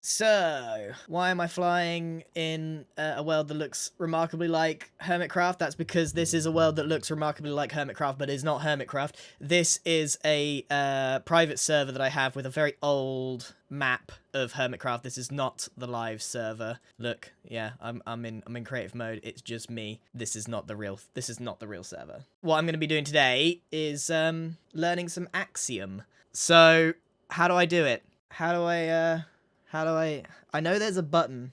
So, why am I flying in a world that looks remarkably like Hermitcraft? That's because this is a world that looks remarkably like Hermitcraft, but is not Hermitcraft. This is a private server that I have with a very old map of Hermitcraft. This is not the live server. Look, yeah, I'm in creative mode. It's just me. This is not the real server. What I'm going to be doing today is learning some Axiom. So, how do I do it? How do I know there's a button.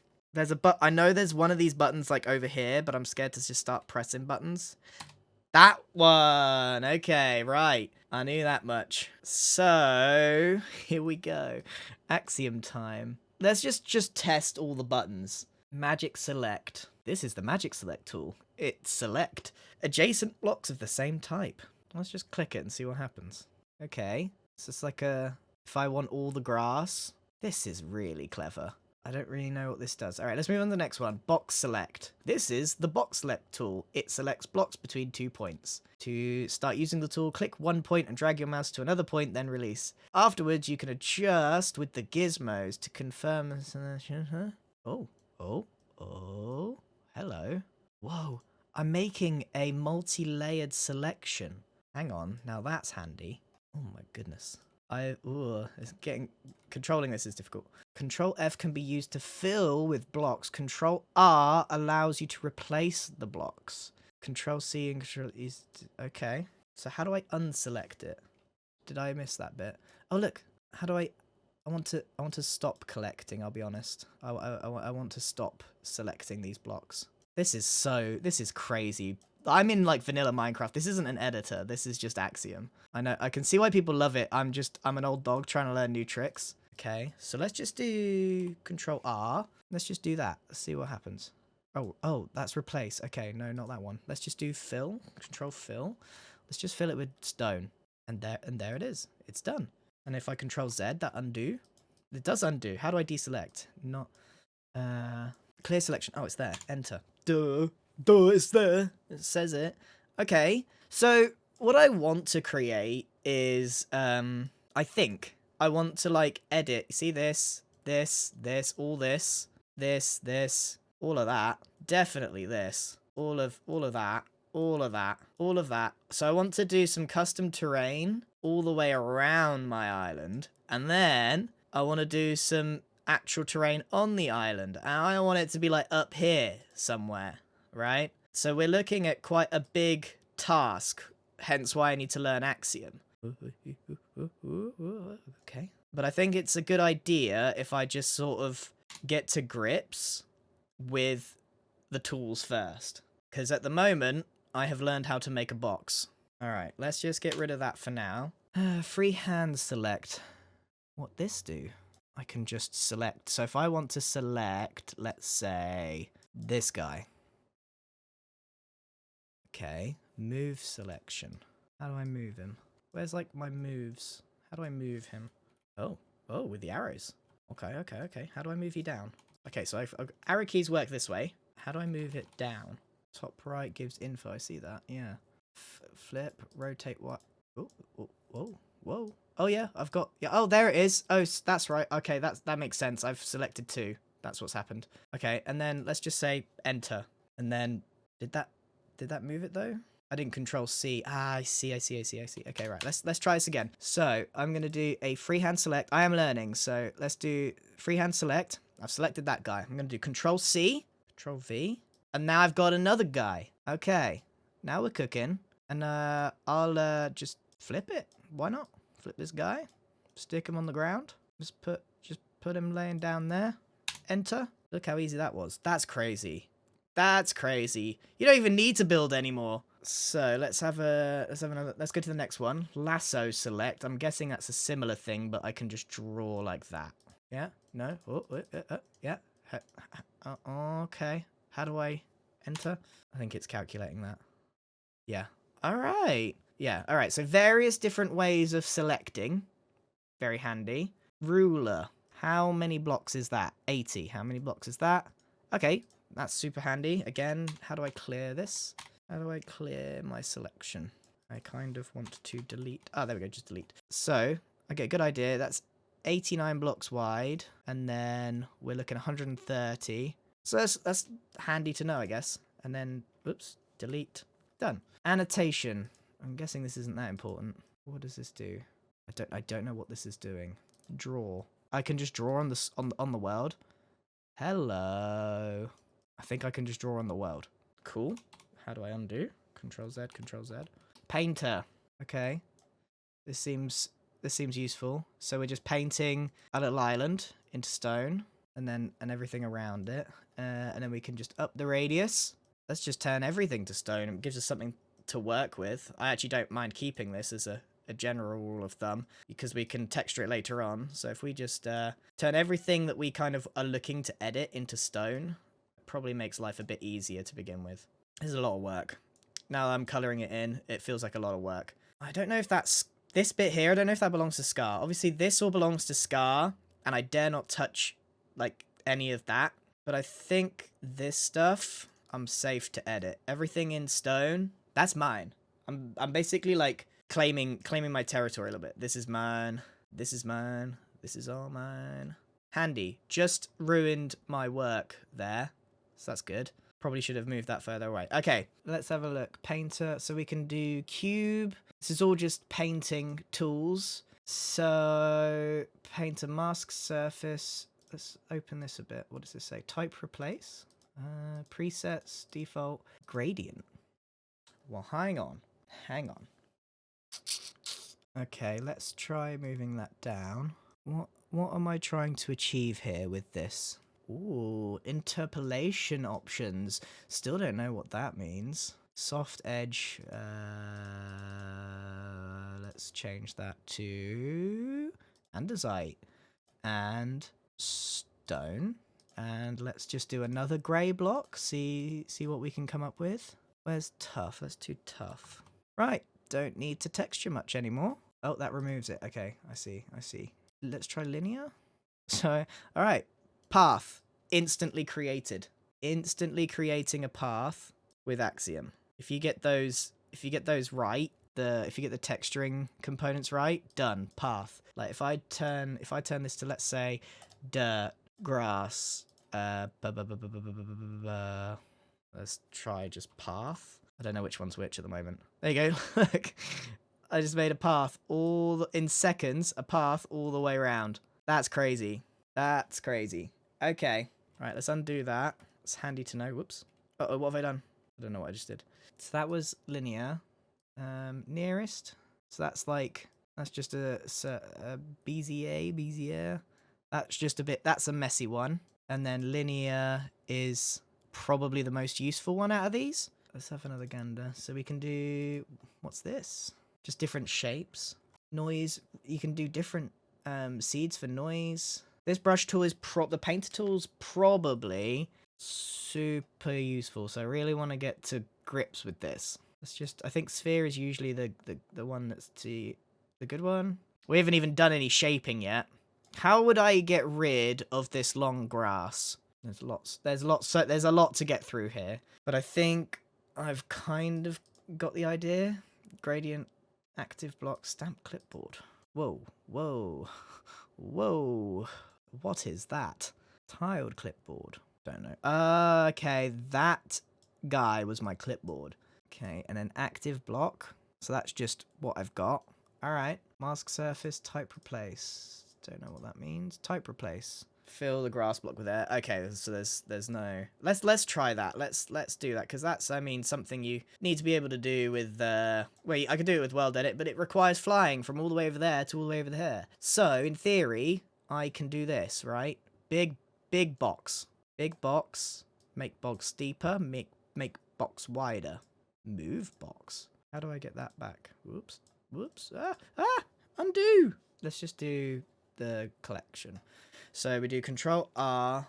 I know there's one of these buttons like over here, but I'm scared to just start pressing buttons. That one. Okay, right. I knew that much. So, here we go. Axiom time. Let's just test all the buttons. Magic select. This is the magic select tool. It select adjacent blocks of the same type. Let's just click it and see what happens. Okay. So it's like if I want all the grass. This is really clever. I don't really know what this does. All right, let's move on to the next one. Box select. This is the box select tool. It selects blocks between 2 points. To start using the tool, click one point and drag your mouse to another point, then release. Afterwards, you can adjust with the gizmos to confirm. Oh, hello. Whoa, I'm making a multi-layered selection. Hang on, now that's handy. Oh my goodness. Controlling this is difficult. Control F can be used to fill with blocks. Control R allows you to replace the blocks. Control C and Control E. Okay. So how do I unselect it? Did I miss that bit? Oh look. How do I want to stop collecting, I'll be honest. I want to stop selecting these blocks. This is crazy. I'm in like vanilla Minecraft. This isn't an editor. This is just Axiom. I know. I can see why people love it. I'm an old dog trying to learn new tricks. Okay, so let's just do Control R. Let's just do that. Let's see what happens. Oh, that's replace. Okay, no, not that one. Let's just do fill. Control fill. Let's just fill it with stone. And there it is. It's done. And if I Control Z, that undo. It does undo. How do I deselect? Not clear selection. Oh, it's there. Enter. Duh, it's there. It says it. Okay, so what I want to create is, I think I want to like edit. See this, all this, all of that. Definitely this, all of that, all of that. So I want to do some custom terrain all the way around my island, and then I want to do some actual terrain on the island, and I want it to be like up here somewhere, right? So we're looking at quite a big task, hence why I need to learn Axiom. Okay. But I think it's a good idea if I just sort of get to grips with the tools first. Because at the moment, I have learned how to make a box. Alright, let's just get rid of that for now. Freehand select. What this do? I can just select. So if I want to select, let's say, this guy. Okay, move selection. How do I move him? Where's like my moves? How do I move him? Oh, with the arrows. Okay. How do I move you down? Okay, so arrow keys work this way. How do I move it down? Top right gives info. I see that. Yeah. Flip, rotate. What? Whoa. Oh yeah, I've got. Yeah. Oh, there it is. Oh, that's right. Okay, that makes sense. I've selected 2. That's what's happened. Okay, and then let's just say enter. And then did that move it though? I didn't Control C. Ah, I see. Okay, right. Let's try this again. So I'm gonna do a freehand select. I am learning, so let's do freehand select. I've selected that guy. I'm gonna do Control C, Control V, and now I've got another guy. Okay, now we're cooking. And I'll just flip it. Why not? Flip this guy. Stick him on the ground. Just put him laying down there. Enter. Look how easy that was. That's crazy. That's crazy. You don't even need to build anymore. So let's have another. Let's go to the next one. Lasso select. I'm guessing that's a similar thing, but I can just draw like that. Yeah. No. Yeah. Okay. How do I enter? I think it's calculating that. Yeah. All right. Yeah. All right. So various different ways of selecting. Very handy. Ruler. How many blocks is that? 80. How many blocks is that? Okay. That's super handy. Again, how do I clear this? How do I clear my selection? I kind of want to delete. Oh, there we go. Just delete. So, okay, good idea. That's 89 blocks wide, and then we're looking 130. So that's handy to know, I guess. And then, whoops, delete. Done. Annotation. I'm guessing this isn't that important. What does this do? I don't know what this is doing. Draw. I can just draw on the world. Hello. I think I can just draw on the world. Cool. How do I undo? Control Z, Control Z. Painter. Okay. This seems useful. So we're just painting a little island into stone, and everything around it. And then we can just up the radius. Let's just turn everything to stone. It gives us something to work with. I actually don't mind keeping this as a general rule of thumb, because we can texture it later on. So if we just turn everything that we kind of are looking to edit into stone, it probably makes life a bit easier to begin with. This is a lot of work. Now that I'm colouring it in, it feels like a lot of work. I don't know if that's this bit here. I don't know if that belongs to Scar. Obviously, this all belongs to Scar, and I dare not touch like any of that. But I think this stuff I'm safe to edit. Everything in stone, that's mine. I'm basically like claiming my territory a little bit. This is mine. This is mine. This is all mine. Handy. Just ruined my work there. So that's good. Probably should have moved that further away. Okay, let's have a look. Painter. So we can do cube. This is all just painting tools. So paint a mask surface. Let's open this a bit. What does this say? Type replace. Presets, default, gradient. Well, hang on. Hang on. Okay, let's try moving that down. What am I trying to achieve here with this? Ooh, interpolation options. Still don't know what that means. Soft edge. Let's change that to andesite and stone. And let's just do another grey block. See what we can come up with. Where's tough? That's too tough. Right. Don't need to texture much anymore. Oh, that removes it. Okay, I see. Let's try linear. So, all right. Path. Instantly created. Instantly creating a path with Axiom. If you get those right, if you get the texturing components right, done. Path. Like if I turn this to, let's say, dirt, grass, let's try just path. I don't know which one's which at the moment. There you go. Look, I just made a path in seconds, a path all the way around. That's crazy. That's crazy. Okay. Right, let's undo that. It's handy to know. Whoops. Uh-oh, what have I done? I don't know what I just did. So that was linear. Nearest. So that's just a Bezier. That's just a bit, that's a messy one. And then linear is probably the most useful one out of these. Let's have another gander. So we can do, what's this? Just different shapes. Noise, you can do different seeds for noise. This brush tool is the painter tool's probably super useful. So I really want to get to grips with this. Let's just, I think sphere is usually the one that's the good one. We haven't even done any shaping yet. How would I get rid of this long grass? There's a lot to get through here. But I think I've kind of got the idea. Gradient, active block, stamp clipboard. Whoa. What is that? Tiled clipboard. Don't know. Okay, that guy was my clipboard. Okay, and then active block. So that's just what I've got. All right. Mask surface, type replace. Don't know what that means. Type replace. Fill the grass block with air. Okay, so there's no. Let's try that. Let's do that, because that's, I mean, something you need to be able to do with well, I could do it with Weld Edit, but it requires flying from all the way over there to all the way over there. So in theory, I can do this, right? Big box. Big box. Make box steeper. Make box wider. Move box. How do I get that back? Whoops. Undo. Let's just do the collection. So we do Control R,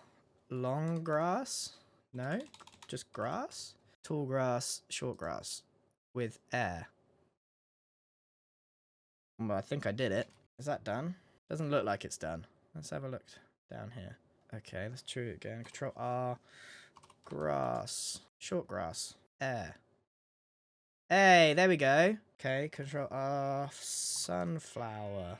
long grass. No, just grass. Tall grass, short grass with air. Well, I think I did it. Is that done? Doesn't look like it's done. Let's have a look down here. Okay, let's try it again. Control R, grass, short grass, air. Hey, there we go. Okay, Control R, sunflower.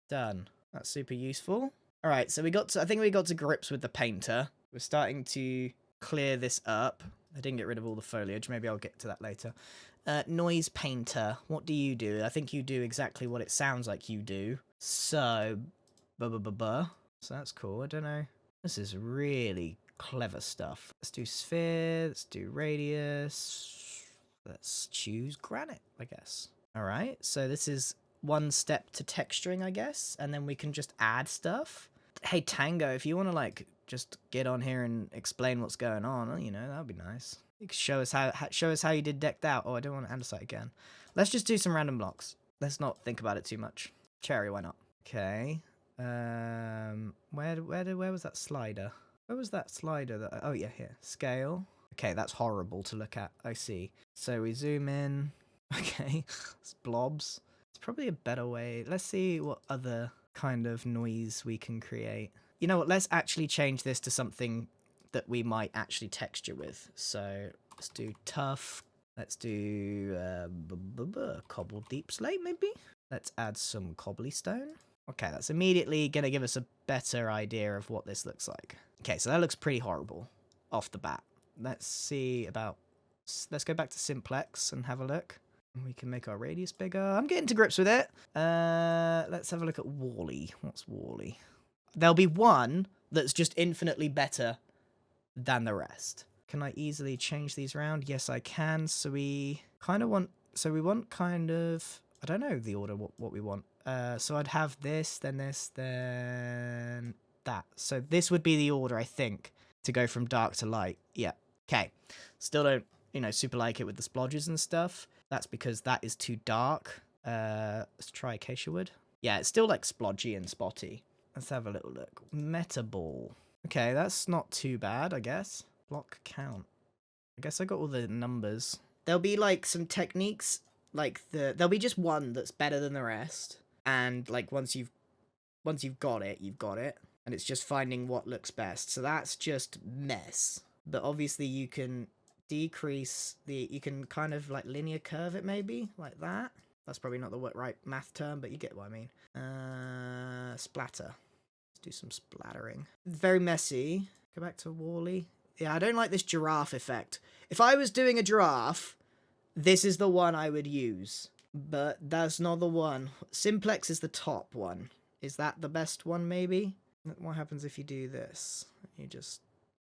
Done. That's super useful. All right, so I think we got to grips with the painter. We're starting to clear this up. I didn't get rid of all the foliage. Maybe I'll get to that later. Noise painter. What do you do? I think you do exactly what it sounds like you do. So, So that's cool. I don't know. This is really clever stuff. Let's do sphere. Let's do radius. Let's choose granite, I guess. All right. So this is one step to texturing, I guess, and then we can just add stuff. Hey, Tango, if you want to like just get on here and explain what's going on, you know, that would be nice. You can show us how you did decked out. Oh, I don't want andesite again. Let's just do some random blocks. Let's not think about it too much. Cherry, why not? Okay. Where was that slider? Where was that slider? Oh yeah, here. Scale. Okay, that's horrible to look at. I see. So we zoom in. Okay, it's blobs. It's probably a better way. Let's see what other kind of noise we can create. You know what? Let's actually change this to something that we might actually texture with. So let's do tough. Let's do cobbled deep slate, maybe? Let's add some cobblestone. Okay, that's immediately going to give us a better idea of what this looks like. Okay, so that looks pretty horrible off the bat. Let's go back to simplex and have a look. We can make our radius bigger. I'm getting to grips with it. Let's have a look at Wally. What's Wally? There'll be one that's just infinitely better than the rest. Can I easily change these around? Yes, I can. So we want kind of, I don't know the order what we want. So I'd have this, then that. So this would be the order, I think, to go from dark to light. Yeah. Okay. Still don't, super like it with the splodges and stuff. That's because that is too dark. Let's try acacia wood. Yeah, it's still like splodgy and spotty. Let's have a little look. Metaball. Okay, that's not too bad, I guess. Block count. I guess I got all the numbers. There'll be like some techniques, like there'll be just one that's better than the rest. And like once you've got it, you've got it. And it's just finding what looks best. So that's just mess. But obviously you can decrease you can kind of like linear curve it maybe, like that. That's probably not the right math term, but you get what I mean. Splatter. Let's do some splattering. Very messy. Go back to Wally. Yeah, I don't like this giraffe effect. If I was doing a giraffe, this is the one I would use. But that's not the one. Simplex is the top one. Is that the best one, maybe? What happens if you do this? You just...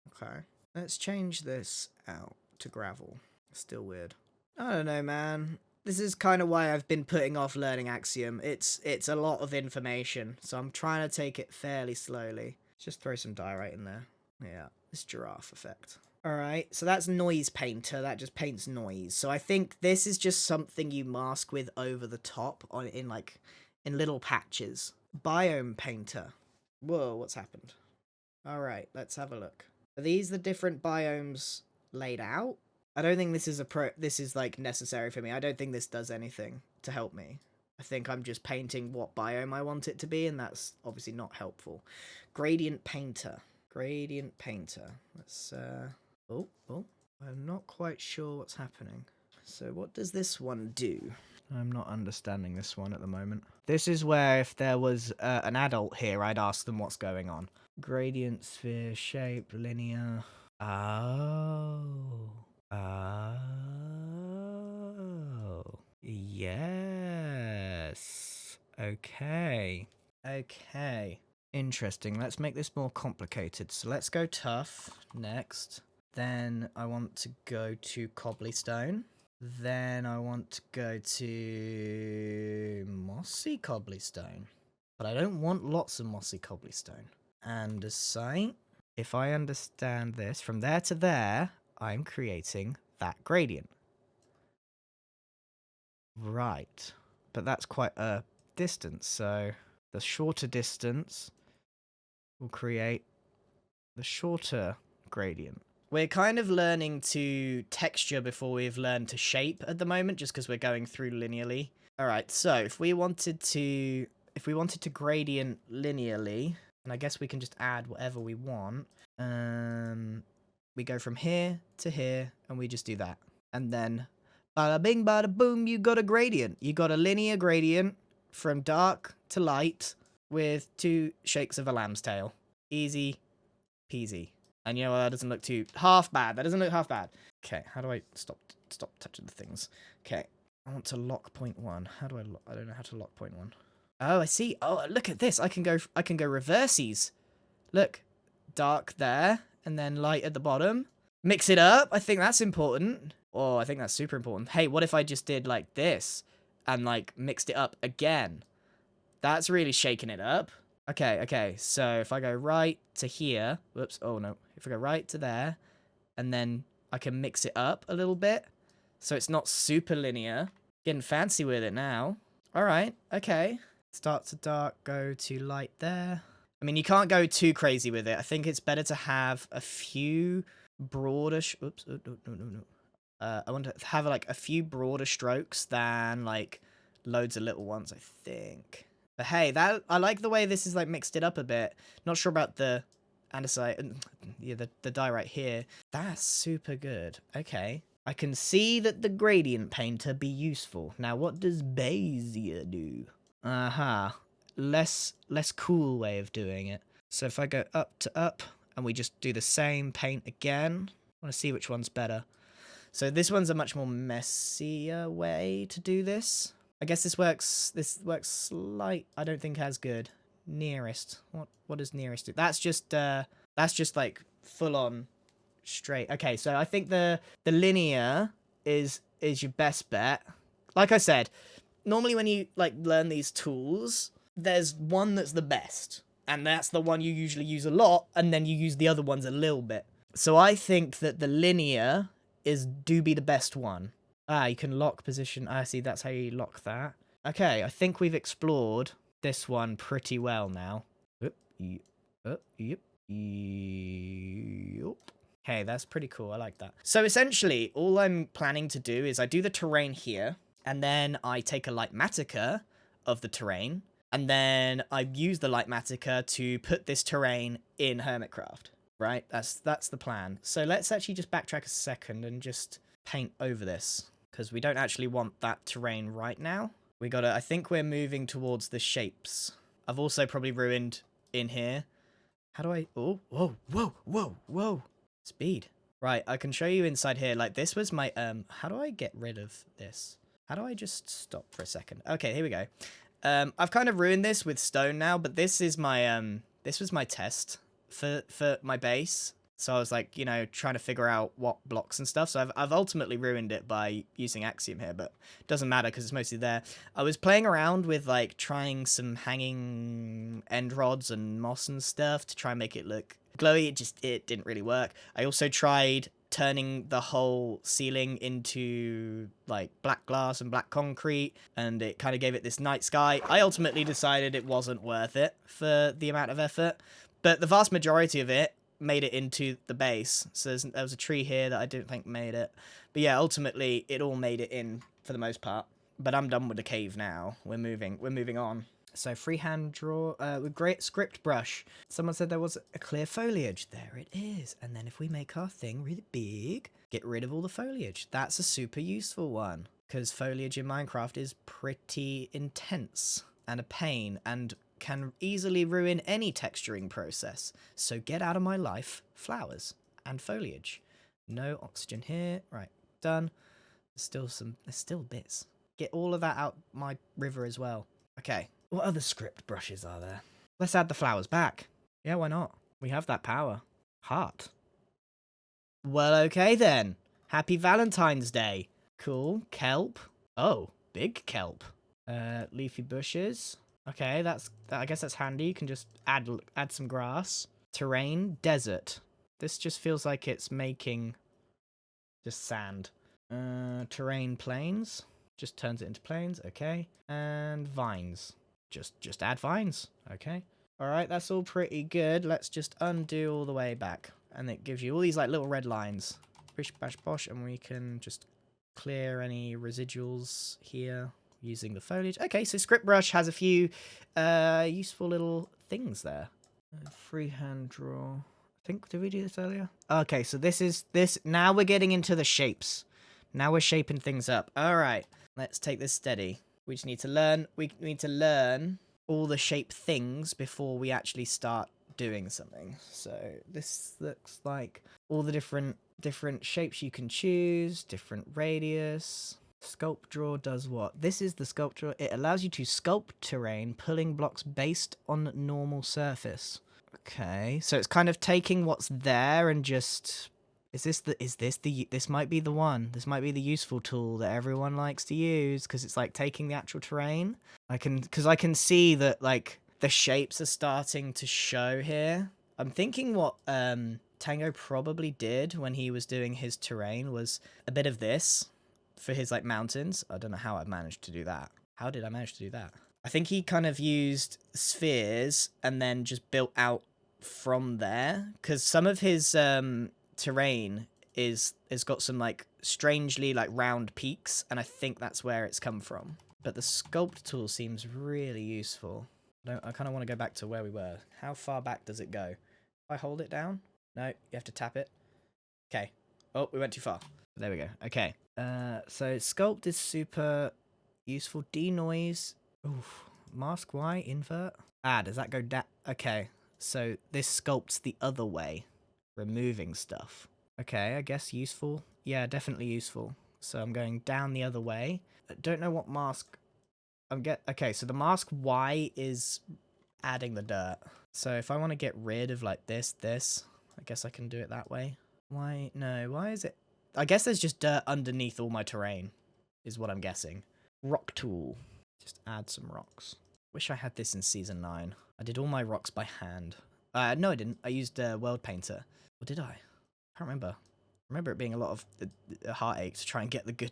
Okay. Let's change this out to gravel. Still weird. I don't know, man. This is kind of why I've been putting off learning Axiom. It's a lot of information, so I'm trying to take it fairly slowly. Just throw some diorite in there. Yeah, this giraffe effect. Alright, so that's noise painter. That just paints noise. So I think this is just something you mask with over the top in little patches. Biome painter. Whoa, what's happened? Alright, let's have a look. Are these the different biomes laid out? I don't think this is like necessary for me. I don't think this does anything to help me. I think I'm just painting what biome I want it to be, and that's obviously not helpful. Gradient painter. Gradient painter. Let's I'm not quite sure what's happening. So what does this one do? I'm not understanding this one at the moment. This is where if there was an adult here, I'd ask them what's going on. Gradient, sphere, shape, linear. Oh. Yes. Okay. Interesting. Let's make this more complicated. So let's go tough next. Then I want to go to cobblestone. Then I want to go to mossy cobblestone. But I don't want lots of mossy cobblestone. Andesite. If I understand this, from there to there, I'm creating that gradient. Right. But that's quite a distance, so the shorter distance will create the shorter gradient. We're kind of learning to texture before we've learned to shape at the moment, just because we're going through linearly. Alright, so if we wanted to gradient linearly, and I guess we can just add whatever we want, we go from here to here, and we just do that. And then, bada bing, bada boom, you got a gradient. You got a linear gradient from dark to light with 2 shakes of a lamb's tail. Easy peasy. And you know what, that doesn't look too half bad. That doesn't look half bad. Okay, how do I stop touching the things? Okay, I want to lock point 1. How do I don't know how to lock point 1. Oh, I see. Oh, look at this. I can go reversies. Look, dark there, and then light at the bottom. Mix it up. I think that's important. Oh, I think that's super important. Hey, what if I just did like this and like mixed it up again? That's really shaking it up. Okay. So if I go right to here, whoops. Oh no. If I go right to there, and then I can mix it up a little bit, so it's not super linear. Getting fancy with it now. All right. Okay. Start to dark, go to light there. I mean, you can't go too crazy with it. I think it's better to have a few broader. Oops. Oh, no. I want to have like a few broader strokes than like loads of little ones, I think. But hey, that I like the way this is like mixed it up a bit. Not sure about the andesite. Yeah, the dye right here. That's super good. Okay. I can see that the gradient painter be useful. Now, what does Bezier do? Aha. Less cool way of doing it. So if I go up to up, and we just do the same paint again, I want to see which one's better. So this one's a much more messier way to do this. I guess this works slight. I don't think as good. Nearest. What does nearest do? That's just like full on straight. Okay, so I think the linear is your best bet. Like I said, normally when you like learn these tools, there's one that's the best, and that's the one you usually use a lot, and then you use the other ones a little bit. So I think that the linear do be the best one. Ah, you can lock position. I see, that's how you lock that. Okay, I think we've explored this one pretty well now. Yep. Hey, that's pretty cool. I like that. So essentially, all I'm planning to do is I do the terrain here, and then I take a light matica of the terrain, and then I use the light matica to put this terrain in Hermitcraft. Right? That's the plan. So let's actually just backtrack a second and just paint over this, because we don't actually want that terrain right now. I think we're moving towards the shapes. I've also probably ruined in here. How do I, oh, whoa. Speed. Right, I can show you inside here. Like this was my, how do I get rid of this? How do I just stop for a second? Okay, here we go. I've kind of ruined this with stone now, but this was my test for my base. So I was like, you know, trying to figure out what blocks and stuff. So I've ultimately ruined it by using Axiom here, but it doesn't matter because it's mostly there. I was playing around with like trying some hanging end rods and moss and stuff to try and make it look glowy. It didn't really work. I also tried turning the whole ceiling into like black glass and black concrete, and it kind of gave it this night sky. I ultimately decided it wasn't worth it for the amount of effort, but the vast majority of it made it into the base. So there was a tree here that I didn't think made it. But yeah, ultimately it all made it in for the most part. But I'm done with the cave now. We're moving on. So freehand draw with great script brush. Someone said there was a clear foliage. There it is. And then if we make our thing really big, get rid of all the foliage. That's a super useful one, because foliage in Minecraft is pretty intense and a pain and can easily ruin any texturing process. So get out of my life, flowers and foliage. No oxygen here. Right, done. There's still bits. Get all of that out my river as well. Okay, what other script brushes are there? Let's add the flowers back. Yeah, why not? We have that power. Heart. Well, okay then. Happy Valentine's Day. Cool. Kelp. Oh, big kelp. Leafy bushes. Okay, I guess that's handy. You can just add some grass. Terrain, desert. This just feels like it's making just sand. Terrain, plains. Just turns it into plains. Okay. And vines. Just add vines. Okay. All right, that's all pretty good. Let's just undo all the way back, and it gives you all these like little red lines. Bish bash bosh, and we can just clear any residuals here using the foliage. Okay, so script brush has a few useful little things there. Freehand draw. I think, did we do this earlier? Okay, so now we're getting into the shapes. Now we're shaping things up. All right, let's take this steady. We just need to learn. We need to learn all the shape things before we actually start doing something. So this looks like all the different shapes you can choose, different radius. Sculpt draw does what? This is the sculpt draw. It allows you to sculpt terrain, pulling blocks based on normal surface. Okay, so it's kind of taking what's there and just... This might be the one. This might be the useful tool that everyone likes to use, because it's like taking the actual terrain. I can see that like the shapes are starting to show here. I'm thinking what Tango probably did when he was doing his terrain was a bit of this for his like mountains. I don't know how I managed to do that. How did I manage to do that? I think he kind of used spheres and then just built out from there, because some of his terrain is got some like strangely like round peaks, and I think that's where it's come from. But the sculpt tool seems really useful. I kind of want to go back to where we were. How far back does it go? If I hold it down? No, you have to tap it. Okay. Oh, we went too far. There we go. Okay. So sculpt is super useful. Denoise. Oof. Mask Y, invert. Ah, does that go down? Okay. So this sculpts the other way, removing stuff. Okay, I guess useful. Yeah, definitely useful. So I'm going down the other way. I don't know what mask okay, so the mask Y is adding the dirt. So if I want to get rid of like this, I guess I can do it that way. Why? No, why is it? I guess there's just dirt underneath all my terrain, is what I'm guessing. Rock tool. Just add some rocks. Wish I had this in Season 9. I did all my rocks by hand. No, I didn't. I used Weld Painter. Or did I? I can't remember. I remember it being a lot of heartache to try and get the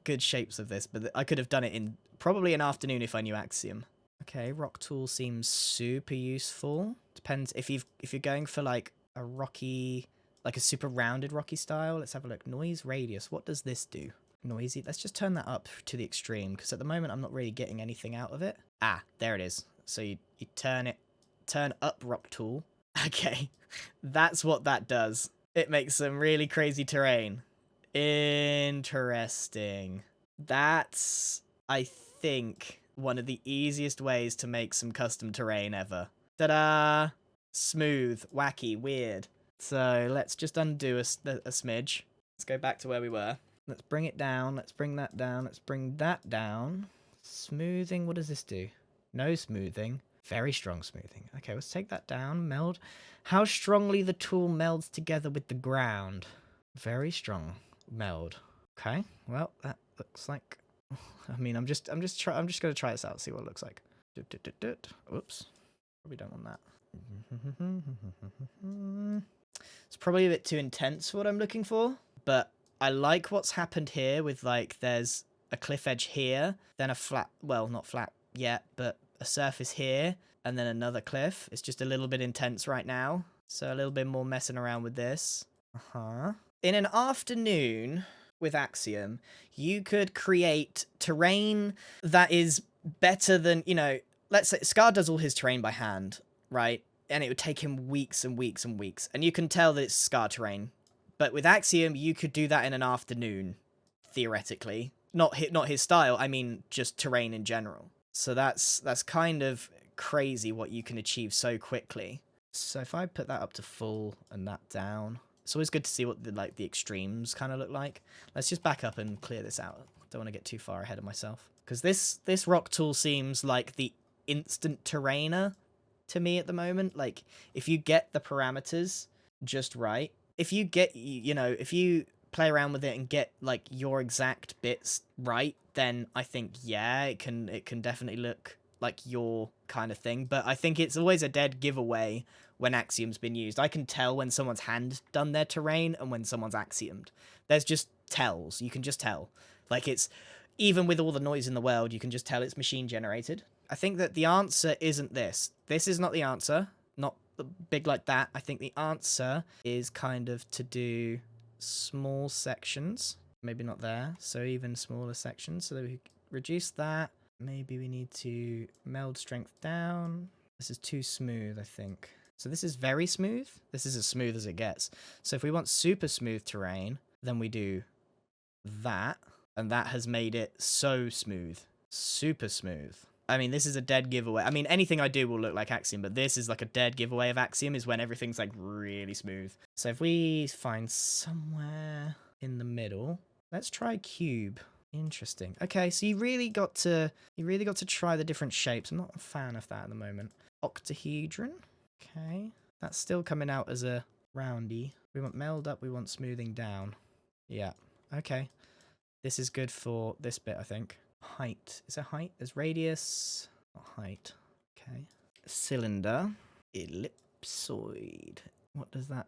good shapes of this, but I could have done it in probably an afternoon if I knew Axiom. Okay, rock tool seems super useful. Depends if you're going for like a rocky, like a super rounded rocky style. Let's have a look. Noise radius. What does this do? Noisy. Let's just turn that up to the extreme, because at the moment I'm not really getting anything out of it. Ah, there it is. So you turn up rock tool. Okay, that's what that does. It makes some really crazy terrain. Interesting. That's, I think, one of the easiest ways to make some custom terrain ever. Ta-da! Smooth, wacky, weird. So let's just undo a smidge. Let's go back to where we were. Let's bring it down. Let's bring that down. Let's bring that down. Smoothing. What does this do? No smoothing. Very strong smoothing. Okay, let's take that down. Meld. How strongly the tool melds together with the ground. Very strong meld. Okay. Well, that looks like... I mean, I'm just going to try this out, see what it looks like. Oops. Probably don't want that. It's probably a bit too intense for what I'm looking for, but I like what's happened here with, like, there's a cliff edge here, then a flat, well, not flat yet, but a surface here, and then another cliff. It's just a little bit intense right now, so a little bit more messing around with this. In an afternoon with Axiom, you could create terrain that is better than, you know, let's say Scar does all his terrain by hand, right? And it would take him weeks and weeks and weeks, and you can tell that it's Scar terrain. But with Axiom, you could do that in an afternoon, theoretically. Not his style, I mean just terrain in general. So that's kind of crazy what you can achieve so quickly. So if I put that up to full and that down, it's always good to see what the extremes kind of look like. Let's just back up and clear this out. Don't want to get too far ahead of myself. Because this rock tool seems like the instant terrainer to me at the moment. Like, if you get the parameters just right, if you get, you know, if you play around with it and get like your exact bits right, then I think, yeah, it can definitely look like your kind of thing. But I think it's always a dead giveaway when Axiom's been used. I can tell when someone's hand done their terrain and when someone's Axiomed. There's just tells. You can just tell. Like, it's, even with all the noise in the world, you can just tell it's machine generated. I think that the answer isn't this. This is not the answer. Not big like that. I think the answer is kind of to do small sections. Maybe not there. So even smaller sections. So that we reduce that. Maybe we need to meld strength down. This is too smooth, I think. So this is very smooth. This is as smooth as it gets. So if we want super smooth terrain, then we do that. And that has made it so smooth. Super smooth. I mean, this is a dead giveaway. I mean, anything I do will look like Axiom, but this is like a dead giveaway of Axiom is when everything's like really smooth. So if we find somewhere in the middle, let's try cube. Interesting. Okay, so you really got to try the different shapes. I'm not a fan of that at the moment. Octahedron. Okay. That's still coming out as a roundy. We want meld up, we want smoothing down. Yeah. Okay. This is good for this bit, I think. Height. Is there height? There's radius. Not height. Okay. Cylinder. Ellipsoid. What does that...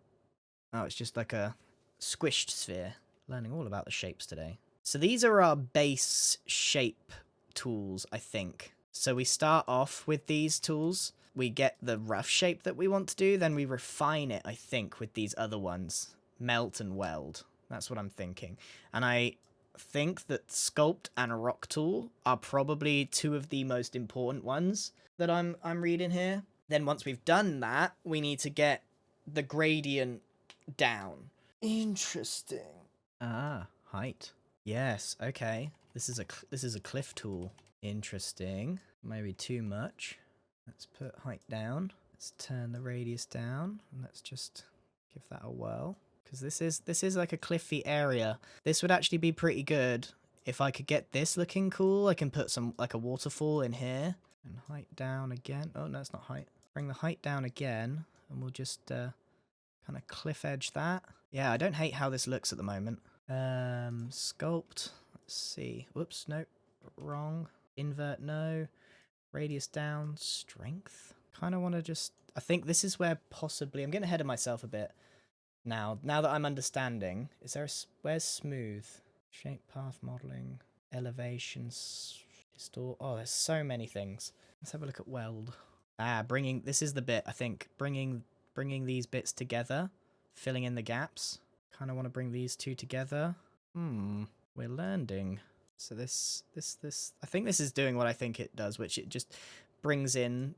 Oh, it's just like a squished sphere. Learning all about the shapes today. So these are our base shape tools, I think. So we start off with these tools. We get the rough shape that we want to do. Then we refine it, I think, with these other ones. Melt and weld. That's what I'm thinking. And I think that Sculpt and Rock Tool are probably two of the most important ones that I'm reading here. Then once we've done that, we need to get the gradient down. Interesting. Ah, height. Yes, okay. This is a cliff tool. Interesting. Maybe too much. Let's put height down. Let's turn the radius down, and let's just give that a whirl. Because this is like a cliffy area. This would actually be pretty good if I could get this looking cool. I can put some like a waterfall in here. And height down again. Oh no, it's not height. Bring the height down again, and we'll just kind of cliff edge that. Yeah, I don't hate how this looks at the moment. Sculpt. Let's see. Whoops, no, wrong. Invert, no. Radius down. Strength. Kind of want to just... I think this is where possibly... I'm getting ahead of myself a bit now. Now that I'm understanding. Is there a... Where's smooth? Shape path modeling. Elevations. Distort. Oh, there's so many things. Let's have a look at weld. Ah, bringing... This is the bit, I think. Bringing these bits together. Filling in the gaps. Kind of want to bring these two together. We're learning. So this, I think this is doing what I think it does, which it just brings in,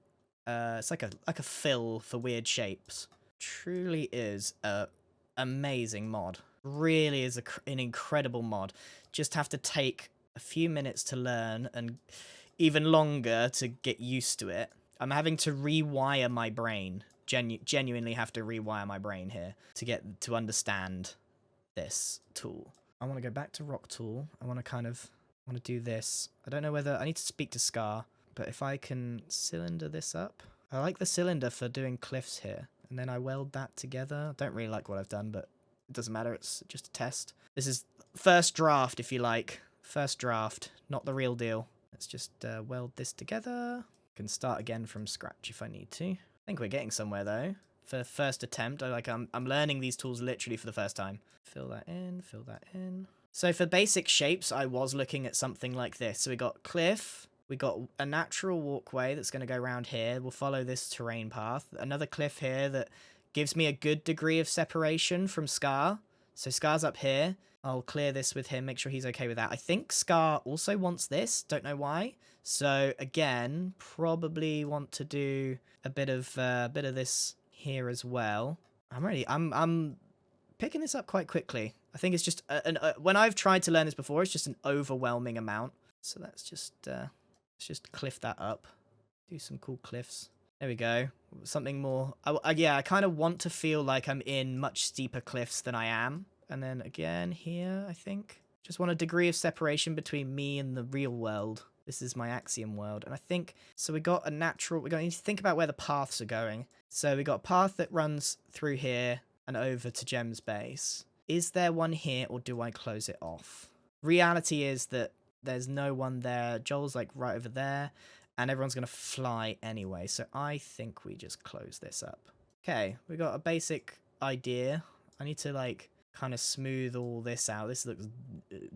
it's like a fill for weird shapes. Truly is a amazing mod. Really is an incredible mod. Just have to take a few minutes to learn and even longer to get used to it. I'm having to rewire my brain. Genuinely have to rewire my brain here to understand this tool. I want to go back to Rock Tool. I want to do this. I don't know whether I need to speak to Scar, but if I can cylinder this up. I like the cylinder for doing cliffs here. And then I weld that together. I don't really like what I've done, but it doesn't matter. It's just a test. This is first draft, if you like. First draft, not the real deal. Let's just weld this together. Can start again from scratch if I need to. I think we're getting somewhere though. For the first attempt, I'm learning these tools literally for the first time. Fill that in, fill that in. So for basic shapes, I was looking at something like this. So we got cliff, we got a natural walkway that's going to go around here. We'll follow this terrain path. Another cliff here that gives me a good degree of separation from Scar. So Scar's up here. I'll clear this with him, make sure he's okay with that. I think Scar also wants this, don't know why. So again, probably want to do a bit of this here as well. I'm picking this up quite quickly. I think it's just when I've tried to learn this before, it's just an overwhelming amount. So let's just cliff that up. Do some cool cliffs. There we go. Something more. Yeah, I kind of want to feel like I'm in much steeper cliffs than I am. And then again here, I think. Just want a degree of separation between me and the real world. This is my Axiom world. And I think, so we got a natural, we're going to think about where the paths are going. So we got a path that runs through here and over to Gem's base. Is there one here or do I close it off? Reality is that there's no one there. Joel's like right over there and everyone's going to fly anyway. So I think we just close this up. Okay, we got a basic idea. I need to like kind of smooth all this out. This looks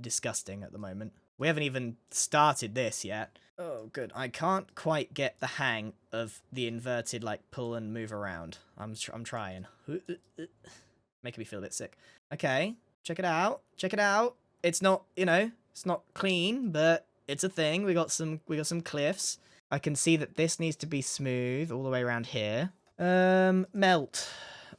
disgusting at the moment. We haven't even started this yet. Oh, good. I can't quite get the hang of the inverted, like, pull and move around. I'm trying. Making me feel a bit sick. Okay, check it out. Check it out. It's not, it's not clean, but it's a thing. We got some cliffs. I can see that this needs to be smooth all the way around here. Melt.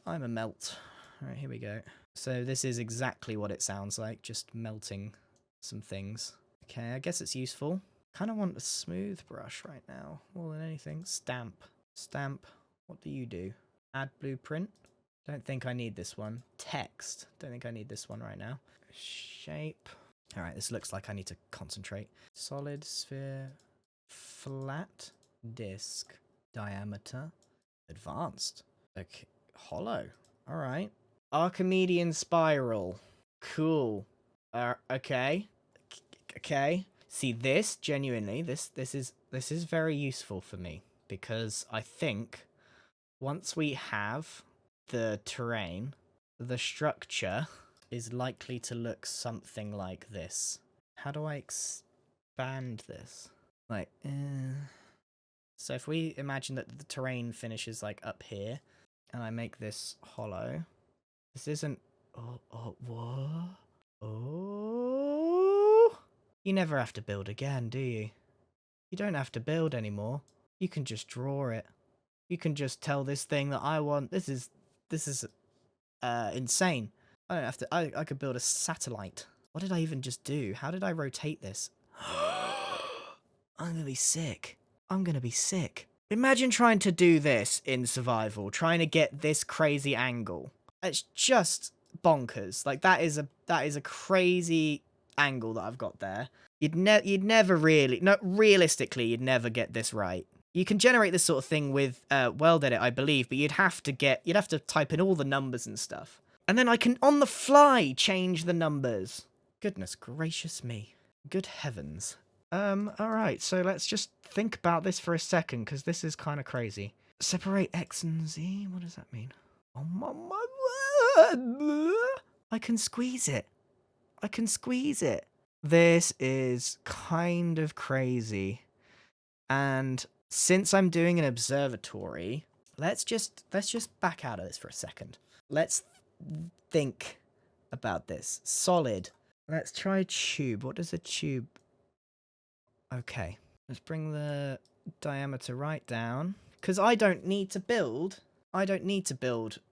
I'm a melt. All right, here we go. So this is exactly what it sounds like, just melting some things. Okay, I guess it's useful. Kind of want a smooth brush right now, more than anything. Stamp. Stamp. What do you do? Add blueprint. Don't think I need this one. Text. Don't think I need this one right now. Shape. All right, this looks like I need to concentrate. Solid, sphere, flat, disc, diameter, advanced. Okay, hollow. All right. Archimedean spiral. Cool. Okay. Okay. See, this genuinely, this is very useful for me because I think once we have the terrain, the structure is likely to look something like this. How do I expand this? Like, so if we imagine that the terrain finishes like up here, and I make this hollow, this isn't. Oh, what? Oh, you never have to build again, do you? You don't have to build anymore. You can just draw it. You can just tell this thing that I want. This is insane. I don't have to. I could build a satellite. What did I even just do? How did I rotate this? I'm gonna be sick. I'm gonna be sick. Imagine trying to do this in survival, trying to get this crazy angle. It's just bonkers. Like that is a crazy angle that I've got there. You'd never really, no, realistically, you'd never get this right. You can generate this sort of thing with Weld Edit, I believe, but you'd have to type in all the numbers and stuff. And then I can, on the fly, change the numbers. Goodness gracious me. Good heavens. Alright, so let's just think about this for a second, because this is kind of crazy. Separate X and Z? What does that mean? Oh my... I can squeeze it. I can squeeze it. This is kind of crazy. And since I'm doing an observatory, let's just back out of this for a second. Let's think about this. Solid. Let's try tube. What does a tube... Okay. Let's bring the diameter right down. Because I don't need to build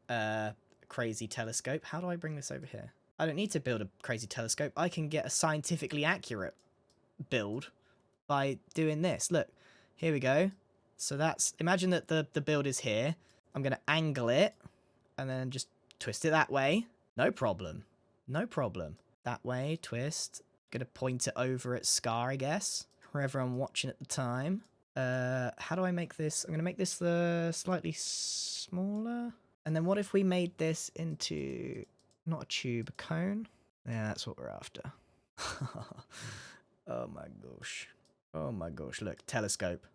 a crazy telescope. How do I bring this over here? I don't need to build a crazy telescope. I can get a scientifically accurate build by doing this. Look, here we go. So that's... Imagine that the build is here. I'm going to angle it and then just twist it that way. No problem. No problem. That way, twist. Going to point it over at Scar, I guess. Wherever I'm watching at the time. How do I make this? I'm going to make this slightly smaller. And then what if we made this into... Not a tube, a cone? Yeah, that's what we're after. Oh my gosh. Oh my gosh, look, telescope.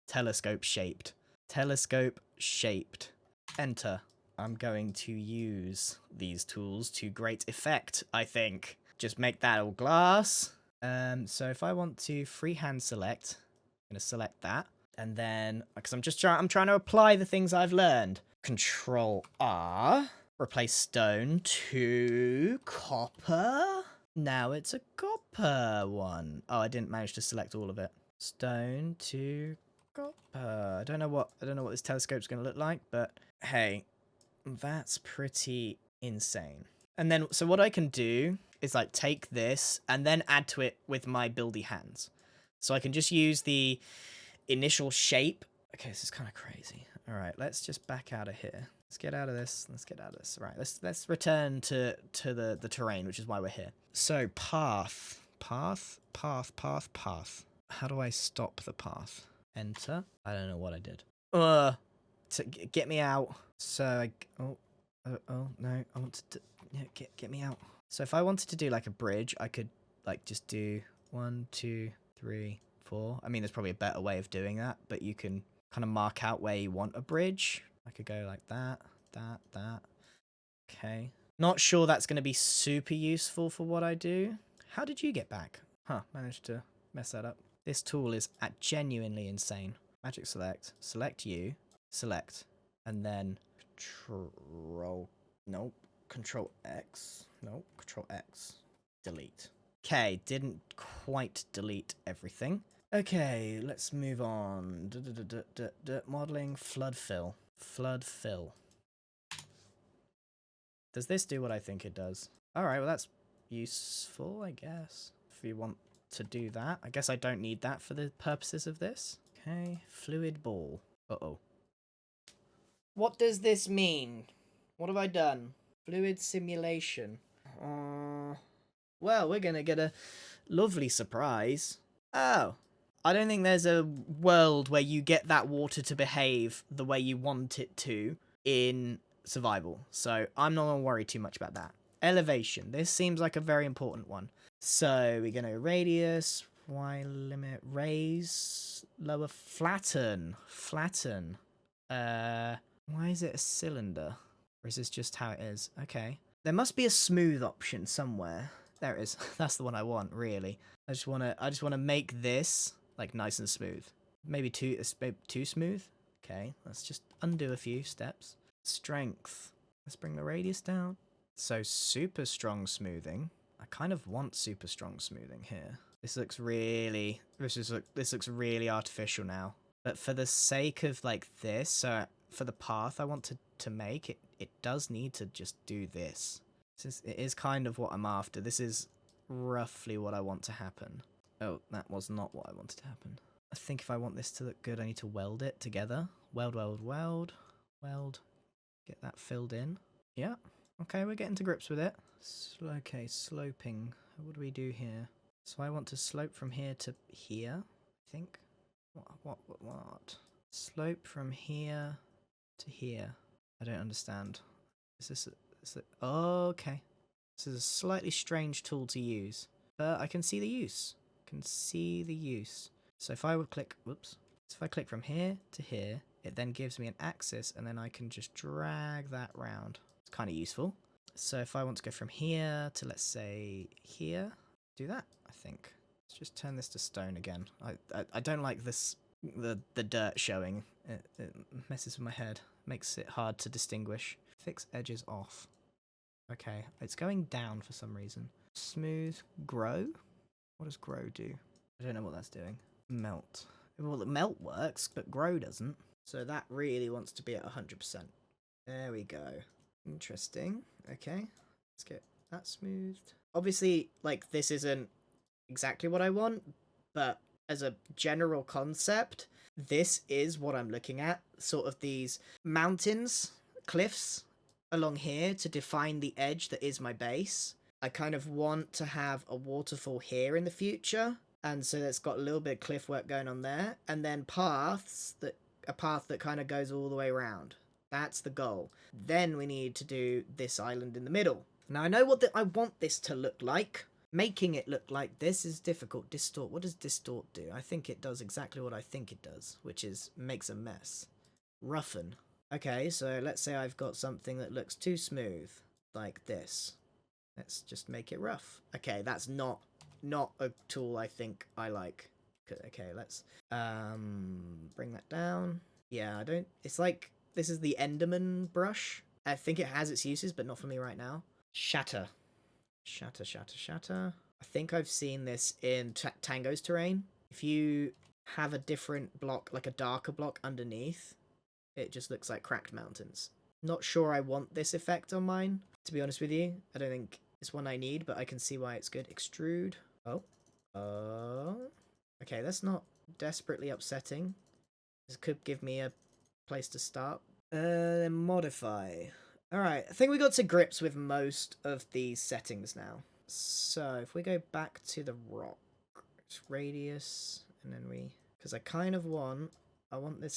Telescope shaped. Telescope shaped. Enter. I'm going to use these tools to great effect, I think. Just make that all glass. So if I want to freehand select, I'm going to select that. And then, because I'm trying to apply the things I've learned. Control R. Replace stone to copper. Now it's a copper one. Oh, I didn't manage to select all of it. Stone to copper. I don't know what this telescope's going to look like, but hey, that's pretty insane. And then, so what I can do is like take this and then add to it with my buildy hands. So I can just use the initial shape. Okay, this is kind of crazy. All right, let's just back out of here. Let's get out of this. Let's get out of this. Right, let's return to the terrain, which is why we're here. So path. How do I stop the path? Enter. I don't know what I did. Get me out. So oh no, I want to get me out. So if I wanted to do like a bridge, I could like just do 1, 2, 3, 4. I mean, there's probably a better way of doing that, but you can kind of mark out where you want a bridge. I could go like that. Okay. Not sure that's going to be super useful for what I do. How did you get back? Huh, managed to mess that up. This tool is genuinely insane. Magic select. Select you. Select. And then Control X. Nope. Control X. Delete. Okay, didn't quite delete everything. Okay, let's move on. Modeling, flood fill. Flood fill. Does this do what I think it does? Alright, well that's useful, I guess. If you want to do that. I guess I don't need that for the purposes of this. Okay, fluid ball. Uh-oh. What does this mean? What have I done? Fluid simulation. Well, we're gonna get a lovely surprise. Oh. I don't think there's a world where you get that water to behave the way you want it to in survival. So I'm not gonna worry too much about that. Elevation. This seems like a very important one. So we're gonna radius, Y limit, raise, lower, flatten. Flatten. Why is it a cylinder? Or is this just how it is? Okay. There must be a smooth option somewhere. There it is. That's the one I want, really. I just wanna make this like nice and smooth. Maybe too smooth. Okay, let's just undo a few steps. Strength. Let's bring the radius down. So super strong smoothing. I kind of want super strong smoothing here. This looks really artificial now. But for the sake of like this, so for the path I want to make, it does need to just do this. It is kind of what I'm after. This is roughly what I want to happen. Oh, that was not what I wanted to happen. I think if I want this to look good, I need to weld it together. Weld, weld, weld. Weld. Get that filled in. Yeah. Okay, we're getting to grips with it. Okay, sloping. What do we do here? So I want to slope from here to here, I think. What? Slope from here to here. I don't understand. Is this oh, okay. This is a slightly strange tool to use, but I can see the use. So if I would click, whoops. So if I click from here to here, it then gives me an axis, and then I can just drag that round. It's kind of useful. So if I want to go from here to, let's say, here, do that, I think. Let's just turn this to stone again. I don't like this, the dirt showing. It messes with my head. Makes it hard to distinguish. Fix edges off. Okay, it's going down for some reason. Smooth, grow? What does grow do? I don't know what that's doing. Melt. Well, the melt works, but grow doesn't. So that really wants to be at 100%. There we go. Interesting. Okay, let's get that smoothed. Obviously, like, this isn't exactly what I want, but as a general concept, this is what I'm looking at. Sort of these mountains, cliffs along here to define the edge that is my base. I kind of want to have a waterfall here in the future, and so that's got a little bit of cliff work going on there, and then a path that kind of goes all the way around. That's the goal. Then we need to do this island in the middle. Now I know what I want this to look like. Making it look like this is difficult. Distort. What does distort do? I think it does exactly what I think it does, which is makes a mess. Roughen. Okay, so let's say I've got something that looks too smooth, like this. Let's just make it rough. Okay, that's not a tool I think I like. Okay, let's bring that down. Yeah, I don't. It's like this is the Enderman brush. I think it has its uses, but not for me right now. Shatter. Shatter, shatter, shatter. I think I've seen this in Tango's terrain. If you have a different block, like a darker block underneath, it just looks like cracked mountains. Not sure I want this effect on mine, to be honest with you. I don't think it's one I need, but I can see why it's good. Extrude. Oh. Okay, that's not desperately upsetting. This could give me a place to start. Then modify. Alright, I think we got to grips with most of these settings now. So, if we go back to the rock, it's radius, and then because I kind of want, I want the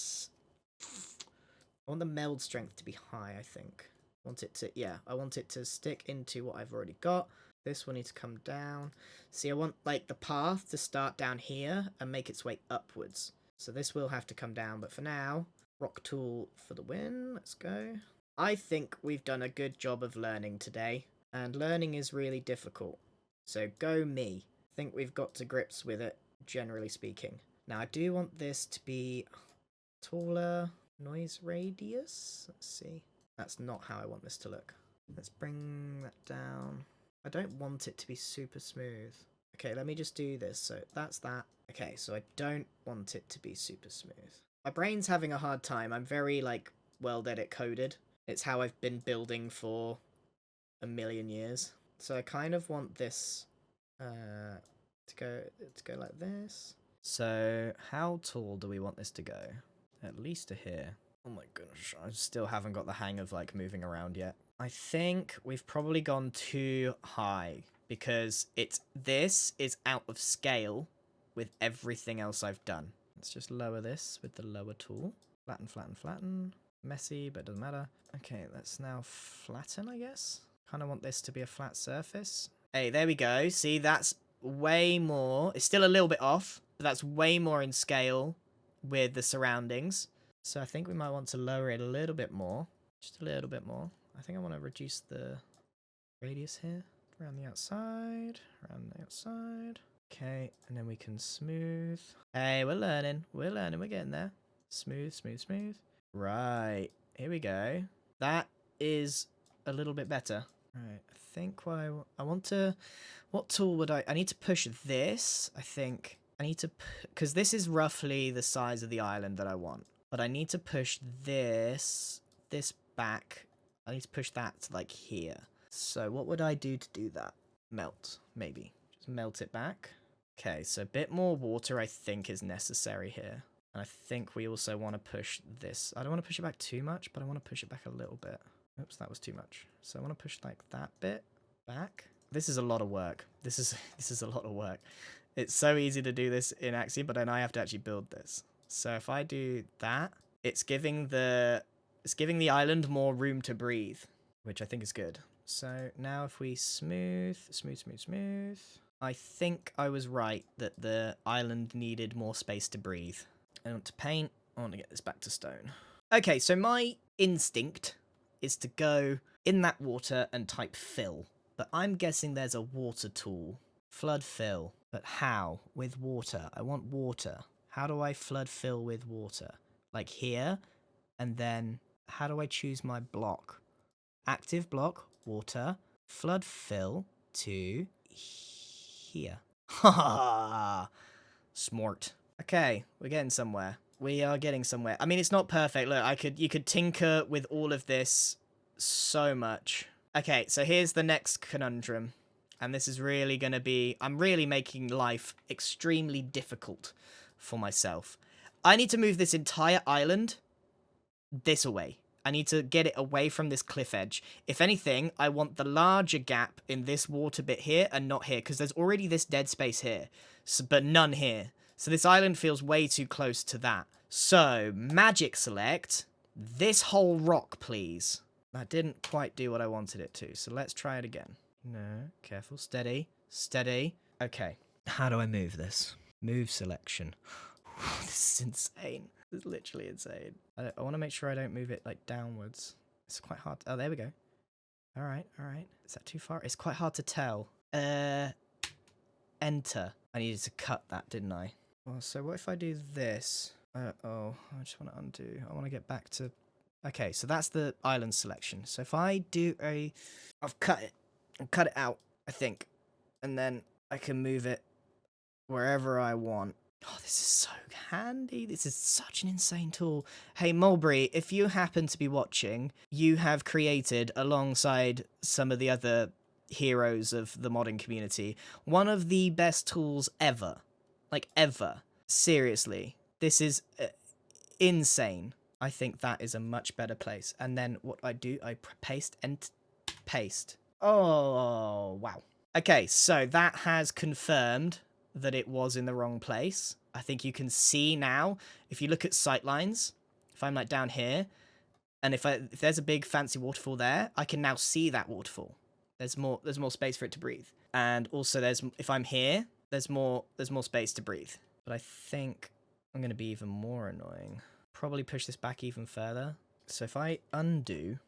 meld strength to be high, I think. I want it to stick into what I've already got. This will need to come down. See, I want, like, the path to start down here and make its way upwards. So this will have to come down, but for now, rock tool for the win. Let's go. I think we've done a good job of learning today, and learning is really difficult. So go me. I think we've got to grips with it, generally speaking. Now, I do want this to be taller. Noise radius? Let's see. That's not how I want this to look. Let's bring that down. I don't want it to be super smooth. Okay, let me just do this. So that's that. Okay, so I don't want it to be super smooth. My brain's having a hard time. I'm very, like, Weld edit coded. It's how I've been building for a million years. So I kind of want this to go like this. So how tall do we want this to go? At least to here. Oh my gosh, I still haven't got the hang of like moving around yet. I think we've probably gone too high because this is out of scale with everything else I've done. Let's just lower this with the lower tool. Flatten, flatten, flatten. Messy, but it doesn't matter. Okay, let's now flatten, I guess. Kind of want this to be a flat surface. Hey, there we go. See, that's way more. It's still a little bit off, but that's way more in scale with the surroundings. So I think we might want to lower it a little bit more. Just a little bit more. I think I want to reduce the radius here. Around the outside. Around the outside. Okay, and then we can smooth. Hey, we're learning. We're learning. We're getting there. Smooth, smooth, smooth. Right. Here we go. That is a little bit better. Right. I think what I want to... What tool would I need to push this, I think. I need to... Because this is roughly the size of the island that I want. But I need to push this back. I need to push that to like here. So what would I do to do that? Melt, maybe. Just melt it back. Okay, so a bit more water I think is necessary here. And I think we also want to push this. I don't want to push it back too much, but I want to push it back a little bit. Oops, that was too much. So I want to push like that bit back. This is a lot of work. This is a lot of work. It's so easy to do this in Axiom, but then I have to actually build this. So if I do that, it's giving the island more room to breathe, which I think is good. So now if we smooth, I think I was right that the island needed more space to breathe. I want to paint. I want to get this back to stone. Okay, so my instinct is to go in that water and type fill. But I'm guessing there's a water tool. Flood fill. But how? With water. I want water. How do I flood fill with water? Like here, and then how do I choose my block? Active block, water, flood fill to here. Ha ha! Smart. Okay, we're getting somewhere. We are getting somewhere. I mean, it's not perfect. Look, you could tinker with all of this so much. Okay, so here's the next conundrum. And this is really going to be... I'm really making life extremely difficult for myself. I need to move this entire island this away. I need to get it away from this cliff edge. If anything, I want the larger gap in this water bit here and not here, because there's already this dead space here, but none here. So this island feels way too close to that. So, magic select this whole rock, please. That didn't quite do what I wanted it to, so let's try it again. No, careful, steady, steady. Okay, how do I move this? Move selection. This is insane. This is literally insane. I want to make sure I don't move it like downwards. It's quite hard. Oh, there we go. All right, all right. Is that too far? It's quite hard to tell. Enter. I needed to cut that, didn't I? Well, so what if I do this? Oh, I just want to undo. I want to get back to... Okay, so that's the island selection. So if I do I've cut it. I'll cut it out, I think. And then I can move it wherever I want. Oh, this is so handy. This is such an insane tool. Hey, Mulberry, if you happen to be watching, you have created, alongside some of the other heroes of the modding community, one of the best tools ever. Like, ever. Seriously. This is insane. I think that is a much better place. And then what I do, I paste and paste. Oh, wow. Okay, so that has confirmed that it was in the wrong place. I think you can see now, if you look at sightlines, if I'm like down here, and if there's a big fancy waterfall there, I can now see that waterfall. There's more space for it to breathe. And also if I'm here, there's more space to breathe. But I think I'm going to be even more annoying. Probably push this back even further. So if I undo,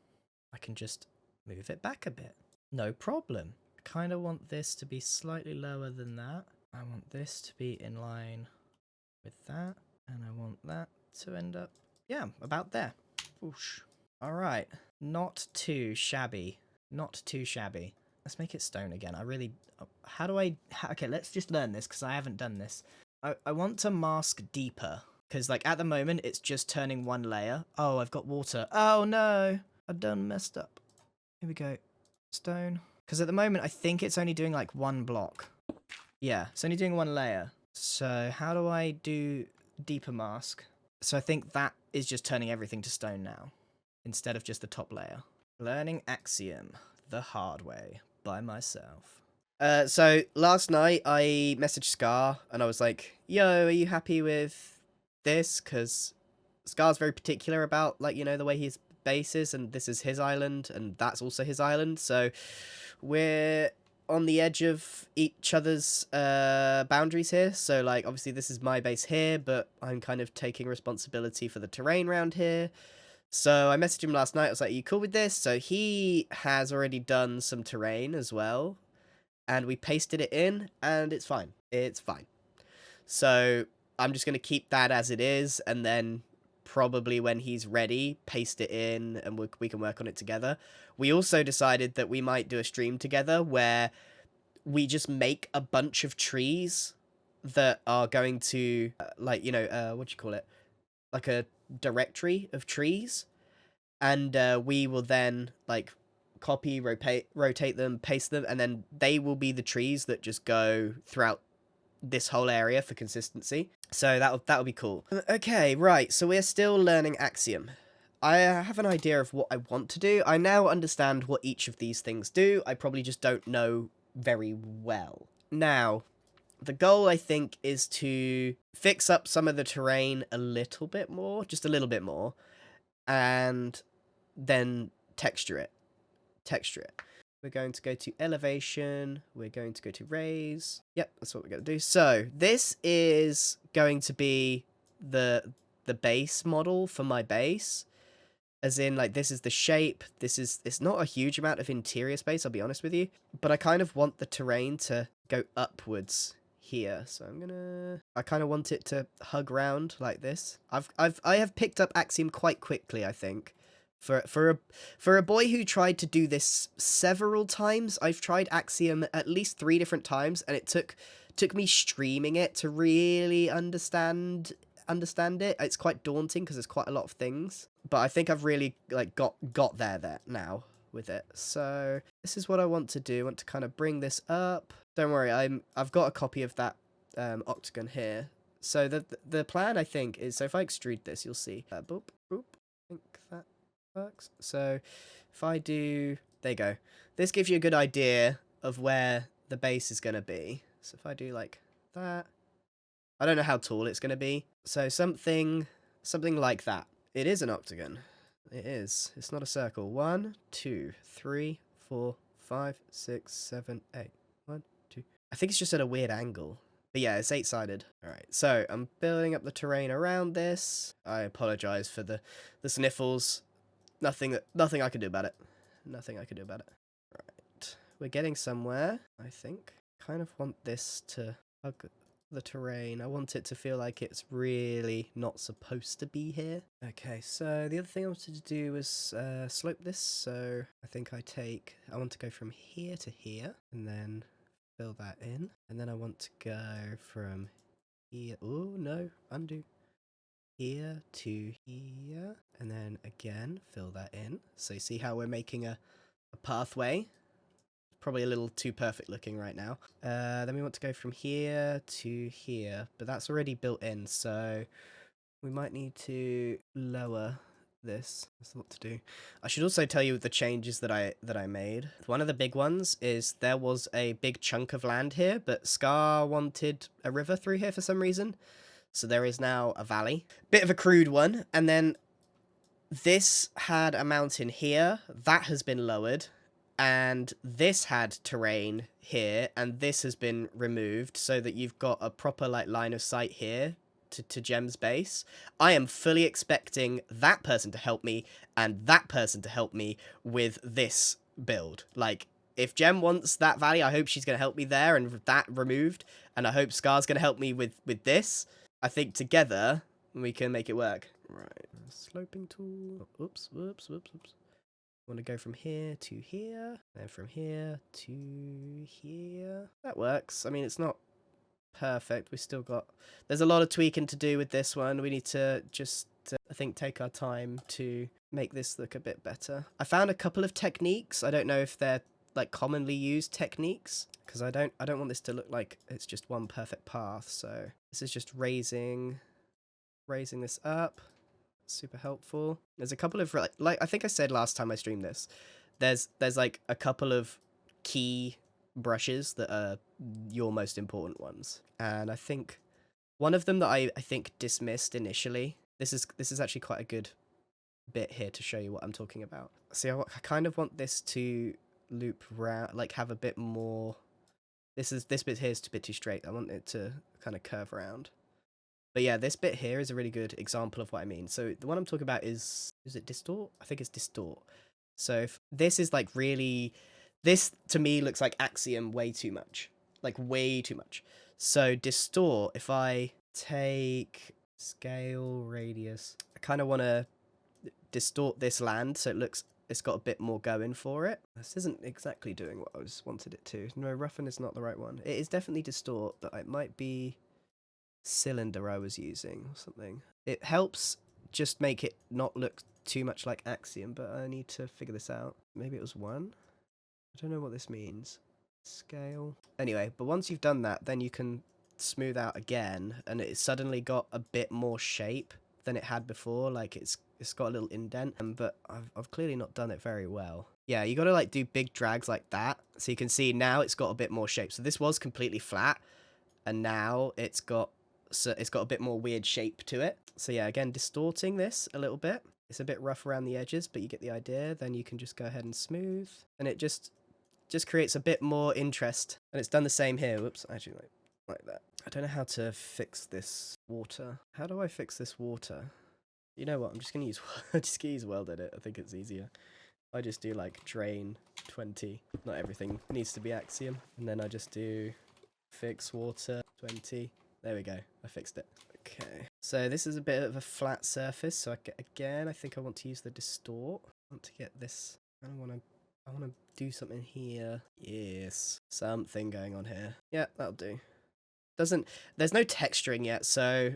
I can just move it back a bit. No problem. I kind of want this to be slightly lower than that. I want this to be in line with that. And I want that to end up, yeah, about there. Whoosh. All right. Not too shabby. Not too shabby. Let's make it stone again. Okay, let's just learn this because I haven't done this. I want to mask deeper because like at the moment it's just turning one layer. Oh, I've got water. Oh no, I done messed up. Here we go. Stone. Because at the moment I think it's only doing like one block. Yeah, it's only doing 1 layer. So how do I do deeper mask? So I think that is just turning everything to stone now, instead of just the top layer. Learning Axiom the hard way by myself. So last night I messaged Scar and I was like, yo, are you happy with this? Because Scar's very particular about, like, you know, the way his base is, and this is his island, and that's also his island. So we're on the edge of each other's boundaries here. So, like, obviously this is my base here, but I'm kind of taking responsibility for the terrain around here. So I messaged him last night. I was like, are you cool with this? So he has already done some terrain as well, and we pasted it in, and it's fine. It's fine. So I'm just going to keep that as it is, and then probably when he's ready, paste it in, and we can work on it together. We also decided that we might do a stream together where we just make a bunch of trees that are going to, like, you know, what do you call it? Like a directory of trees. And we will then, like, copy, rotate them, paste them, and then they will be the trees that just go throughout this whole area for consistency. So that'll be cool. Okay, right, so we're still learning Axiom. I have an idea of what I want to do. I now understand what each of these things do. I probably just don't know very well. Now, the goal, I think, is to fix up some of the terrain a little bit more, just a little bit more, and then texture it. We're going to go to elevation. We're going to go to raise. Yep, that's what we're going to do. So this is going to be the base model for my base. As in, like, this is the shape. It's not a huge amount of interior space, I'll be honest with you. But I kind of want the terrain to go upwards here. So I kind of want it to hug round like this. I have picked up Axiom quite quickly, I think. For a boy who tried to do this several times, I've tried Axiom at least 3 different times, and it took me streaming it to really understand it. It's quite daunting because there's quite a lot of things, but I think I've really, like, got there now with it. So this is what I want to do. I want to kind of bring this up. Don't worry, I've got a copy of that octagon here. So the plan, I think, is, so if I extrude this, you'll see. Boop, boop. I think that works. So if I do, there you go. This gives you a good idea of where the base is going to be. So if I do like that, I don't know how tall it's going to be. So something like that. It is an octagon. It is. It's not a circle. 1, 2, 3, 4, 5, 6, 7, 8. 1, 2. I think it's just at a weird angle. But yeah, it's 8-sided. Alright, so I'm building up the terrain around this. I apologize for the sniffles. Nothing I can do about it. Nothing I can do about it. Right. We're getting somewhere, I think. Kind of want this to hug the terrain. I want it to feel like it's really not supposed to be here. Okay, so the other thing I wanted to do was slope this. So I think I want to go from here to here, and then fill that in. And then I want to go from here. Oh, no, undo. Here to here, and then again fill that in. So you see how we're making a pathway. Probably a little too perfect looking right now. Then we want to go from here to here, but that's already built in, so we might need to lower this. There's a lot to do. I should also tell you the changes that I made. One of the big ones is there was a big chunk of land here, but Scar wanted a river through here for some reason. So there is now a valley. Bit of a crude one. And then this had a mountain here. That has been lowered. And this had terrain here. And this has been removed so that you've got a proper, like, line of sight here to Gem's base. I am fully expecting that person to help me and that person to help me with this build. Like, if Gem wants that valley, I hope she's going to help me there and that removed. And I hope Scar's going to help me with this. I think together we can make it work. Right, sloping tool. Oops. Want to go from here to here, and from here to here. That works. I mean, it's not perfect. We still got. There's a lot of tweaking to do with this one. We need to just, I think, take our time to make this look a bit better. I found a couple of techniques. I don't know if they're like commonly used techniques, because I don't want this to look like it's just one perfect path. So this is just raising this up. Super helpful. There's a couple of like I think I said last time I streamed this, there's like a couple of key brushes that are your most important ones, and I think one of them that I think dismissed initially, this is actually quite a good bit here to show you what I'm talking about. See, I kind of want this to loop round, like have a bit more. This bit here is a bit too straight. I want it to kind of curve around. But yeah, this bit here is a really good example of what I mean. So the one I'm talking about is it distort? I think it's distort. So if this is like really, this to me looks like Axiom way too much, like way too much. So distort, if I take scale radius, I kind of want to distort this land so it looks, it's got a bit more going for it. This isn't exactly doing what I wanted it to. No, roughen is not the right one. It is definitely distort, but it might be cylinder I was using or something. It helps just make it not look too much like Axiom, but I need to figure this out. Maybe it was 1? I don't know what this means. Scale. Anyway, but once you've done that, then you can smooth out again, and it's suddenly got a bit more shape than it had before. Like it's got a little indent, but I've clearly not done it very well. Yeah, you got to like do big drags like that, so you can see now it's got a bit more shape. So this was completely flat, and now it's got a bit more weird shape to it. So yeah, again, distorting this a little bit. It's a bit rough around the edges, but you get the idea. Then you can just go ahead and smooth, and it just creates a bit more interest. And it's done the same here. Whoops, actually like that. I don't know how to fix this water. How do I fix this water? You know what? I'm just gonna use Weld Edit. I think it's easier. I just do like drain 20. Not everything needs to be Axiom, and then I just do fix water 20. There we go. I fixed it. Okay. So this is a bit of a flat surface. So again, I think I want to use the distort. I want to get this. I want to do something here. Yes. Something going on here. Yeah, that'll do. There's no texturing yet, so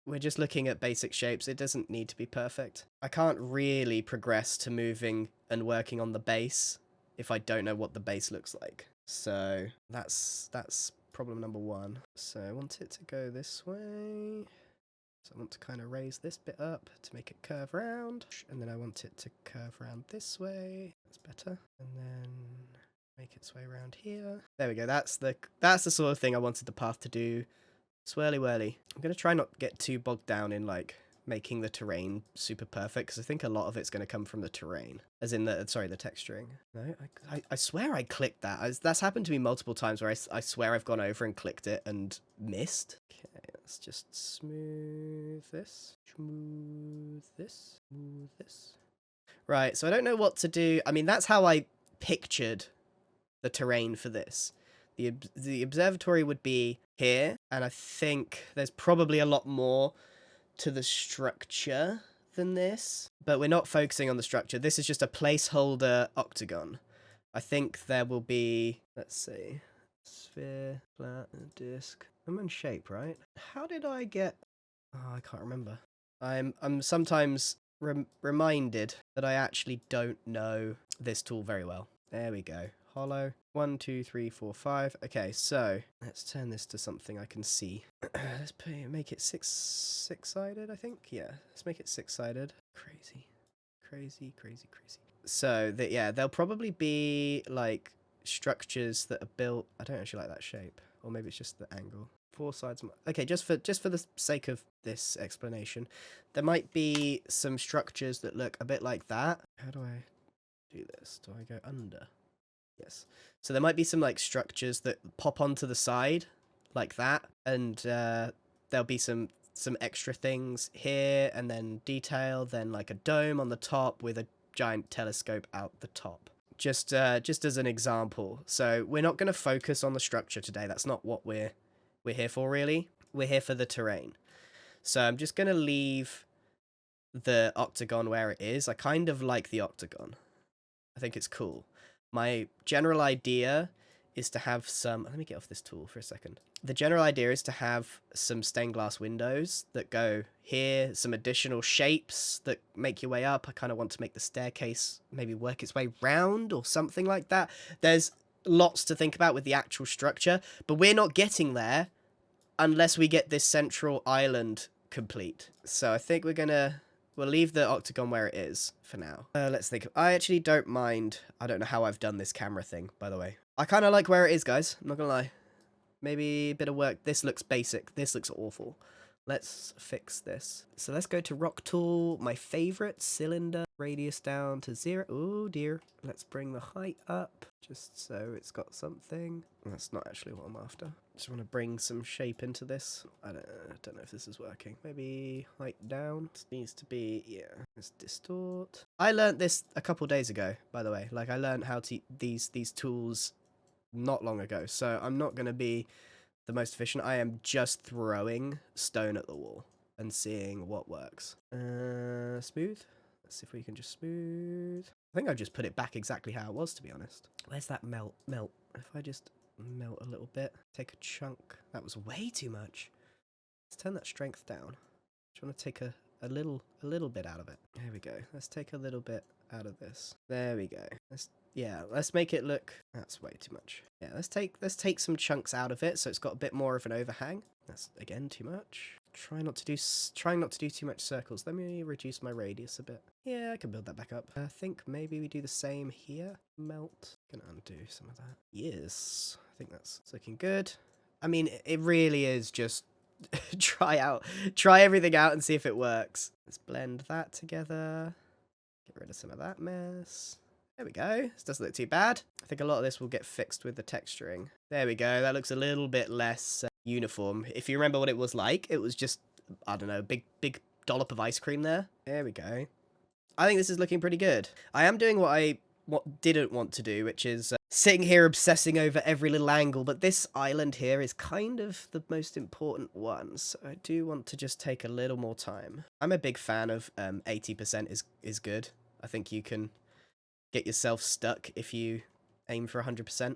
we're just looking at basic shapes. It doesn't need to be perfect. I can't really progress to moving and working on the base if I don't know what the base looks like. So that's problem number 1. So I want it to go this way. So I want to kind of raise this bit up to make it curve round. And then I want it to curve around this way. That's better. And then make its way around here. There we go. That's the sort of thing I wanted the path to do. Swirly whirly. I'm going to try not to get too bogged down in like making the terrain super perfect, because I think a lot of it's going to come from the terrain, as in the texturing. No, I swear I clicked that. That's happened to me multiple times where I swear I've gone over and clicked it and missed. Okay, let's just smooth this. Right, so I don't know what to do. I mean, that's how I pictured the terrain for this. The observatory would be here, and I think there's probably a lot more to the structure than this, but we're not focusing on the structure. This is just a placeholder octagon. I think there will be, let's see, sphere, flat, disc. I'm in shape, right? How did I get? Oh, I can't remember. I'm sometimes reminded that I actually don't know this tool very well. There we go. Hollow. 1, 2, 3, 4, 5. Okay, so let's turn this to something I can see. Let's make it six-sided, I think. Yeah, let's make it six-sided. Crazy. So yeah, there'll probably be like structures that are built. I don't actually like that shape, or maybe it's just the angle. 4 sides. Okay, just for the sake of this explanation, there might be some structures that look a bit like that. How do I do this? Do I go under? Yes. So there might be some like structures that pop onto the side like that, and there'll be some extra things here, and then detail, then like a dome on the top with a giant telescope out the top. Just as an example. So we're not going to focus on the structure today. That's not what we're here for, really. We're here for the terrain. So I'm just going to leave the octagon where it is. I kind of like the octagon. I think it's cool. My general idea is to have some... Let me get off this tool for a second. The general idea is to have some stained glass windows that go here, some additional shapes that make your way up. I kind of want to make the staircase maybe work its way round or something like that. There's lots to think about with the actual structure, but we're not getting there unless we get this central island complete. So I think we'll leave the octagon where it is for now. Let's think. I actually don't mind. I don't know how I've done this camera thing, by the way. I kind of like where it is, guys. I'm not gonna lie. Maybe a bit of work. This looks basic. This looks awful. Let's fix this. So let's go to rock tool. My favorite cylinder. Radius down to 0. Oh dear. Let's bring the height up just so it's got something. That's not actually what I'm after. Just want to bring some shape into this. I don't know if this is working. Maybe height down. This needs to be, yeah. Let's distort. I learned this a couple days ago, by the way. Like I learned how to these tools not long ago. So I'm not going to be the most efficient. I am just throwing stone at the wall and seeing what works. Smooth. Let's see if we can just smooth. I think I just put it back exactly how it was, to be honest. Where's that melt? If I just melt a little bit, take a chunk. That was way too much. Let's turn that strength down. Just want to take a little bit out of it. There we go. Let's take a little bit out of this. There we go. Let's make it look... That's way too much. Yeah, let's take some chunks out of it so it's got a bit more of an overhang. That's, again, too much. Trying not to do too much circles. Let me reduce my radius a bit. Yeah, I can build that back up. I think maybe we do the same here. Melt. Gonna undo some of that. Yes. I think that's looking good. I mean, it really is just try everything out and see if it works. Let's blend that together. Get rid of some of that mess. There we go. This doesn't look too bad. I think a lot of this will get fixed with the texturing. There we go. That looks a little bit less uniform. If you remember what it was like, it was just, I don't know, big dollop of ice cream there. There we go. I think this is looking pretty good. I am doing what I didn't want to do, which is sitting here obsessing over every little angle, but this island here is kind of the most important one, so I do want to just take a little more time. I'm a big fan of 80% is good. I think you can get yourself stuck if you aim for 100%.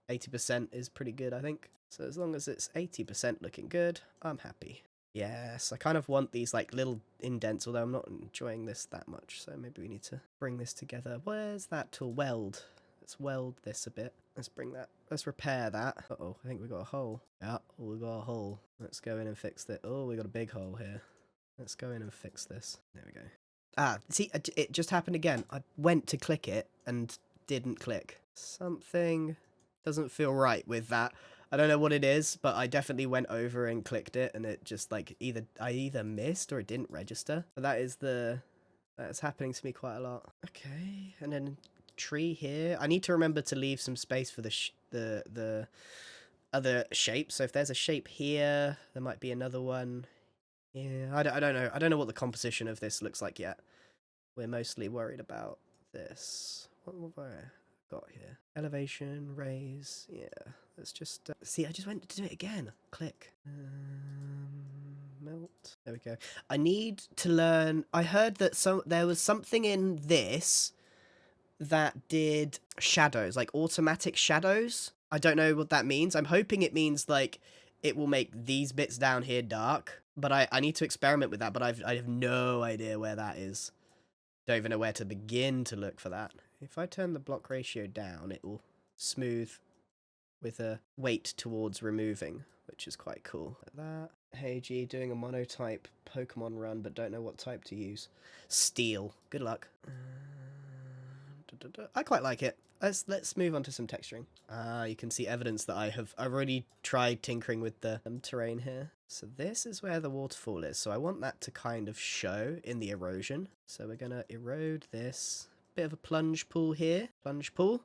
80% is pretty good, I think. So as long as it's 80% looking good, I'm happy. Yes, I kind of want these like little indents, although I'm not enjoying this that much. So maybe we need to bring this together. Where's that tool? Weld. Let's weld this a bit. Let's bring that. Let's repair that. Uh-oh, I think we got a hole. Yeah, we got a hole. Let's go in and fix it. Oh, we got a big hole here. Let's go in and fix this. There we go. Ah, see, it just happened again. I went to click it and didn't click. Something doesn't feel right with that. I don't know what it is, but I definitely went over and clicked it and it just like I either missed or it didn't register. But that's happening to me quite a lot. Okay, and then tree here. I need to remember to leave some space for the other shape. So if there's a shape here, there might be another one. Yeah, I don't know. I don't know what the composition of this looks like yet. We're mostly worried about this. What have I got here? Elevation, raise. Yeah, let's just... see, I just went to do it again. Click. Melt. There we go. I need to learn... I heard that there was something in this that did shadows, like automatic shadows. I don't know what that means. I'm hoping it means, like, it will make these bits down here dark. But I need to experiment with that, but I have no idea where that is. Don't even know where to begin to look for that. If I turn the block ratio down, it will smooth with a weight towards removing, which is quite cool. Like that. Hey G, doing a monotype Pokemon run, but don't know what type to use. Steel. Good luck. I quite like it. Let's move on to some texturing. You can see evidence that I've already tried tinkering with the terrain here. So this is where the waterfall is. So I want that to kind of show in the erosion. So we're gonna erode this. Bit of a plunge pool here. Plunge pool.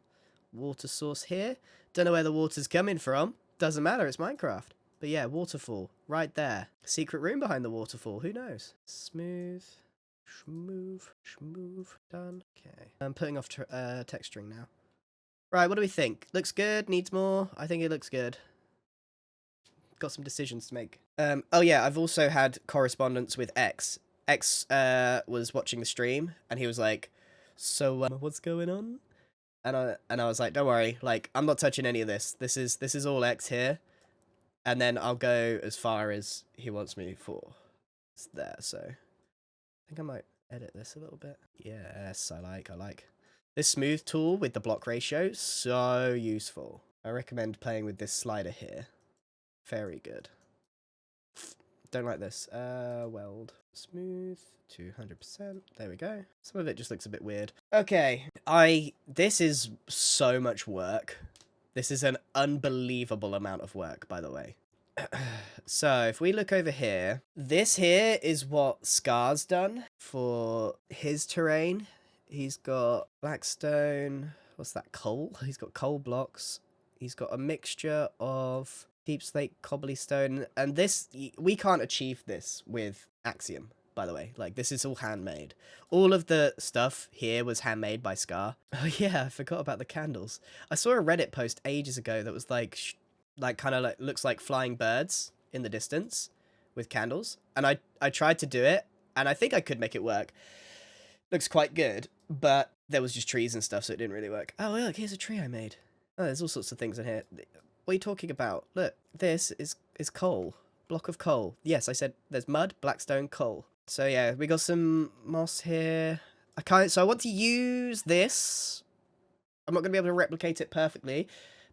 Water source here. Don't know where the water's coming from. Doesn't matter, it's Minecraft. But yeah, waterfall. Right there. Secret room behind the waterfall. Who knows? Smooth. Schmoove. Done. Okay. I'm putting off texturing now. Right, what do we think? Looks good? Needs more? I think it looks good. Got some decisions to make. Oh yeah, I've also had correspondence with X. X was watching the stream, and he was like, so, what's going on? And I was like, don't worry, like I'm not touching any of this. This is all X here, and then I'll go as far as he wants me for. It's there, so I think I might edit this a little bit. Yes, I like this smooth tool with the block ratio. So useful. I recommend playing with this slider here. Very good. Don't like this. Weld. Smooth. 200%. There we go. Some of it just looks a bit weird. Okay. This is so much work. This is an unbelievable amount of work, by the way. So, if we look over here, this here is what Scar's done for his terrain. He's got blackstone. What's that? Coal? He's got coal blocks. He's got a mixture of deep slate, cobblestone, and this, we can't achieve this with Axiom, by the way. Like, this is all handmade. All of the stuff here was handmade by Scar. Oh yeah, I forgot about the candles. I saw a Reddit post ages ago that was like kind of like, looks like flying birds in the distance with candles. And I tried to do it, and I think I could make it work. Looks quite good, but there was just trees and stuff, so it didn't really work. Oh, look, here's a tree I made. Oh, there's all sorts of things in here. What are you talking about? Look, this is coal. Block of coal. Yes, I said there's mud, blackstone, coal. So yeah, we got some moss here. So I want to use this. I'm not going to be able to replicate it perfectly,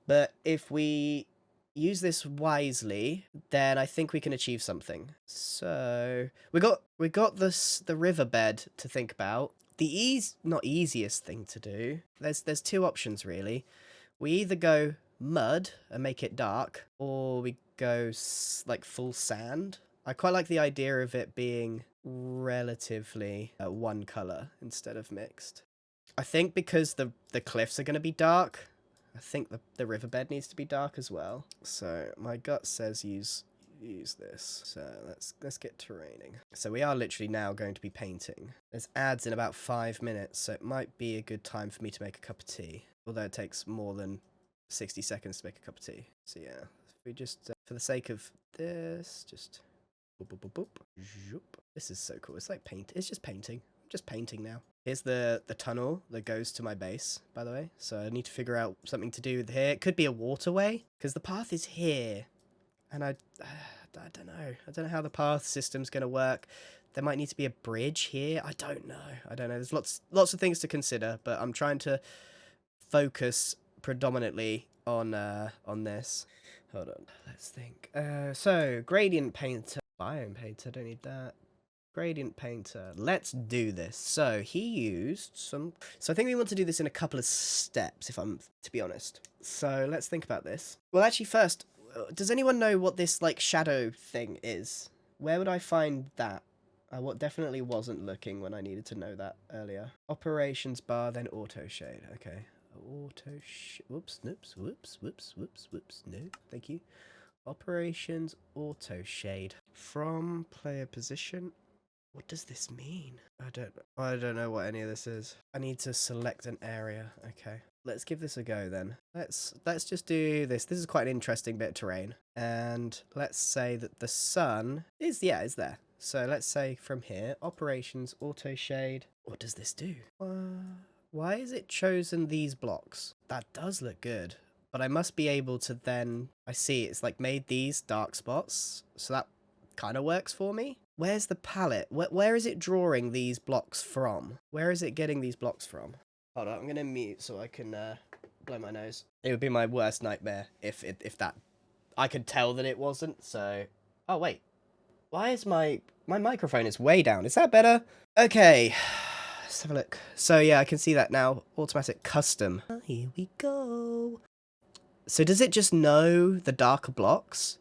but if we use this wisely, then I think we can achieve something. So we got the riverbed to think about. The not easiest thing to do. There's two options really. We either go mud and make it dark, or we go like full sand. I quite like the idea of it being relatively one color instead of mixed. I think because the cliffs are going to be dark, I think the riverbed needs to be dark as well. So my gut says use this. So let's get terraining. So we are literally now going to be painting. There's ads in about 5 minutes, so it might be a good time for me to make a cup of tea. Although it takes more than 60 seconds to make a cup of tea. So yeah, if we just, for the sake of this, just boop, boop, boop, boop, zoop. This is so cool. It's like paint. It's just painting. I'm just painting now. Here's the tunnel that goes to my base, by the way. So I need to figure out something to do with here. It could be a waterway, because the path is here. And I don't know. I don't know how the path system's going to work. There might need to be a bridge here. I don't know. There's lots of things to consider, but I'm trying to focus predominantly on this. Hold on, let's think. So gradient painter, biome painter, don't need that. Gradient painter, let's do this. So he used some, so I think we want to do this in a couple of steps, if I'm to be honest. So let's think about this. Well, actually first, does anyone know what this like shadow thing is? Where would I find that? I definitely wasn't looking when I needed to know that earlier. Operations bar, then auto shade. Okay. Whoops, no, thank you. Operations auto shade from player position. What does this mean? I don't know what any of this is. I need to select an area. Okay, let's give this a go then. Let's just do this. This is quite an interesting bit of terrain, and let's say that the sun is there. So let's say from here, operations auto shade. What does this do? Why is it chosen these blocks? That does look good. But I must be able to then... I see, it's like made these dark spots. So that kind of works for me. Where's the palette? Where is it drawing these blocks from? Where is it getting these blocks from? Hold on, I'm going to mute so I can blow my nose. It would be my worst nightmare if that... I could tell that it wasn't, so... Oh, wait. Why is my microphone is way down? Is that better? Okay. Let's have a look. So yeah, I can see that now. Automatic custom. Oh, here we go. So does it just know the darker blocks?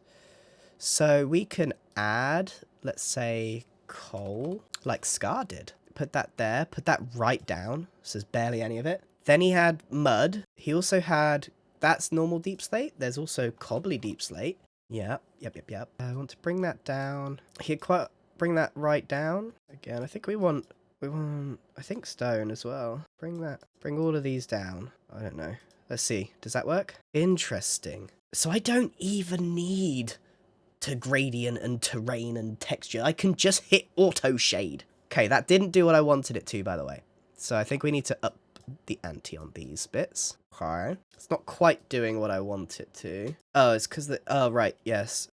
So we can add, let's say, coal, like Scar did. Put that there, put that right down. So there's barely any of it. Then he had mud. He also had, that's normal deep slate. There's also cobbly deep slate. Yeah, yep. I want to bring that down. He'd quite bring that right down. Again, I think we want, I think stone as well. Bring all of these down. I don't know. Let's see. Does that work? Interesting. So I don't even need to gradient and terrain and texture. I can just hit auto shade. Okay, that didn't do what I wanted it to, by the way. So I think we need to the ante on these bits. Okay. It's not quite doing what I want it to. Oh, it's because the... Oh, right. Yes.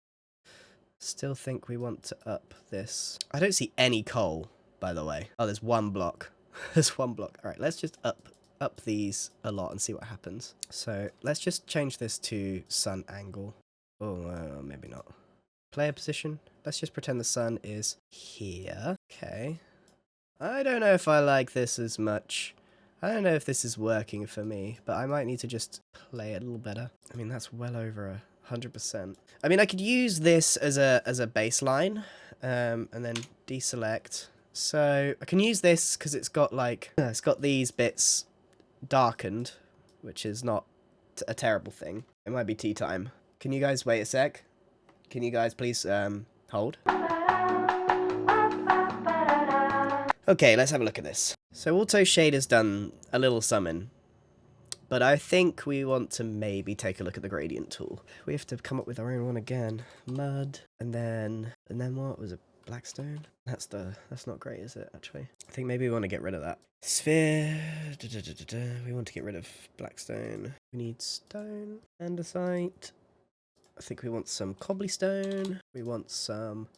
Still think we want to up this. I don't see any coal, by the way. Oh, there's one block. There's one block. All right, let's just up these a lot and see what happens. So let's just change this to sun angle. Oh, maybe not. Player position. Let's just pretend the sun is here. Okay. I don't know if I like this as much. I don't know if this is working for me, but I might need to just play it a little better. I mean, that's well over 100%. I mean, I could use this as a baseline, and then deselect. So I can use this because it's got like, it's got these bits darkened, which is not a terrible thing. It might be tea time. Can you guys wait a sec? Can you guys please hold? Okay, let's have a look at this. So Auto Shader's done a little summon, but I think we want to maybe take a look at the gradient tool. We have to come up with our own one again. Mud, and then what was it? Blackstone? That's not great, is it, actually? I think maybe we want to get rid of that. Sphere, we want to get rid of Blackstone. We need stone, andesite. I think we want some cobblestone. We want some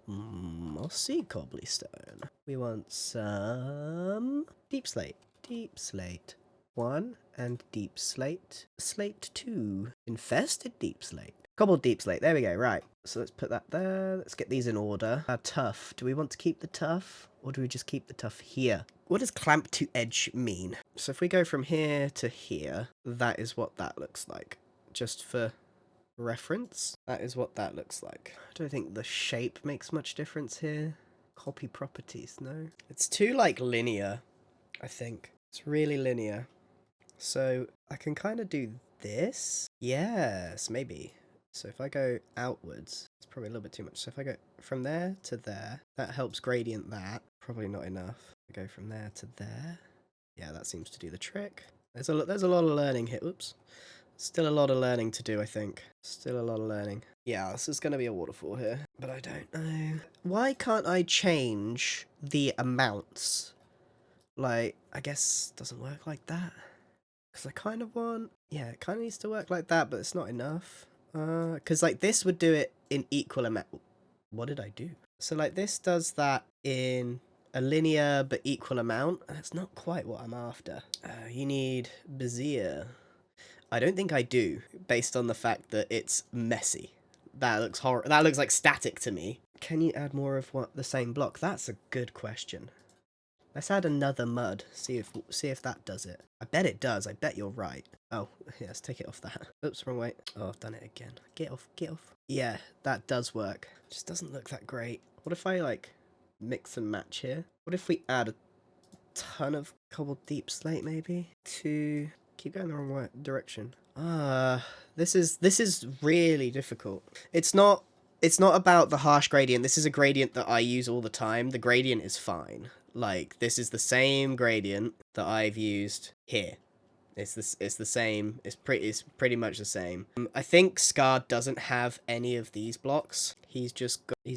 mossy cobblestone. We want some deep slate. Deep slate 1 and deep slate. Slate 2. Infested deep slate. Cobbled deep slate. There we go. Right. So let's put that there. Let's get these in order. Tough. Do we want to keep the tough? Or do we just keep the tough here? What does clamp to edge mean? So if we go from here to here, that is what that looks like. Just for reference, that is what that looks like. I don't think the shape makes much difference here. Copy properties, no. It's too, like, linear, I think. It's really linear. So I can kind of do this. Yes, maybe. So if I go outwards, it's probably a little bit too much. So if I go from there to there, that helps gradient that. Probably not enough. I go from there to there. Yeah, that seems to do the trick. There's a lot of learning here. Oops. Still a lot of learning to do, I think. Still a lot of learning. Yeah, this is going to be a waterfall here, but I don't know. Why can't I change the amounts? Like, I guess it doesn't work like that. Because I kind of want... Yeah, it kind of needs to work like that, but it's not enough. Because, like, this would do it in equal amount. What did I do? So, like, this does that in a linear but equal amount, and it's not quite what I'm after. You need Bezier. I don't think I do, based on the fact that it's messy. That looks that looks like static to me. Can you add more of the same block? That's a good question. Let's add another mud. See if that does it. I bet it does. I bet you're right. Oh, yeah, let's take it off that. Oops, wrong way. Oh, I've done it again. Get off, get off. Yeah, that does work. Just doesn't look that great. What if I, like, mix and match here? What if we add a ton of cobbled deep slate, maybe? To... Keep going the wrong direction. This is really difficult. It's not about the harsh gradient. This is a gradient that I use all the time. The gradient is fine. Like, this is the same gradient that I've used here. It's the same. It's pretty much the same. I think Scar doesn't have any of these blocks. He's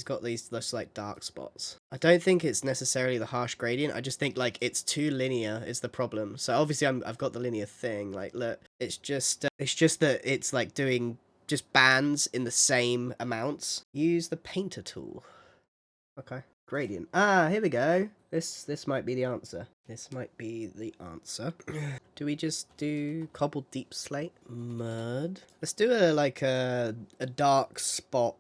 got these just like dark spots. I don't think it's necessarily the harsh gradient. I just think like it's too linear is the problem. So obviously I've got the linear thing. Like look, it's just that it's like doing just bands in the same amounts. Use the painter tool. Okay. Gradient. Ah, here we go. This might be the answer. This might be the answer. Do we just do cobbled deep slate? Mud. Let's do a dark spot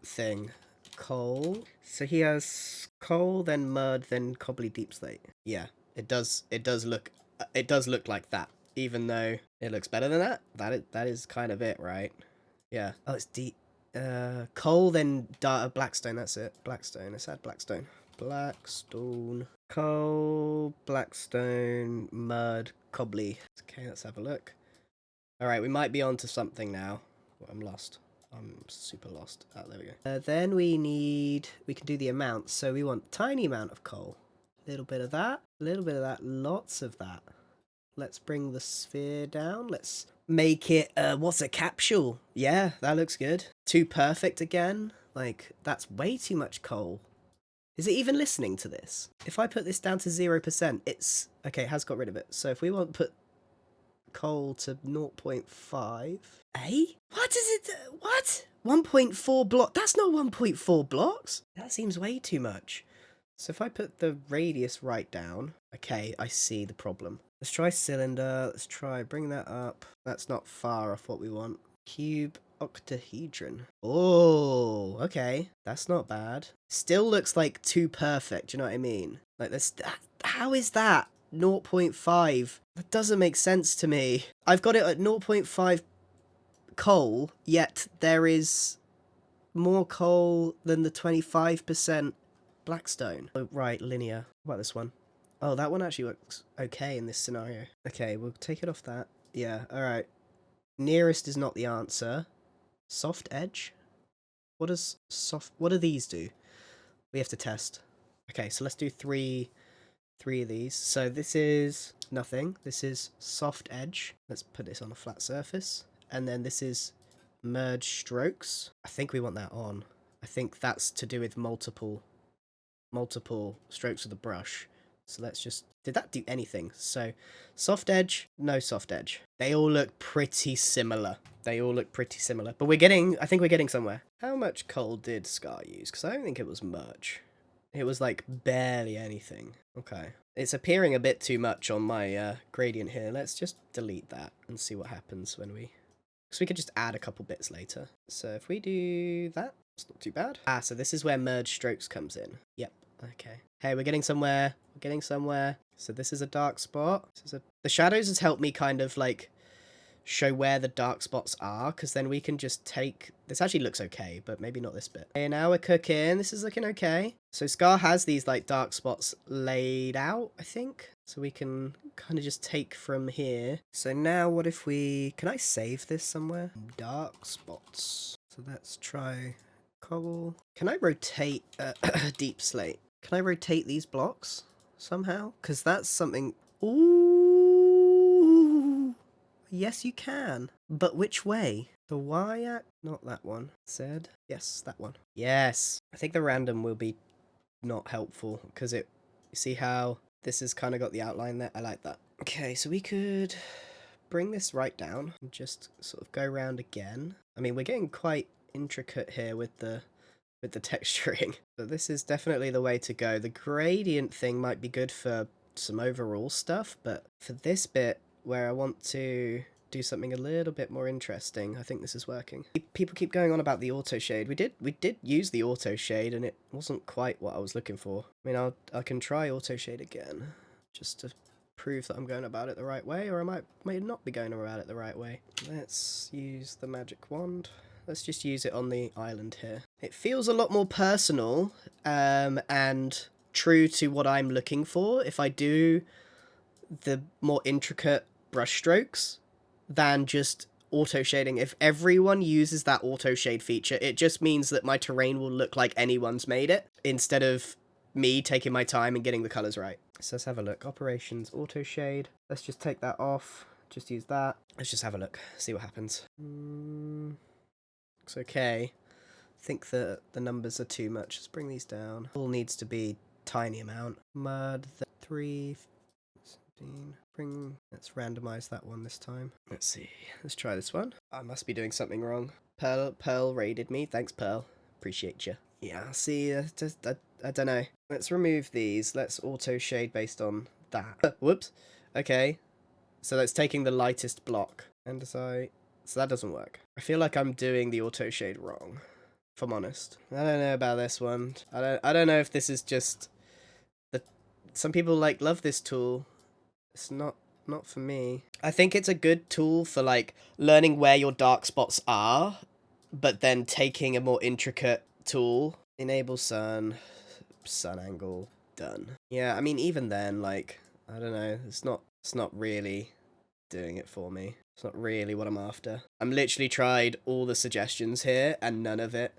thing. Coal. So he has coal, then mud, then cobbly deep slate. Yeah, it does look like that. Even though it looks better than that. That is kind of it, right? Yeah. Oh, it's deep. Coal, then Blackstone, that's it. Blackstone, let's add Blackstone. Blackstone. Coal, Blackstone, mud, cobbly. Okay, let's have a look. Alright, we might be onto something now. Oh, I'm lost. I'm super lost. Oh, there we go. Then we can do the amounts. So we want tiny amount of coal. A little bit of that, lots of that. Let's bring the sphere down. Let's make it, what's a capsule? Yeah, that looks good. Too perfect again. Like, that's way too much coal. Is it even listening to this? If I put this down to 0%, it's... Okay, it has got rid of it. So if we want to put coal to 0.5... Eh? What is it? What? 1.4 block? That's not 1.4 blocks. That seems way too much. So if I put the radius right down... Okay, I see the problem. Let's try cylinder. Let's try bring that up. That's not far off what we want. Cube octahedron. Oh, okay. That's not bad. Still looks like too perfect. Do you know what I mean? Like this. How is that 0.5? That doesn't make sense to me. I've got it at 0.5 coal, yet there is more coal than the 25% blackstone. Oh, right, linear. What about this one? Oh, that one actually works okay in this scenario. Okay, we'll take it off that. Yeah, alright. Nearest is not the answer. Soft edge? What do these do? We have to test. Okay, so let's do three of these. So this is nothing. This is soft edge. Let's put this on a flat surface. And then this is merge strokes. I think we want that on. I think that's to do with multiple strokes of the brush. So let's just... Did that do anything? So, soft edge, no soft edge. They all look pretty similar. They all look pretty similar. But we're getting... I think we're getting somewhere. How much coal did Scar use? Because I don't think it was much. It was, like, barely anything. Okay. It's appearing a bit too much on my gradient here. Let's just delete that and see what happens when we... Because we could just add a couple bits later. So if we do that, it's not too bad. Ah, so this is where merge strokes comes in. Yep. Okay. Hey, we're getting somewhere. We're getting somewhere. So this is a dark spot. The shadows has helped me kind of like show where the dark spots are, because then we can just take... This actually looks okay, but maybe not this bit. Okay, now we're cooking. This is looking okay. So Scar has these like dark spots laid out, I think. So we can kind of just take from here. So now what if we... Can I save this somewhere? Dark spots. So let's try cobble. Can I rotate deep slate? Can I rotate these blocks somehow? Because that's something... Ooh! Yes, you can. But which way? The Y-axis? Not that one. Z? Yes, that one. Yes! I think the random will be not helpful, because it... You see how this has kind of got the outline there? I like that. Okay, so we could bring this right down and just sort of go around again. I mean, we're getting quite intricate here with the texturing. But this is definitely the way to go. The gradient thing might be good for some overall stuff, but for this bit where I want to do something a little bit more interesting, I think this is working. People keep going on about the auto shade. We did use the auto shade and it wasn't quite what I was looking for. I mean, I can try auto shade again just to prove that I'm going about it the right way, or I might not be going about it the right way. Let's use the magic wand. Let's just use it on the island here. It feels a lot more personal and true to what I'm looking for if I do the more intricate brush strokes than just auto shading. If everyone uses that auto shade feature, it just means that my terrain will look like anyone's made it instead of me taking my time and getting the colors right. So let's have a look. Operations, auto shade. Let's just take that off. Just use that. Let's just have a look. See what happens. Looks okay. I think the numbers are too much. Let's bring these down. All needs to be tiny amount. Mud, 3, 17. Let's randomize that one this time. Let's see. Let's try this one. I must be doing something wrong. Pearl raided me. Thanks, Pearl. Appreciate you. Yeah, see, I don't know. Let's remove these. Let's auto shade based on that. Whoops. Okay. So that's taking the lightest block. And so that doesn't work. I feel like I'm doing the auto shade wrong, if I'm honest. I don't know about this one. I don't know if this is just some people like love this tool. It's not for me. I think it's a good tool for like learning where your dark spots are, but then taking a more intricate tool. Enable sun angle, done. Yeah, I mean even then, like, I don't know, it's not really doing it for me. It's not really what I'm after. I'm literally tried all the suggestions here and none of it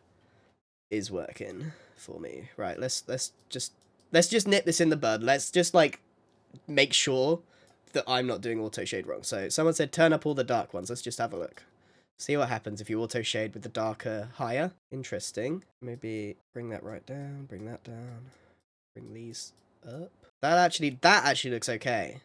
is working for me. Right, let's just nip this in the bud. Let's just like make sure that I'm not doing auto shade wrong. So someone said turn up all the dark ones. Let's just have a look. See what happens if you auto shade with the darker higher. Interesting. Maybe bring that right down, bring that down. Bring these up. That actually looks okay.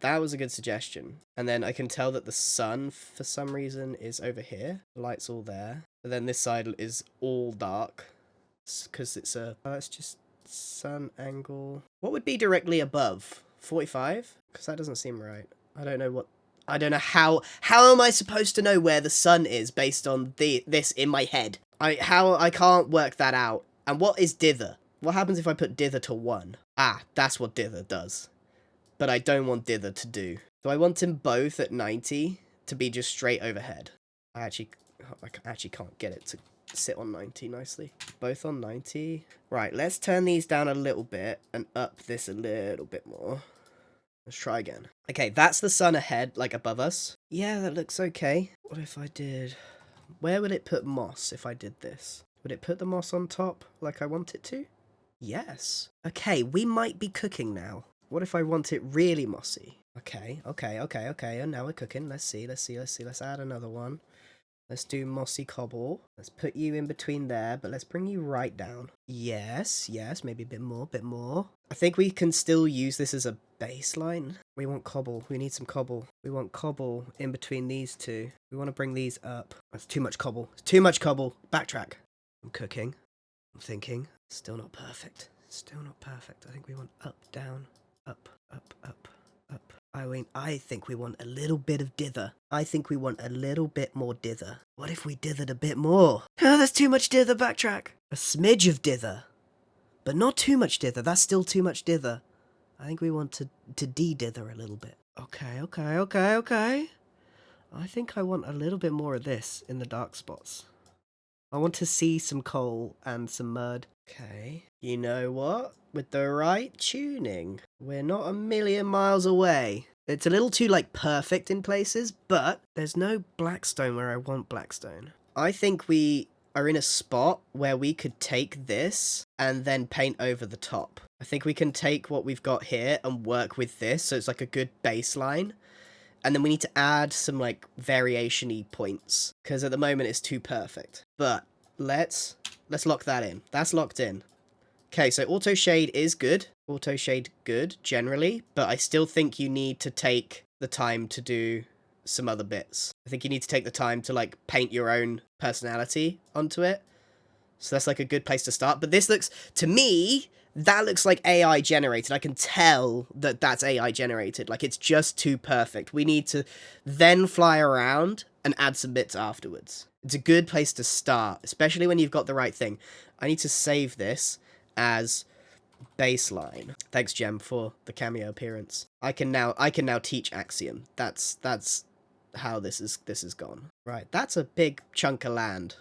That was a good suggestion. And then I can tell that the sun, for some reason, is over here. The light's all there. But then this side is all dark. Because it's a... Let's just... Sun angle... What would be directly above? 45? Because that doesn't seem right. I don't know what... I don't know how... How am I supposed to know where the sun is based on this in my head? I can't work that out. And what is dither? What happens if I put dither to 1? Ah, that's what dither does. But I don't want dither to do. Do I want them both at 90 to be just straight overhead? I actually can't get it to sit on 90 nicely. Both on 90. Right, let's turn these down a little bit and up this a little bit more. Let's try again. Okay, that's the sun ahead, like above us. Yeah, that looks okay. What if I did... Where would it put moss if I did this? Would it put the moss on top like I want it to? Yes. Okay, we might be cooking now. What if I want it really mossy? Okay. And now we're cooking. Let's see. Let's add another one. Let's do mossy cobble. Let's put you in between there, but let's bring you right down. Yes, maybe a bit more. I think we can still use this as a baseline. We want cobble. We need some cobble. We want cobble in between these two. We want to bring these up. That's too much cobble. It's too much cobble. Backtrack. I'm cooking. I'm thinking. Still not perfect. I think we want up, down. Up. I think we want a little bit of dither. I think we want a little bit more dither. What if we dithered a bit more? Oh, there's too much dither, backtrack. A smidge of dither. But not too much dither, that's still too much dither. I think we want to de-dither a little bit. Okay. I think I want a little bit more of this in the dark spots. I want to see some coal and some mud. Okay. You know what? With the right tuning, we're not a million miles away. It's a little too, perfect in places, but there's no blackstone where I want blackstone. I think we are in a spot where we could take this and then paint over the top. I think we can take what we've got here and work with this, so it's like a good baseline. And then we need to add some, variation-y points, because at the moment it's too perfect. But let's lock that in. That's locked in. Okay, so auto shade is good. Auto shade good, generally. But I still think you need to take the time to do some other bits. I think you need to take the time to, paint your own personality onto it. So that's, a good place to start. But this looks, to me, that looks like AI generated. I can tell that that's AI generated. It's just too perfect. We need to then fly around and add some bits afterwards. It's a good place to start, especially when you've got the right thing. I need to save this as baseline. Thanks, Gem, for the cameo appearance. I can now teach Axiom. That's how this is gone. Right, that's a big chunk of land.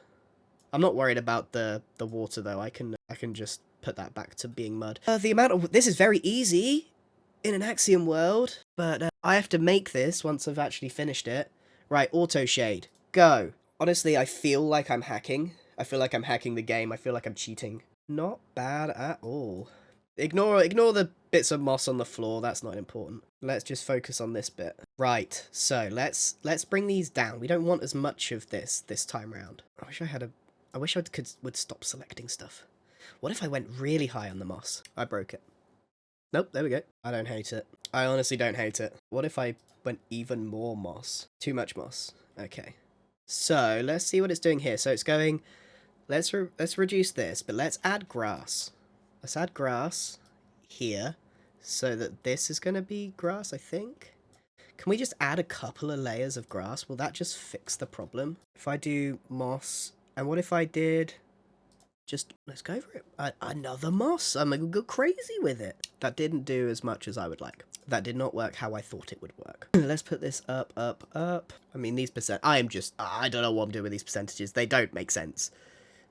I'm not worried about the water though. I can just put that back to being mud. This is very easy in an Axiom world, but I have to make this once I've actually finished it. Right, auto shade, go. Honestly, I feel like I'm hacking. I feel like I'm hacking the game. I feel like I'm cheating. Not bad at all. Ignore the bits of moss on the floor. That's not important. Let's just focus on this bit. Right, so let's bring these down. We don't want as much of this time round. I wish I would stop selecting stuff. What if I went really high on the moss? I broke it. Nope, there we go. I don't hate it. I honestly don't hate it. What if I went even more moss? Too much moss. Okay. So, let's see what it's doing here. So it's going, let's reduce this, but let's add grass. Let's add grass here, so that this is going to be grass, I think. Can we just add a couple of layers of grass? Will that just fix the problem? If I do moss, and what if I did... let's go for it. Another moss. I'm gonna go crazy with it. That didn't do as much as I would like. That did not work how I thought it would work. Let's put this up. I mean, these I don't know what I'm doing with these percentages. They don't make sense.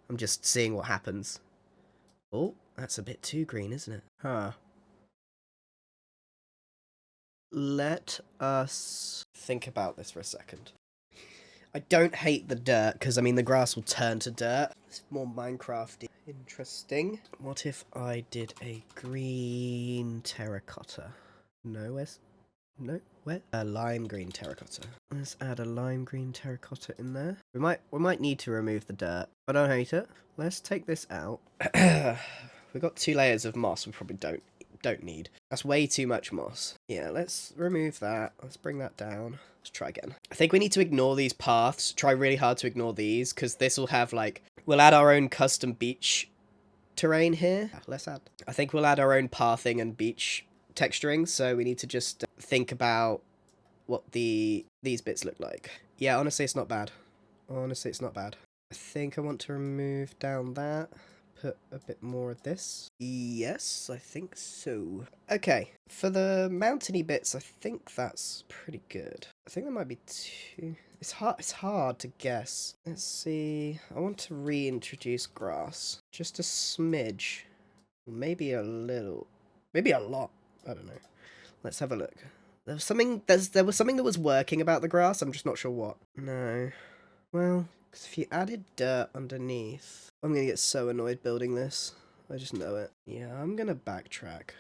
I'm just seeing what happens. Oh, that's a bit too green, isn't it? Huh. Let us think about this for a second. I don't hate the dirt, because, I mean, the grass will turn to dirt. It's more Minecrafty. Interesting. What if I did a green terracotta? No, where's... No, where? A lime green terracotta. Let's add a lime green terracotta in there. We might need to remove the dirt. I don't hate it. Let's take this out. We've got 2 layers of moss we probably don't need. That's way too much moss. Yeah, let's remove that. Let's bring that down. Let's try again. I think we need to ignore these paths. Try really hard to ignore these, because this will have, like... We'll add our own custom beach terrain here. Let's add... I think we'll add our own pathing and beach texturing, so we need to just think about what these bits look like. Yeah, honestly, it's not bad. Honestly, it's not bad. I think I want to remove down that. Put a bit more of this. Yes, I think so. Okay, for the mountainy bits, I think that's pretty good. I think there might be 2... It's hard to guess. Let's see. I want to reintroduce grass. Just a smidge. Maybe a little. Maybe a lot. I don't know. Let's have a look. There was something that was working about the grass. I'm just not sure what. No. Well, because if you added dirt underneath... I'm going to get so annoyed building this. I just know it. Yeah, I'm going to backtrack.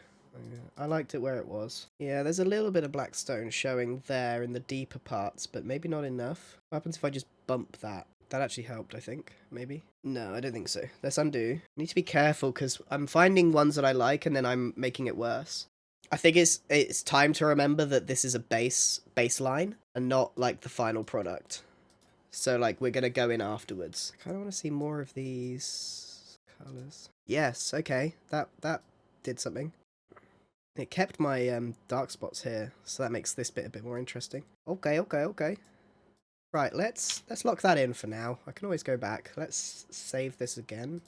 I liked it where it was. Yeah, there's a little bit of black stone showing there in the deeper parts, but maybe not enough. What happens if I just bump that? That actually helped, I think. Maybe? No, I don't think so. Let's undo. I need to be careful, because I'm finding ones that I like, and then I'm making it worse. I think it's time to remember that this is a baseline, and not, like, the final product. So, like, we're going to go in afterwards. I kind of want to see more of these colours. Yes, okay. That did something. It kept my dark spots here, so that makes this bit a bit more interesting. Okay. Right, let's lock that in for now. I can always go back. Let's save this again.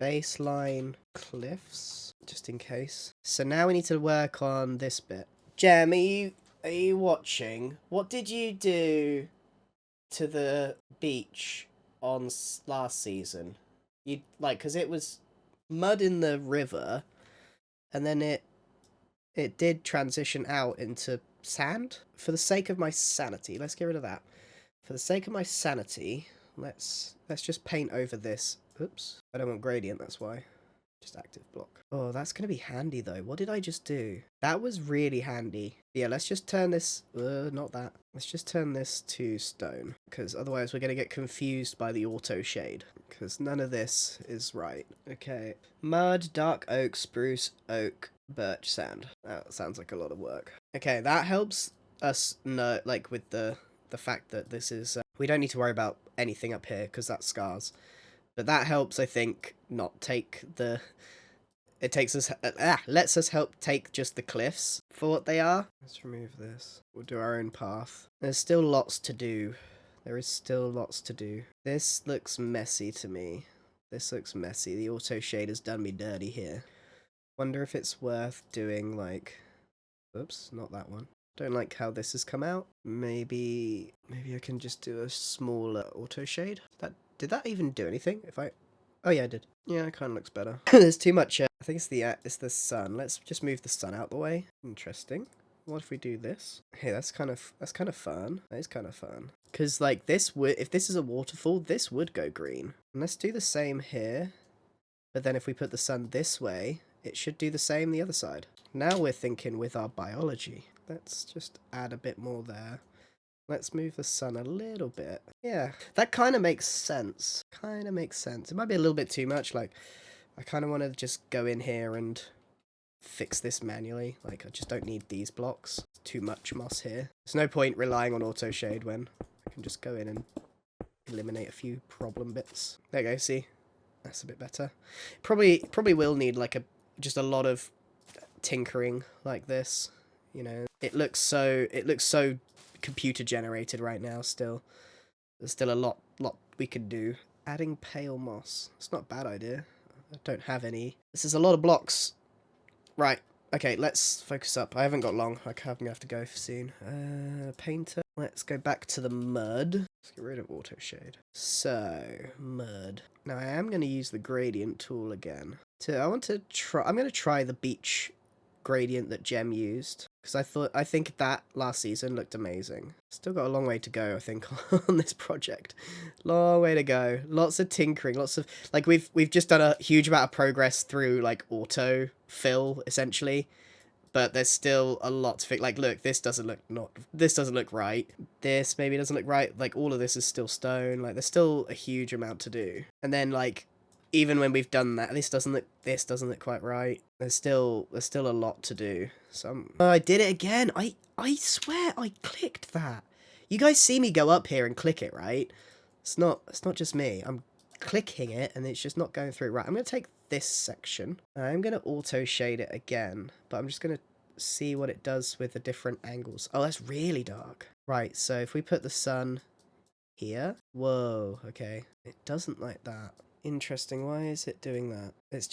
Baseline cliffs, just in case. So now we need to work on this bit. Jem, are you watching? What did you do to the beach on last season? Because it was mud in the river, and then it did transition out into sand. For the sake of my sanity, let's get rid of that. For the sake of my sanity, let's just paint over this. Oops, I don't want gradient, that's why. Just active block. Oh, that's going to be handy, though. What did I just do? That was really handy. Yeah, let's just turn this... not that. Let's just turn this to stone, because otherwise we're going to get confused by the auto shade, because none of this is right. Okay. Mud, dark oak, spruce, oak, birch, sand. That sounds like a lot of work. Okay, that helps us know, like, with the fact that this is... we don't need to worry about anything up here, because that's scars. But that helps, I think, not take the... It takes us... lets us help take just the cliffs for what they are. Let's remove this. We'll do our own path. There's still lots to do. There is still lots to do. This looks messy to me. This looks messy. The auto shade has done me dirty here. Wonder if it's worth doing, like... Oops, not that one. Don't like how this has come out. Maybe I can just do a smaller auto shade. Did that even do anything? Oh yeah, I did. Yeah, it kind of looks better. There's too much. I think it's the sun. Let's just move the sun out the way. Interesting. What if we do this? Hey, that's kind of fun. That is kind of fun. Because like this would, if this is a waterfall, this would go green. And let's do the same here. But then if we put the sun this way, it should do the same the other side. Now we're thinking with our biology. Let's just add a bit more there. Let's move the sun a little bit. Yeah, that kind of makes sense. It might be a little bit too much. Like, I kind of want to just go in here and fix this manually. Like, I just don't need these blocks. It's too much moss here. There's no point relying on auto shade when I can just go in and eliminate a few problem bits. There you go, see? That's a bit better. Probably will need like just a lot of tinkering like this. You know, it looks so computer generated right now. Still, there's still a lot we could do. Adding pale moss. It's not a bad idea. I don't have any. This is a lot of blocks. Right. Okay, let's focus up. I haven't got long. I'm gonna have to go soon. Painter. Let's go back to the mud. Let's get rid of auto shade. So, mud. Now I am going to use the gradient tool again. I'm going to try the beach gradient that Jem used, because I think that last season looked amazing. Still got a long way to go, I think, on this project. Long way to go. Lots of tinkering, lots of like we've just done a huge amount of progress through like auto fill essentially, but there's still a lot to fix. Like, look, this doesn't look right. This maybe doesn't look right. Like, all of this is still stone. Like, there's still a huge amount to do. And then like even when we've done that, this doesn't look quite right. There's still a lot to do. So I did it again. I swear I clicked that. You guys see me go up here and click it, right? It's not just me. I'm clicking it and it's just not going through. Right, I'm going to take this section. I'm going to auto shade it again, but I'm just going to see what it does with the different angles. Oh, that's really dark. Right, so if we put the sun here. Whoa, okay. It doesn't like that. Interesting. Why is it doing that? It's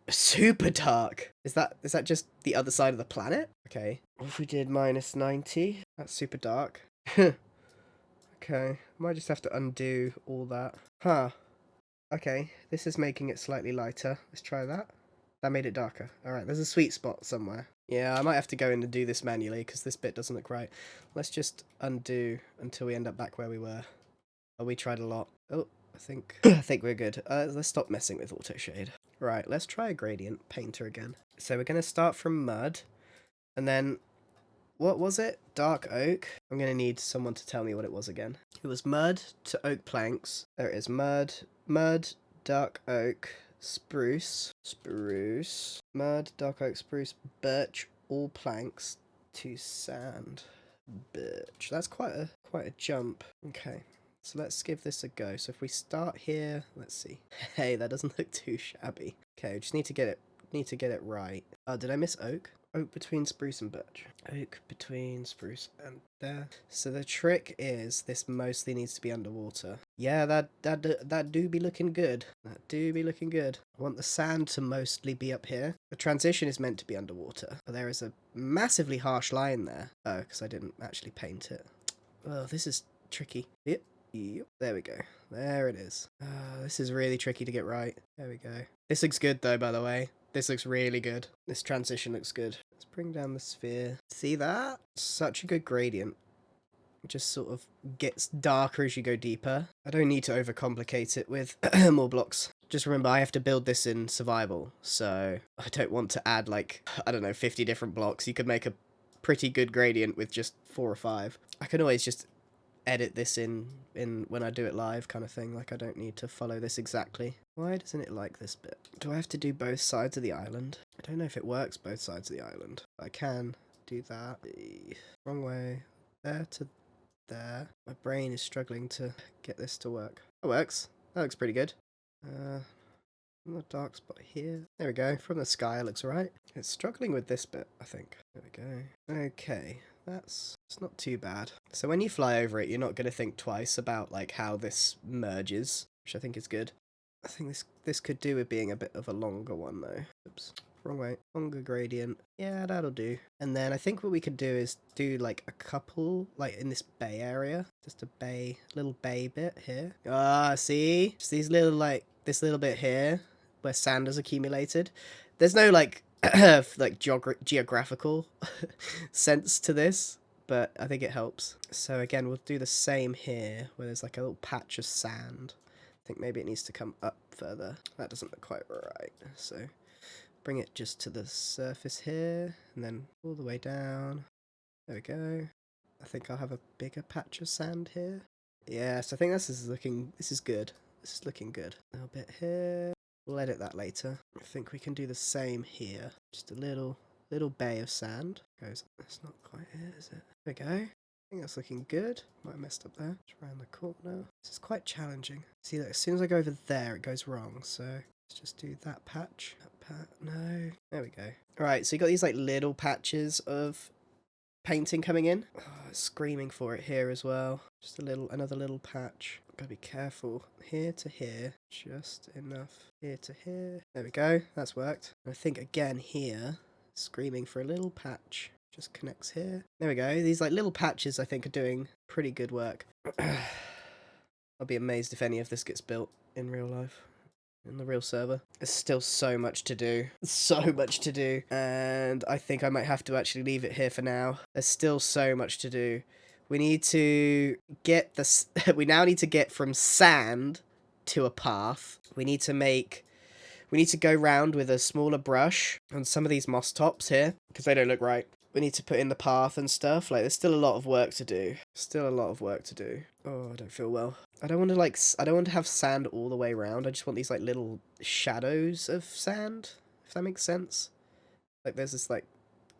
super dark. Is that just the other side of the planet? Okay. What if we did -90? That's super dark. Okay. Might just have to undo all that. Huh. Okay. This is making it slightly lighter. Let's try that. That made it darker. Alright, there's a sweet spot somewhere. Yeah, I might have to go in and do this manually because this bit doesn't look right. Let's just undo until we end up back where we were. Oh, we tried a lot. Oh, I think we're good. Let's stop messing with auto shade. Right, let's try a gradient painter again. So we're going to start from mud, and then what was it? Dark oak. I'm going to need someone to tell me what it was again. It was mud to oak planks. There it is. Mud, dark oak, spruce, mud, dark oak, spruce, birch, all planks to sand, birch. That's quite a jump. Okay. So let's give this a go. So if we start here, let's see. Hey, that doesn't look too shabby. Okay, we just need to get it right. Oh, did I miss oak? Oak between spruce and birch. Oak between spruce and there. So the trick is this mostly needs to be underwater. Yeah, that do be looking good. That do be looking good. I want the sand to mostly be up here. The transition is meant to be underwater. But there is a massively harsh line there. Oh, because I didn't actually paint it. Oh, this is tricky. Yep. There we go. There it is. This is really tricky to get right. There we go. This looks good though, by the way. This looks really good. This transition looks good. Let's bring down the sphere. See that? Such a good gradient. It just sort of gets darker as you go deeper. I don't need to overcomplicate it with more blocks. Just remember, I have to build this in survival, so I don't want to add like, I don't know, 50 different blocks. You could make a pretty good gradient with just 4 or 5. I can always just edit this in when I do it live kind of thing. Like, I don't need to follow this exactly. Why doesn't it like this bit? Do I have to do both sides of the island? I don't know if it works both sides of the island. I can do that. Wrong way. There to there. My brain is struggling to get this to work. That works. That looks pretty good. Another dark spot here. There we go. From the sky it looks right. It's struggling with this bit, I think. There we go. Okay. It's not too bad. So when you fly over it, you're not going to think twice about like how this merges, which I think is good. I think this could do with being a bit of a longer one though. Oops, wrong way. Longer gradient. Yeah, that'll do. And then I think what we could do is do like a couple, like in this bay area, just a little bay bit here. Ah, see? Just these little like, this little bit here where sand has accumulated. There's no like like geographical sense to this, but I think it helps. So again, we'll do the same here where there's like a little patch of sand. I think maybe it needs to come up further. That doesn't look quite right. So bring it just to the surface here and then all the way down. There we go. I think I'll have a bigger patch of sand here. Yes, I think this is good. This is looking good. A little bit here. We'll edit that later. I think we can do the same here. Just a little bay of sand. That's not quite it, is it? There we go. I think that's looking good. Might have messed up there. Just around the corner. This is quite challenging. See, that as soon as I go over there, it goes wrong. So let's just do that patch. No. There we go. Alright, so you got these like little patches of painting coming in. Oh, it's screaming for it here as well. Just another little patch. Gotta be careful. Here to here, just enough. Here to here. There we go. That's worked. And I think again here, screaming for a little patch. Just connects here. There we go. These like little patches I think are doing pretty good work. I'll be amazed if any of this gets built in real life. In the real server. There's still so much to do. So much to do. And I think I might have to actually leave it here for now. There's still so much to do. We need to get this. We now need to get from sand to a path. We need to go round with a smaller brush on some of these moss tops here because they don't look right. we need to put in the path and stuff. Like, there's still a lot of work to do. Still a lot of work to do. Oh, I don't feel well. I don't want to, like, I don't want to have sand all the way around. I just want these, like, little shadows of sand, if that makes sense. Like, there's this, like,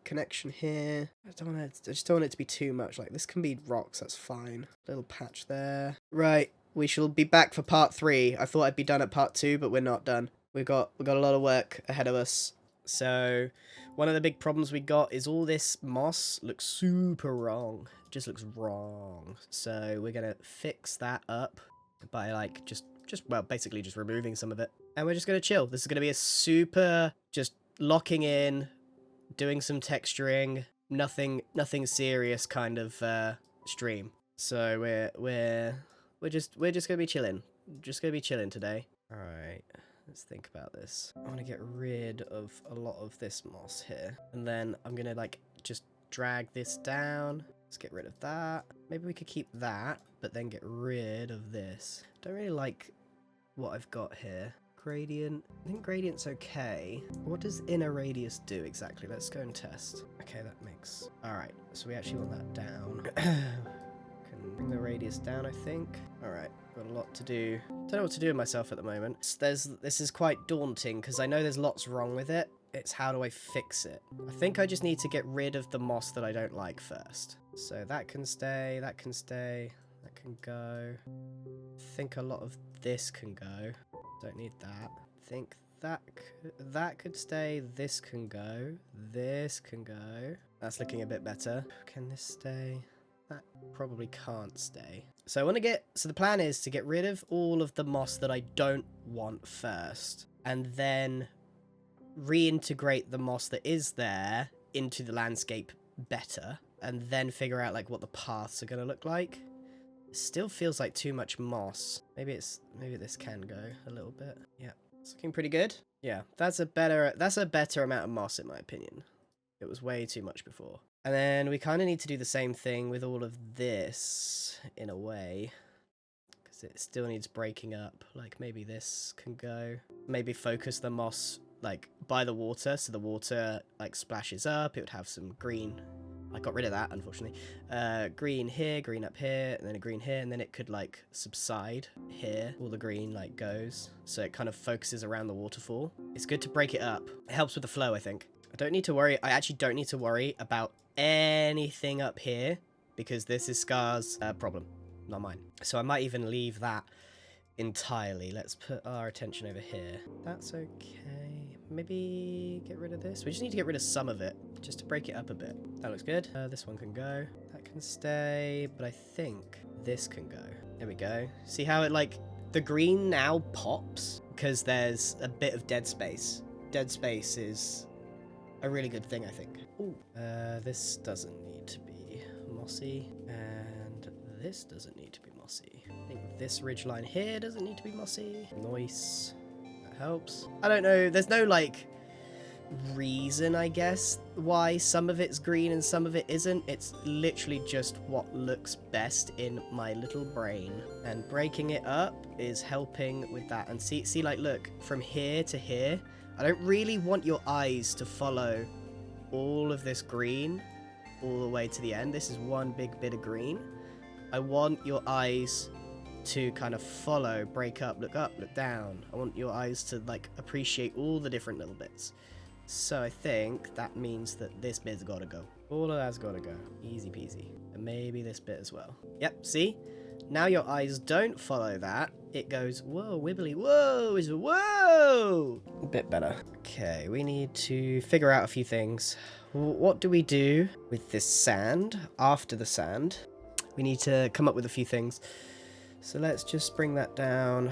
connection here. I just don't want it to be too much. Like, this can be rocks, that's fine. Little patch there. Right, we shall be back for part 3. I thought I'd be done at part 2, but we're not done. We've got a lot of work ahead of us. So, one of the big problems we got is all this moss looks super wrong. It just looks wrong. So, we're gonna fix that up by, like, well, basically just removing some of it. And we're just gonna chill. This is gonna be a super, just locking in, doing some texturing, nothing serious kind of stream. So we're just gonna be chilling. Just gonna be chilling today. All right, let's think about this. I want to get rid of a lot of this moss here, and then I'm gonna like just drag this down. Let's get rid of that. Maybe we could keep that, but then get rid of this. Don't really like what I've got here. Gradient. I think gradient's okay. What does inner radius do exactly? Let's go and test. Okay, that makes... Alright, so we actually want that down. Can bring the radius down, I think. Alright, got a lot to do. Don't know what to do with myself at the moment. This is quite daunting, because I know there's lots wrong with it. It's how do I fix it? I think I just need to get rid of the moss that I don't like first. So that can stay, that can stay, that can go. I think a lot of this can go. Don't need that. I think that could stay. This can go. This can go. That's looking a bit better. Can this stay? That probably can't stay. So I want to get... So the plan is to get rid of all of the moss that I don't want first. And then reintegrate the moss that is there into the landscape better. And then figure out like what the paths are going to look like. It still feels like too much moss. Maybe this can go a little bit. Yeah, it's looking pretty good. Yeah, that's a better amount of moss in my opinion. It was way too much before. And then we kind of need to do the same thing with all of this in a way, because it still needs breaking up. Like maybe this can go. Maybe focus the moss like by the water, so the water like splashes up. It would have some green. I got rid of that, unfortunately. Green here, green up here, and then a green here, and then it could, like, subside here. All the green, like, goes. So it kind of focuses around the waterfall. It's good to break it up. It helps with the flow, I think. I actually don't need to worry about anything up here, because this is Scar's problem, not mine. So I might even leave that entirely. Let's put our attention over here. That's okay. Maybe get rid of this. We just need to get rid of some of it just to break it up a bit. That looks good. This one can go. That can stay, but I think this can go. There we go. See how it like the green now pops because there's a bit of dead space. Dead space is a really good thing, I think. Ooh. This doesn't need to be mossy, and this doesn't need to be mossy. I think this ridgeline here doesn't need to be mossy. Nice. That helps. I don't know. There's no, like, reason, I guess, why some of it's green and some of it isn't. It's literally just what looks best in my little brain. And breaking it up is helping with that. And see, like, look, from here to here, I don't really want your eyes to follow all of this green all the way to the end. This is one big bit of green. I want your eyes to kind of follow, break up, look down. I want your eyes to like appreciate all the different little bits. So I think that means that this bit's gotta go. All of that's gotta go. Easy peasy. And maybe this bit as well. Yep, see? Now your eyes don't follow that. It goes, whoa, wibbly, whoa, is whoa! A bit better. Okay, we need to figure out a few things. What do we do with this sand after the sand? We need to come up with a few things. So let's just bring that down.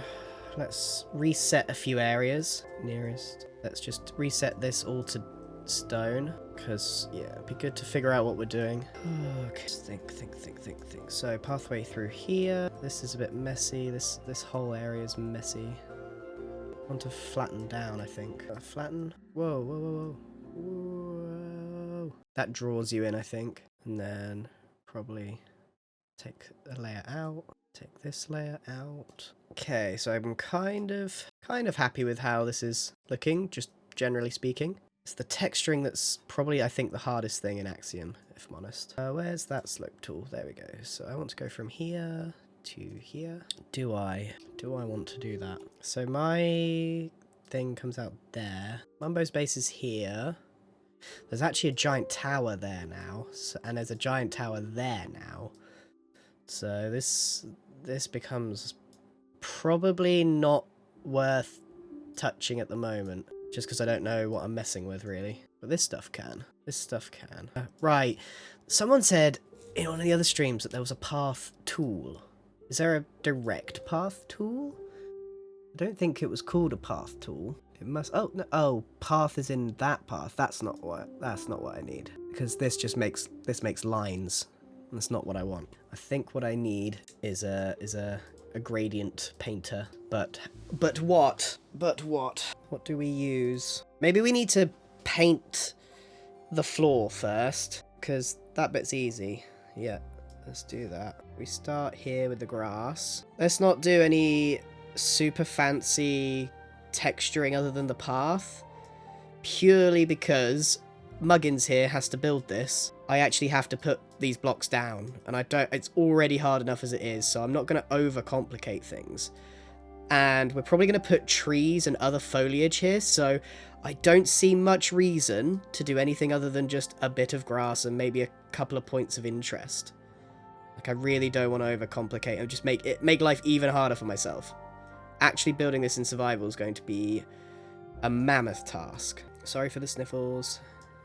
Let's reset a few areas. Nearest. Let's just reset this all to stone. Because, yeah, it'd be good to figure out what we're doing. Okay, think. So, pathway through here. This is a bit messy. This whole area is messy. I want to flatten down, I think. Flatten. Whoa. That draws you in, I think. And then probably take a layer out. Take this layer out. Okay, so I'm kind of happy with how this is looking, just generally speaking. It's the texturing that's probably, I think, the hardest thing in Axiom, if I'm honest. Where's that slope tool? There we go. So I want to go from here to here. Do I want to do that? So my thing comes out there. Mumbo's base is here. There's actually a giant tower there now, and there's a giant tower there now. So this becomes probably not worth touching at the moment, just because I don't know what I'm messing with, really. But this stuff can. This stuff can. Right. Someone said in one of the other streams that there was a path tool. Is there a direct path tool? I don't think it was called a path tool. It must. Oh no. Oh, path is in that path. That's not what I need. Because this just makes lines. That's not what I want. I think what I need is a gradient painter. But what? What do we use? Maybe we need to paint the floor first, because that bit's easy. Yeah, let's do that. We start here with the grass. Let's not do any super fancy texturing other than the path, purely because Muggins here has to build this. I actually have to put these blocks down, and it's already hard enough as it is, so I'm not going to overcomplicate things. And we're probably going to put trees and other foliage here, so I don't see much reason to do anything other than just a bit of grass and maybe a couple of points of interest. Like, I really don't want to overcomplicate and just make life even harder for myself. Actually building this in survival is going to be a mammoth task. Sorry for the sniffles.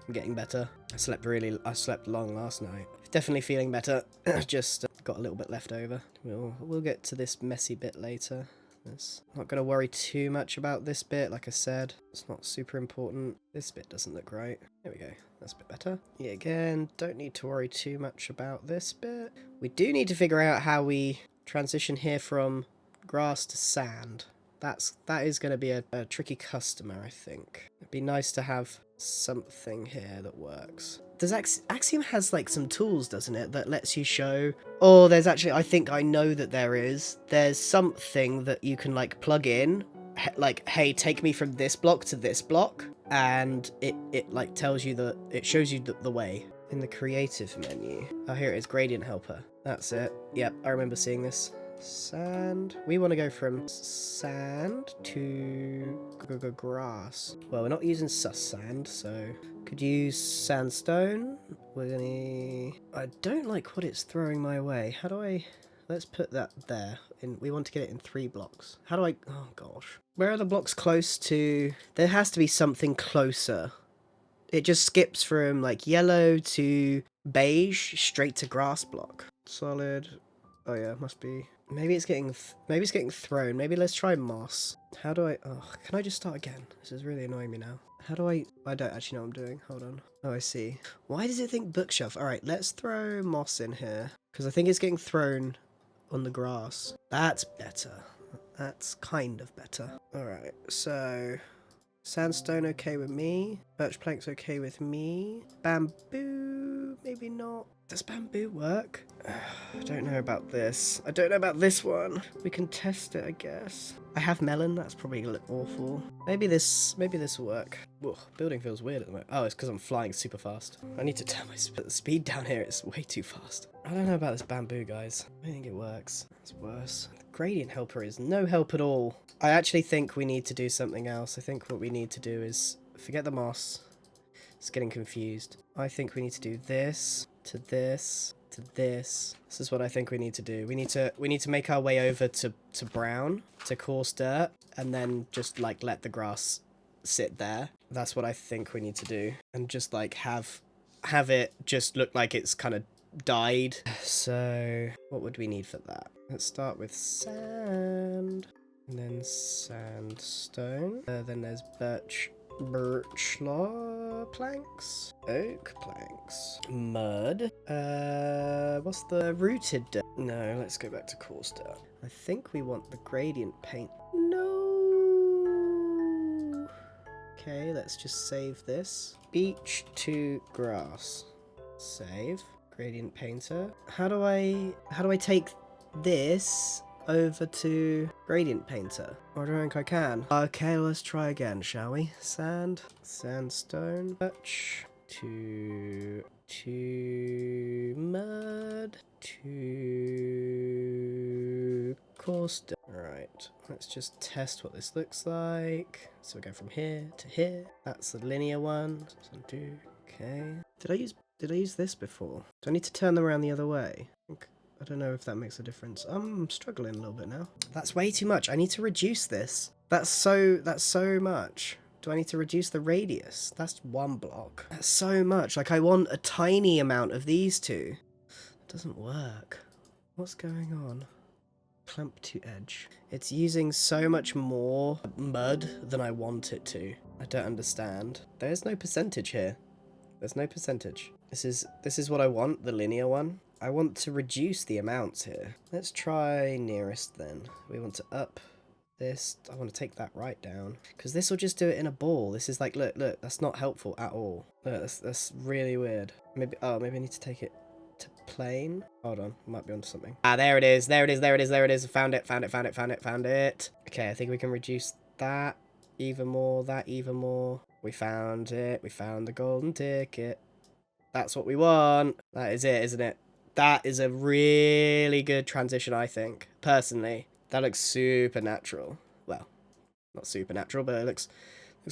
I'm getting better. I slept long last night. Definitely feeling better. Just got a little bit left over. We'll get to this messy bit later. Not going to worry too much about this bit, like I said. It's not super important. This bit doesn't look right. There we go. That's a bit better. Yeah, again, don't need to worry too much about this bit. We do need to figure out how we transition here from grass to sand. That is going to be a tricky customer, I think. It'd be nice to have something here that works. Does Axiom has like some tools, doesn't it, that lets you show? Oh, there's actually, I think I know that there is. There's something that you can like plug in, like, hey, take me from this block to this block, and it like tells you it shows you the way in the creative menu. Oh, here it is, gradient helper. That's it. Yep, I remember seeing this. Sand. We want to go from sand to grass. Well, we're not using sus sand, so could use sandstone. I don't like what it's throwing my way. How do I... Let's put that there. We want to get it in 3 blocks. How do I... Oh, gosh. Where are the blocks close to... There has to be something closer. It just skips from, like, yellow to beige straight to grass block. Solid. Oh, yeah, it must be... Maybe it's getting thrown. Maybe let's try moss. How do I... Oh, can I just start again? This is really annoying me now. How do I don't actually know what I'm doing. Hold on. Oh, I see. Why does it think bookshelf? All right, let's throw moss in here, because I think it's getting thrown on the grass. That's better. That's kind of better. All right, so sandstone okay with me. Birch plank's okay with me. Bamboo, maybe not. Does bamboo work? I don't know about this. I don't know about this one. We can test it, I guess. I have melon. That's probably a little awful. Maybe this will work. Whoa, building feels weird at the moment. Oh, it's because I'm flying super fast. I need to turn my speed down here. It's way too fast. I don't know about this bamboo, guys. I think it works. It's worse. The gradient helper is no help at all. I actually think we need to do something else. I think what we need to do is forget the moss. It's getting confused. I think we need to do this to this to this. This is what I think we need to do. We need to make our way over to brown, to coarse dirt, and then just like let the grass sit there. That's what I think we need to do, and just like have it just look like it's kind of died. So what would we need for that? Let's start with sand, and then sandstone. Then there's birch planks, oak planks, mud. What's the rooted dirt? No, let's go back to coarse dirt. I think we want the gradient paint. No. Okay, let's just save this. Beach to grass. Save. Gradient painter. How do I take this over to Gradient Painter? I don't think I can. Okay, let's try again, shall we? Sand, sandstone, touch, to mud, to coarse. Alright, let's just test what this looks like. So we go from here to here. That's the linear one. So undo. Okay. Did I use this before? Do I need to turn them around the other way? I don't know if that makes a difference. I'm struggling a little bit now. That's way too much. I need to reduce this. That's so much. Do I need to reduce the radius? That's one block. That's so much. Like, I want a tiny amount of these two. It doesn't work. What's going on? Clamp to edge. It's using so much more mud than I want it to. I don't understand. There's no percentage here. There's no percentage. This is what I want, the linear one. I want to reduce the amounts here. Let's try nearest then. We want to up this. I want to take that right down. Because this will just do it in a ball. This is like, look, that's not helpful at all. Look, that's really weird. Maybe I need to take it to plane. Hold on, might be onto something. Ah, there it is. There it is. Found it. Okay, I think we can reduce that even more, that even more. We found it. We found the golden ticket. That's what we want. That is it, isn't it? That is a really good transition, I think. Personally, that looks super natural. Well, not super natural, but it looks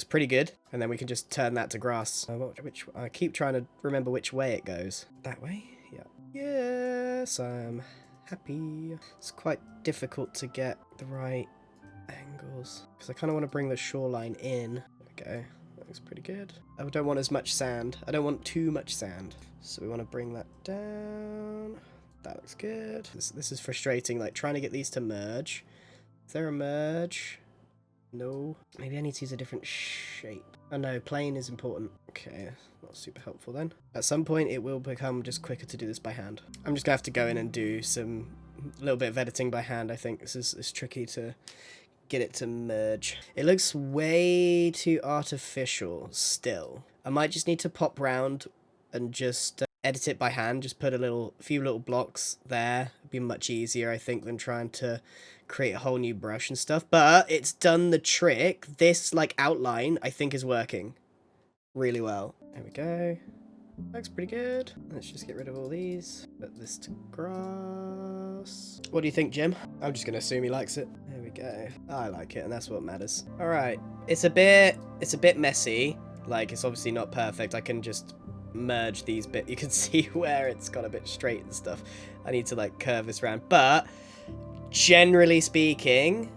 pretty good. And then we can just turn that to grass. Which I keep trying to remember which way it goes. That way? Yeah. Yes, I'm happy. It's quite difficult to get the right angles because I kind of want to bring the shoreline in. There we go. That looks pretty good. I don't want as much sand. I don't want too much sand. So we want to bring that down. That looks good. This is frustrating, like trying to get these to merge. Is there a merge? No. Maybe I need to use a different shape. Oh no, plane is important. Okay, not super helpful then. At some point it will become just quicker to do this by hand. I'm just gonna have to go in and do some little bit of editing by hand. I think this is tricky to get it to merge. It looks way too artificial still. I might just need to pop round and just edit it by hand. Just put a few little blocks there. It'd be much easier, I think, than trying to create a whole new brush and stuff. But it's done the trick. This like outline, I think, is working really well. There we go. Looks pretty good. Let's just get rid of all these. Put this to grass. What do you think, Jim? I'm just gonna assume he likes it. There we go. I like it, and that's what matters. All right. It's a bit messy. Like, it's obviously not perfect. I can just merge these bits. You can see where it's got a bit straight and stuff. I need to like curve this around, but generally speaking,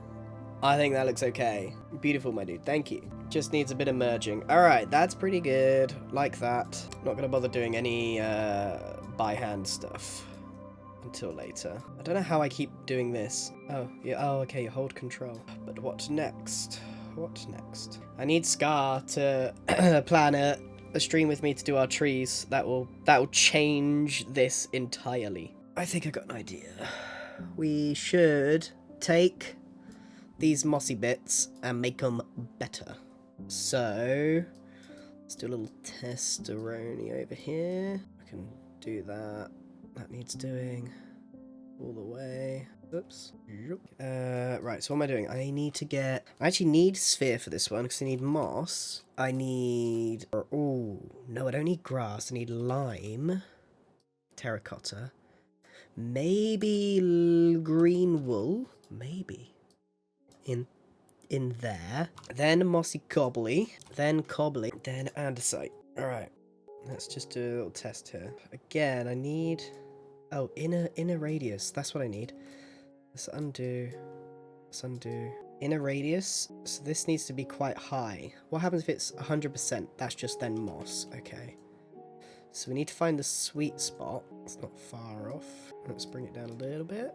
I think that looks okay. Beautiful, my dude. Thank you. Just needs a bit of merging. All right, that's pretty good. Like that. Not gonna bother doing any by hand stuff until later. I don't know how I keep doing this. Oh, yeah. Oh, okay. You hold control. But what next? What next? I need Scar to plan a stream with me to do our trees. That will change this entirely. I think I got an idea. We should take these mossy bits and make them better. So let's do a little testeroni over here. I can do that. That needs doing all the way. Oops. Right, so what am I doing? I actually need sphere for this one because I need moss. I need... Oh, no, I don't need grass. I need lime. Terracotta. Maybe green wool. Maybe. In there. Then mossy cobbly. Then cobbly. Then andesite. Alright. Let's just do a little test here. Again, I need... Oh, inner radius. That's what I need. Let's undo. Let's undo. Inner radius. So this needs to be quite high. What happens if it's 100%? That's just then moss. Okay. So we need to find the sweet spot. It's not far off. Let's bring it down a little bit.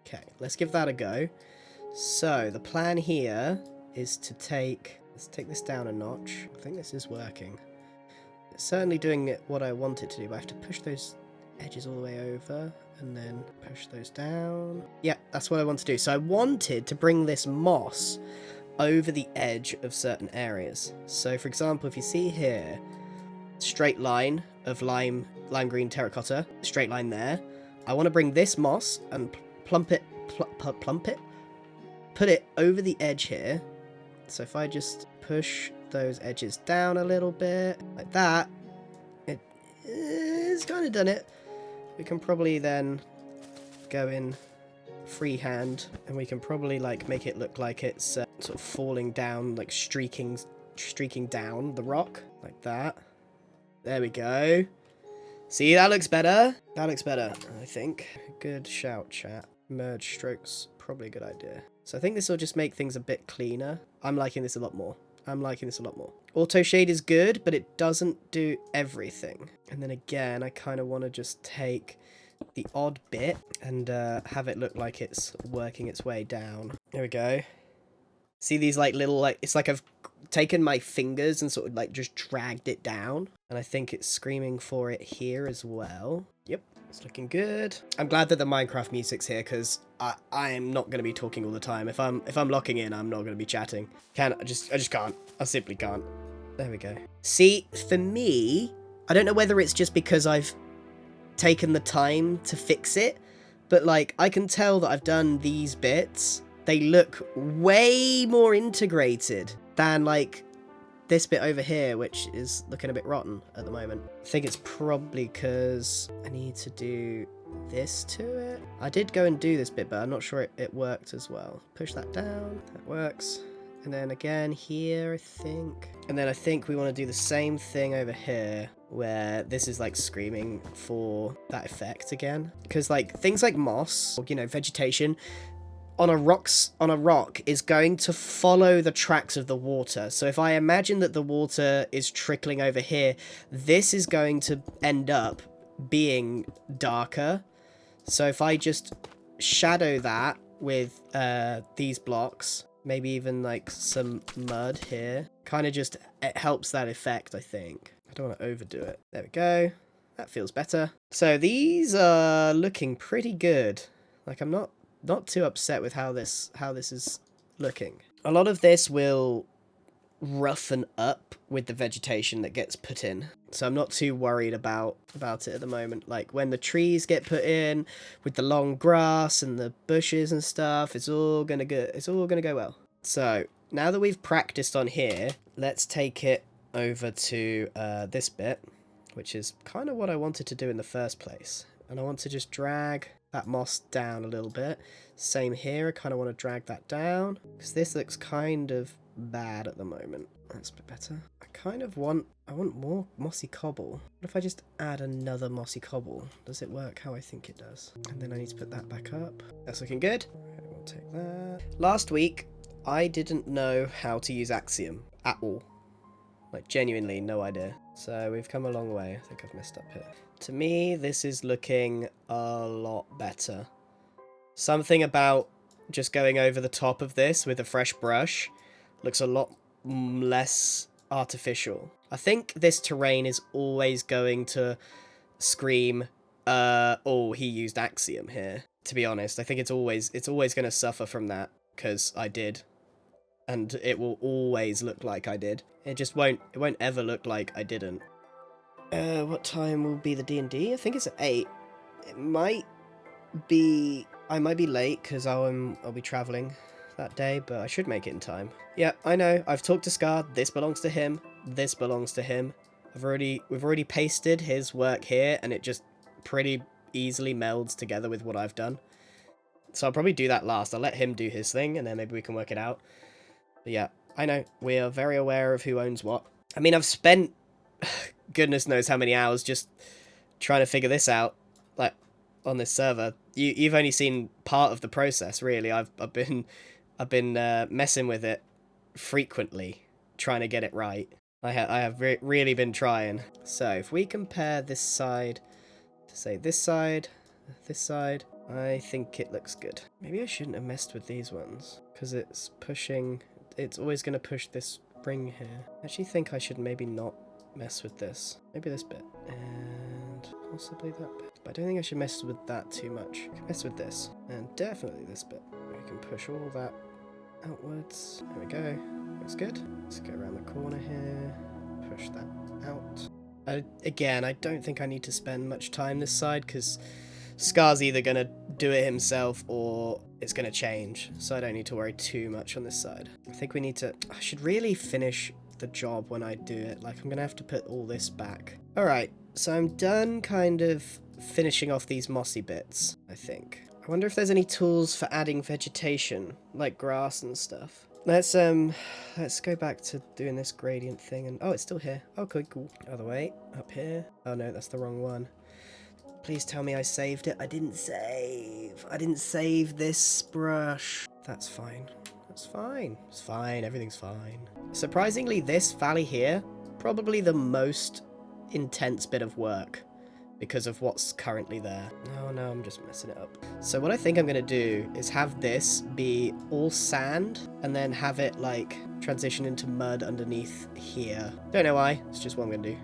Okay, let's give that a go. So the plan here is to let's take this down a notch. I think this is working. It's certainly doing it what I want it to do, but I have to push those edges all the way over and then push those down. Yeah, that's what I want to do. So I wanted to bring this moss over the edge of certain areas. So for example, if you see here, straight line of lime green terracotta, straight line there. I want to bring this moss and plump it plump it, put it over the edge here. So if I just push those edges down a little bit, like that, it's kind of done it. We can probably then go in freehand, and we can probably like make it look like it's sort of falling down, like streaking down the rock, like that. There we go. See, that looks better. That looks better, I think. Good shout, chat. Merge strokes, probably a good idea. So I think this will just make things a bit cleaner. I'm liking this a lot more. I'm liking this a lot more. Auto shade is good, but it doesn't do everything. And then again, I kind of want to just take the odd bit and have it look like it's working its way down. There we go. See these like little, like, it's like I've taken my fingers and sort of like just dragged it down. And I think it's screaming for it here as well. Yep, it's looking good. I'm glad that the Minecraft music's here, because I am not going to be talking all the time. If I'm locking in, I'm not going to be chatting. I just can't. I simply can't. There we go. See, for me, I don't know whether it's just because I've taken the time to fix it, but like I can tell that I've done these bits. They look way more integrated than like this bit over here, which is looking a bit rotten at the moment. I think it's probably because I need to do this to it. I did go and do this bit, but I'm not sure it worked as well. Push that down. That works. And then again here, I think. And then I think we want to do the same thing over here, where this is like screaming for that effect again. Because like things like moss, or, you know, vegetation on a rock is going to follow the tracks of the water. So if I imagine that the water is trickling over here, this is going to end up being darker. So if I just shadow that with these blocks, maybe even like some mud here, kind of just, it helps that effect, I think. I don't want to overdo it. There we go. That feels better. So these are looking pretty good. Like I'm not too upset with how this is looking. A lot of this will roughen up with the vegetation that gets put in, so I'm not too worried about it at the moment. Like when the trees get put in with the long grass and the bushes and stuff, it's all gonna go well. So now that we've practiced on here, let's take it over to this bit, which is kind of what I wanted to do in the first place. And I want to just drag that moss down a little bit. Same here, I kind of want to drag that down, because this looks kind of bad at the moment. That's a bit better. I want more mossy cobble. What if I just add another mossy cobble? Does it work how I think it does? And then I need to put that back up. That's looking good. Okay, we'll take that. Last week, I didn't know how to use Axiom at all. Like, genuinely, no idea. So we've come a long way. I think I've messed up here. To me, this is looking a lot better. Something about just going over the top of this with a fresh brush looks a lot less artificial. I think this terrain is always going to scream, oh, he used Axiom here. To be honest, I think it's always going to suffer from that, because I did. And it will always look like I did. It won't ever look like I didn't. What time will be the D&D? I think it's at 8. It might be... I might be late, because I'll be travelling that day, but I should make it in time. Yeah, I know. I've talked to Scar. This belongs to him. This belongs to him. We've already pasted his work here, and it just pretty easily melds together with what I've done. So I'll probably do that last. I'll let him do his thing, and then maybe we can work it out. But yeah, I know. We are very aware of who owns what. I mean, I've spent goodness knows how many hours just trying to figure this out, like, on this server. You've only seen part of the process, really. I've been messing with it frequently, trying to get it right. I have really been trying. So if we compare this side to, say, this side, I think it looks good. Maybe I shouldn't have messed with these ones, because it's always going to push this ring here. I actually think I should maybe not mess with this. Maybe this bit. And possibly that bit. But I don't think I should mess with that too much. I can mess with this. And definitely this bit. We can push all that outwards. There we go. Looks good. Let's go around the corner here. Push that out. Again, I don't think I need to spend much time this side, because Scar's either going to do it himself, or it's going to change, so I don't need to worry too much on this side. I think we need to... I should really finish the job when I do it. Like, I'm going to have to put all this back. Alright, so I'm done kind of finishing off these mossy bits, I think. I wonder if there's any tools for adding vegetation, like grass and stuff. Let's go back to doing this gradient thing, and oh, it's still here. Okay, cool. Other way, up here. Oh no, that's the wrong one. Please tell me I saved it. I didn't save. I didn't save this brush. That's fine. That's fine. It's fine. Everything's fine. Surprisingly, this valley here, probably the most intense bit of work because of what's currently there. Oh no, I'm just messing it up. So what I think I'm going to do is have this be all sand and then have it like transition into mud underneath here. Don't know why. It's just what I'm going to do.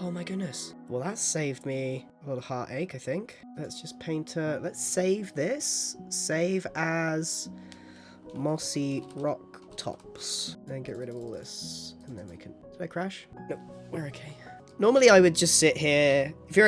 Oh my goodness. Well, that saved me a lot of heartache, I think. Let's just paint let's save this. Save as mossy rock tops. Then get rid of all this. And then we can... Did I crash? Nope. We're okay. Normally I would just sit here. If you're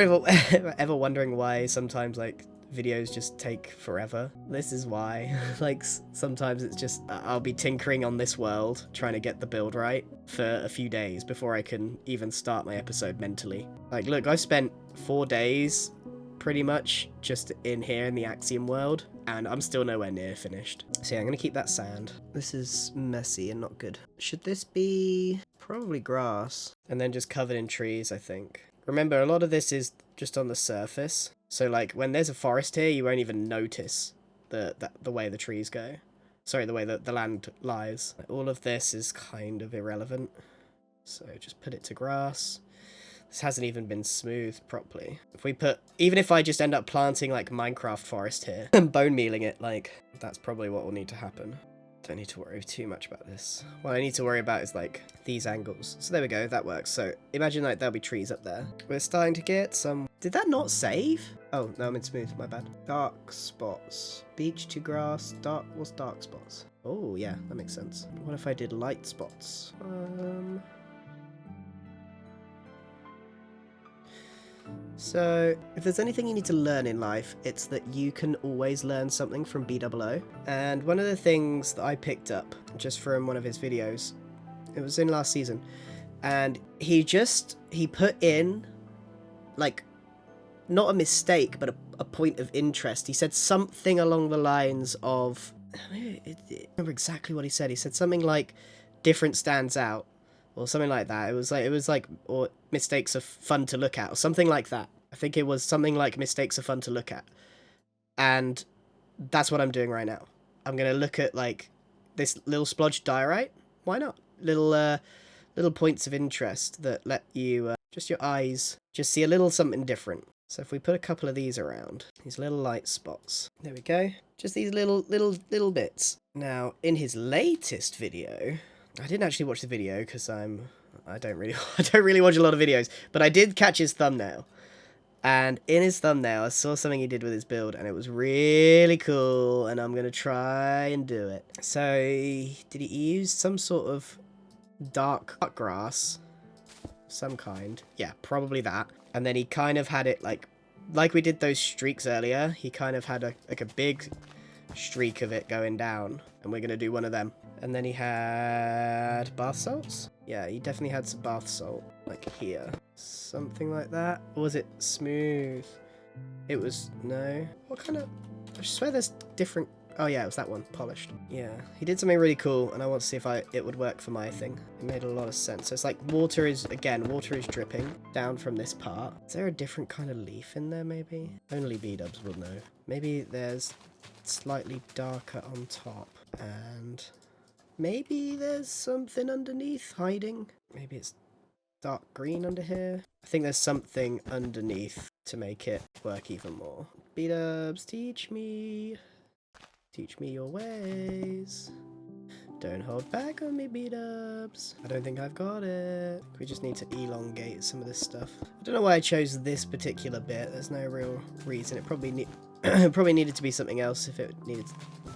ever wondering why sometimes like videos just take forever, this is why. Like sometimes it's just I'll be tinkering on this world trying to get the build right for a few days before I can even start my episode mentally. Like look, I've spent 4 days pretty much just in here in the Axiom world and I'm still nowhere near finished. So yeah, I'm gonna keep that sand. This is messy and not good. Should this be probably grass and then just covered in trees, I think. Remember, a lot of this is just on the surface. So like when there's a forest here, you won't even notice the way the trees go. Sorry, the way that the land lies. All of this is kind of irrelevant. So just put it to grass. This hasn't even been smoothed properly. If we put, even if I just end up planting like Minecraft forest here and bone mealing it, like that's probably what will need to happen. Don't need to worry too much about this. What I need to worry about is like these angles. So there we go, that works. So imagine like there'll be trees up there. We're starting to get some... Did that not save? Oh, no, I'm in smooth, my bad. Dark spots. Beach to grass, dark... What's dark spots? Oh, yeah, that makes sense. What if I did light spots? So, if there's anything you need to learn in life, it's that you can always learn something from BOO. And one of the things that I picked up just from one of his videos, it was in last season, and he put in, like, not a mistake, but a point of interest. He said something along the lines of, I remember exactly what he said. He said something like, different stands out. Or something like that. It was like, or mistakes are fun to look at, or something like that. I think it was something like mistakes are fun to look at. And that's what I'm doing right now. I'm going to look at, like, this little splodge diorite. Why not? Little points of interest that let you, just your eyes, just see a little something different. So if we put a couple of these around, these little light spots. There we go. Just these little bits. Now, in his latest video... I didn't actually watch the video because I don't really watch a lot of videos, but I did catch his thumbnail. And in his thumbnail, I saw something he did with his build, and it was really cool, and I'm going to try and do it. So, did he use some sort of dark grass? Some kind. Yeah, probably that. And then he kind of had it like we did those streaks earlier. He kind of had a big streak of it going down, and we're going to do one of them. And then he had bath salts? Yeah, he definitely had some bath salt, like here. Something like that. Or was it smooth? It was, no. What kind of, I swear there's different, oh yeah, it was that one, polished. Yeah, he did something really cool, and I want to see if it would work for my thing. It made a lot of sense. So it's like water is dripping down from this part. Is there a different kind of leaf in there, maybe? Only B-dubs will know. Maybe there's slightly darker on top, and... maybe there's something underneath hiding. Maybe it's dark green under here. I think there's something underneath to make it work even more. B-dubs, teach me your ways. Don't hold back on me, B-dubs. I don't think I've got it. We just need to elongate some of this stuff. I don't know why I chose this particular bit. There's no real reason. It probably needed to be something else if it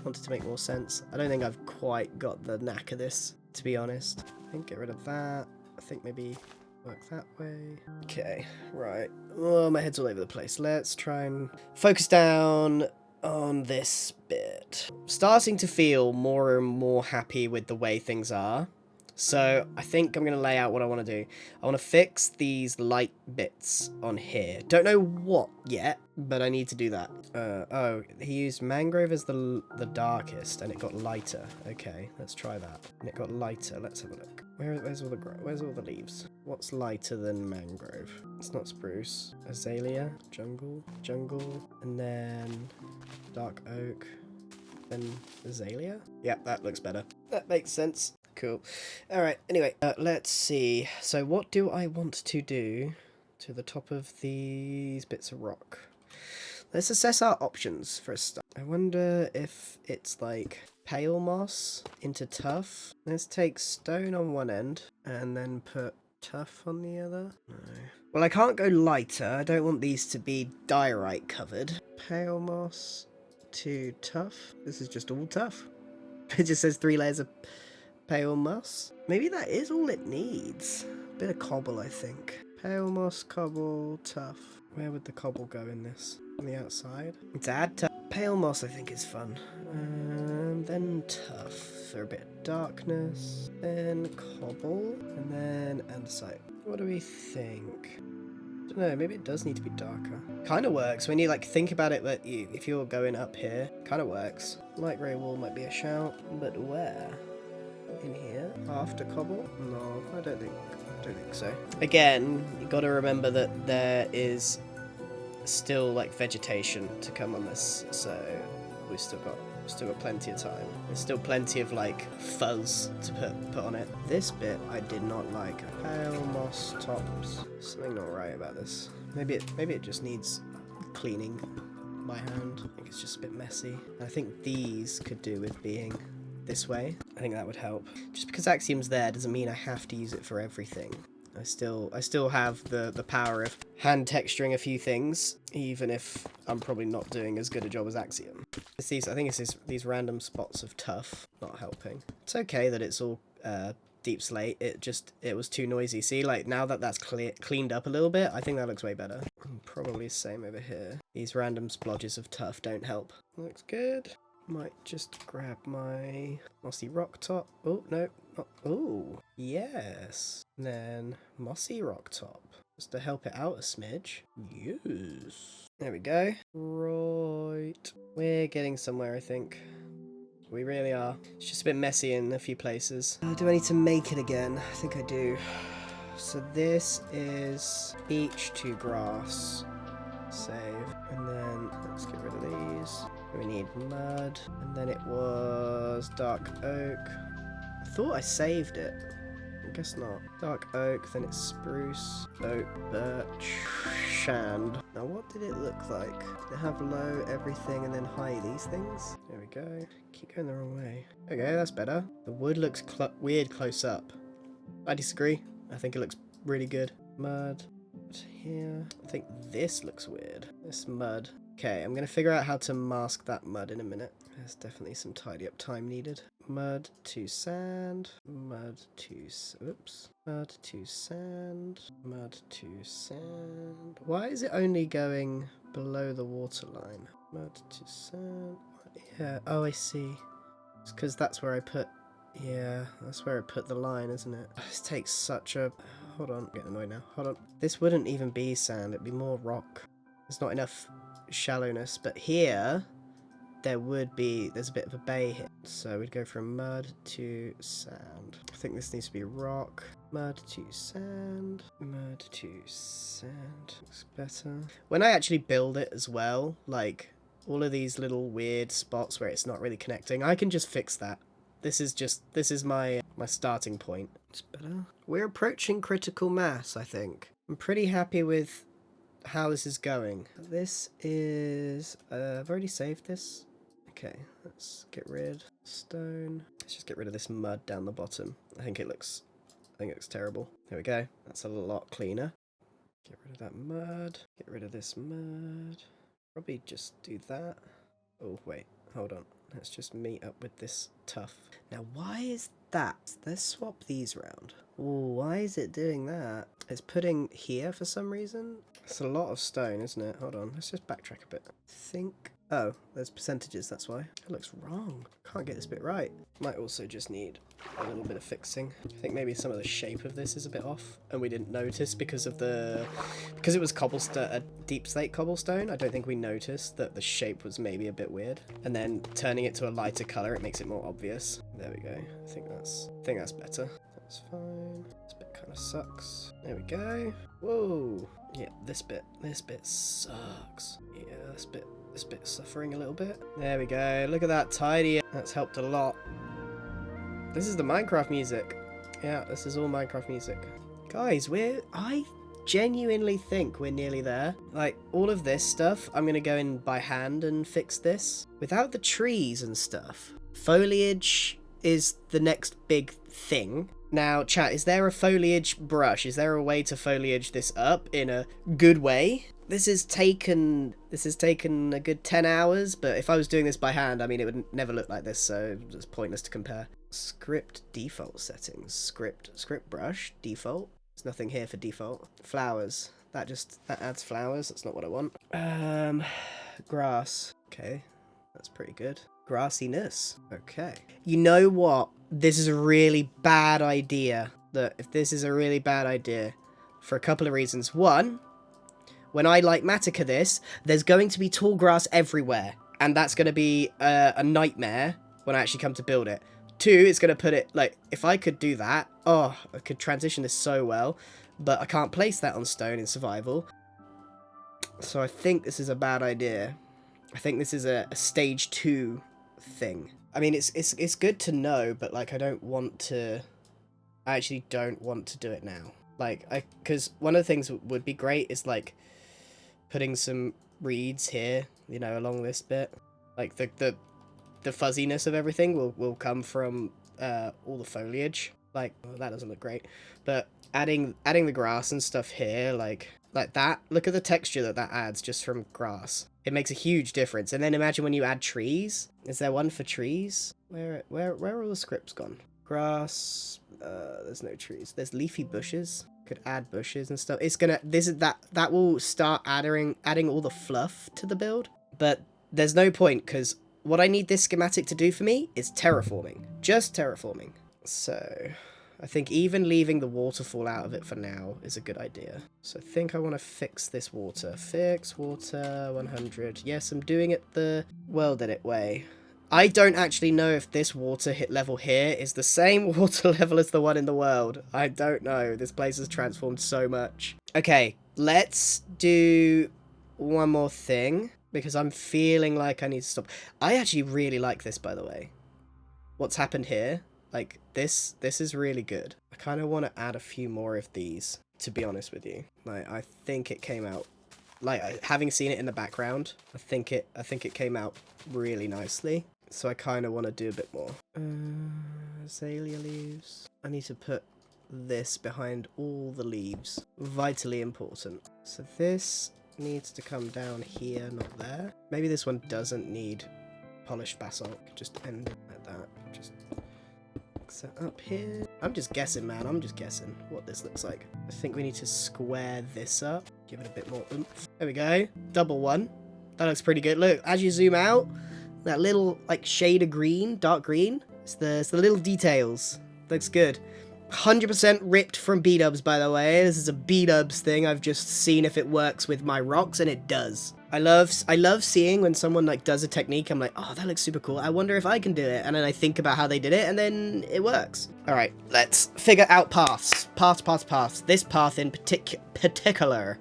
wanted to make more sense. I don't think I've quite got the knack of this, to be honest. I think get rid of that. I think maybe work that way. Okay, right. Oh, my head's all over the place. Let's try and focus down on this bit. Starting to feel more and more happy with the way things are. So I think I'm going to lay out what I want to do. I want to fix these light bits on here. Don't know what yet, but I need to do that. Oh, he used mangrove as the darkest, and it got lighter. Okay, let's try that. And it got lighter. Let's have a look. Where's all the leaves? What's lighter than mangrove? It's not spruce. Azalea, jungle, and then dark oak, then azalea. Yeah, that looks better. That makes sense. Cool. Alright, anyway, let's see. So what do I want to do to the top of these bits of rock? Let's assess our options for a start. I wonder if it's like pale moss into tough. Let's take stone on one end and then put tough on the other. No. Well, I can't go lighter. I don't want these to be diorite covered. Pale moss to tough. This is just all tough. It just says 3 layers of pale moss. Maybe that is all it needs. A bit of cobble, I think. Pale moss, cobble, tough. Where would the cobble go in this? On the outside? Let's add tough. Pale moss, I think, is fun. Then tough for a bit of darkness. Then cobble. And then andesite. What do we think? I don't know, maybe it does need to be darker. Kind of works when you like think about it, but if you're going up here, kind of works. Light grey wall might be a shout, but where? In here? After cobble? No, I don't think so. Again, you got to remember that there is still like vegetation to come on this, so we've still got plenty of time. There's still plenty of like fuzz to put on it. This bit I did not like. Pale moss tops. Something not right about this. Maybe it just needs cleaning by hand. I think it's just a bit messy. I think these could do with being this way. I think that would help. Just because Axiom's there doesn't mean I have to use it for everything. I still have the power of hand texturing a few things, even if I'm probably not doing as good a job as Axiom. I think it's these random spots of tough not helping. It's okay that it's all deep slate. It was too noisy. See, like now that that's cleaned up a little bit, I think that looks way better. Probably the same over here. These random splodges of tough don't help. Looks good. Might just grab my mossy rock top. Oh, no. Oh, yes. And then mossy rock top. Just to help it out a smidge. Yes. There we go. Right. We're getting somewhere, I think. We really are. It's just a bit messy in a few places. Do I need to make it again? I think I do. So this is beach to grass. Save. And then let's get rid of these. We need mud. And then it was dark oak. I thought I saved it. I guess not. Dark oak, then it's spruce, oak, birch, shand. Now what did it look like? Did it have low everything and then high these things? There we go. Keep going the wrong way. Okay, that's better. The wood looks weird close up. I disagree. I think it looks really good. Mud. Here. I think this looks weird. This mud. Okay, I'm going to figure out how to mask that mud in a minute. There's definitely some tidy up time needed. Mud to sand. Mud to... Oops. Mud to sand. Mud to sand. Why is it only going below the waterline? Mud to sand. Yeah. Oh, I see. It's because that's where I put... Yeah, that's where I put the line, isn't it? This takes such a... Hold on, I'm getting annoyed now. Hold on. This wouldn't even be sand, it'd be more rock. There's not enough shallowness, but here there's a bit of a bay here. So we'd go from mud to sand. I think this needs to be rock. Mud to sand. Mud to sand. Looks better. When I actually build it as well, like all of these little weird spots where it's not really connecting, I can just fix that. This is my starting point. It's better. We're approaching critical mass, I think. I'm pretty happy with how this is going. This is... I've already saved this. Okay, let's get rid stone. Let's just get rid of this mud down the bottom. I think it looks terrible. There we go. That's a lot cleaner. Get rid of that mud. Get rid of this mud. Probably just do that. Oh, wait. Hold on. Let's just meet up with this tough. Now, why is that? Let's swap these around. Oh, why is it doing that? It's putting here for some reason. It's a lot of stone, isn't it? Hold on. Let's just backtrack a bit. I think Oh, there's percentages, that's why. It looks wrong. Can't get this bit right. Might also just need a little bit of fixing. I think maybe some of the shape of this is a bit off, and we didn't notice because of because it was cobblestone, a deep slate cobblestone. I don't think we noticed that the shape was maybe a bit weird. And then turning it to a lighter color, it makes it more obvious. There we go. I think that's better. That's fine. This bit kind of sucks. There we go. Whoa. Yeah, this bit sucks. Yeah, this bit's suffering a little bit. There we go. Look at that tidy. That's helped a lot. This is the Minecraft music. Yeah, this is all Minecraft music. Guys, I genuinely think we're nearly there. Like, all of this stuff, I'm gonna go in by hand and fix this. Without the trees and stuff. Foliage is the next big thing. Now, chat, is there a foliage brush? Is there a way to foliage this up in a good way? This has taken a good 10 hours, but if I was doing this by hand, I mean, it would never look like this, so it's pointless to compare. Script default settings. Script brush default. There's nothing here for default. Flowers. That adds flowers. That's not what I want. Grass. Okay, that's pretty good. Grassiness. Okay. You know what? This is a really bad idea. This is a really bad idea for a couple of reasons. One, when I like Matica this, there's going to be tall grass everywhere, and that's going to be a nightmare when I actually come to build it. Two, it's going to put it, like, if I could do that, oh, I could transition this so well, but I can't place that on stone in survival. So I think this is a bad idea. I think this is a stage 2 thing. I mean, it's good to know, but, like, I actually don't want to do it now. Like, because one of the things that would be great is, like, putting some reeds here, you know, along this bit. Like, the fuzziness of everything will come from all the foliage. Like, well, that doesn't look great. But adding the grass and stuff here, like that, look at the texture that adds just from grass. It makes a huge difference. And then imagine when you add trees. Is there one for trees? Where are all the scripts gone? Grass, there's no trees. There's leafy bushes. Could add bushes and stuff. It's gonna, that will start adding all the fluff to the build. But there's no point, because what I need this schematic to do for me is terraforming. Just terraforming. So I think even leaving the waterfall out of it for now is a good idea. So I think I want to fix this water. Fix water 100. Yes, I'm doing it the Weld edit way. I don't actually know if this water hit level here is the same water level as the one in the world. I don't know. This place has transformed so much. Okay, let's do one more thing, because I'm feeling like I need to stop. I actually really like this, by the way. What's happened here? Like, this is really good. I kind of want to add a few more of these, to be honest with you. Like, I think it came out, like, having seen it in the background, I think it came out really nicely. So I kind of want to do a bit more. Azalea leaves. I need to put this behind all the leaves. Vitally important. So this needs to come down here, not there. Maybe this one doesn't need polished basalt. Just end it like that. Just fix that up here. I'm just guessing, man. I'm just guessing what this looks like. I think we need to square this up. Give it a bit more oomph. There we go. Double one. That looks pretty good. Look, as you zoom out, that little, like, shade of green, dark green. It's the little details. Looks good. 100% ripped from B-dubs, by the way. This is a B-dubs thing. I've just seen if it works with my rocks, and it does. I love seeing when someone, like, does a technique. I'm like, oh, that looks super cool. I wonder if I can do it. And then I think about how they did it, and then it works. All right, let's figure out paths. Paths. This path in particular.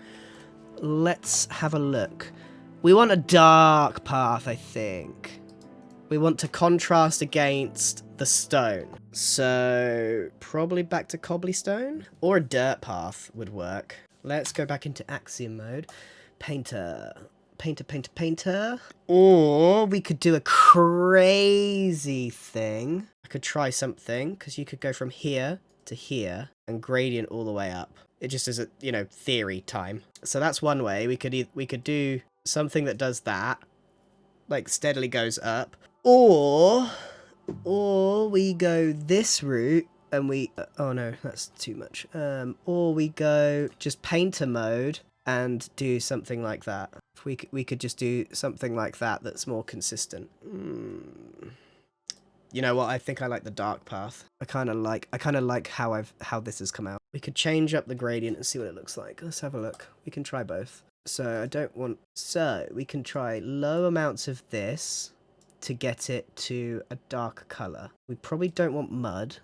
Let's have a look. We want a dark path, I think. We want to contrast against the stone. So, probably back to cobblestone? Or a dirt path would work. Let's go back into Axiom mode. Painter. Or we could do a crazy thing. I could try something, because you could go from here to here and gradient all the way up. It just is a, you know, theory time. So that's one way. We could do something that does that, like steadily goes up, or we go this route and we oh no, that's too much. Or we go just painter mode and do something like that. If we could just do something like that that's more consistent. You know what? I think I like the dark path. I kind of like how this has come out. We could change up the gradient and see what it looks like. Let's have a look. We can try both. So we can try low amounts of this to get it to a darker color. We probably don't want mud.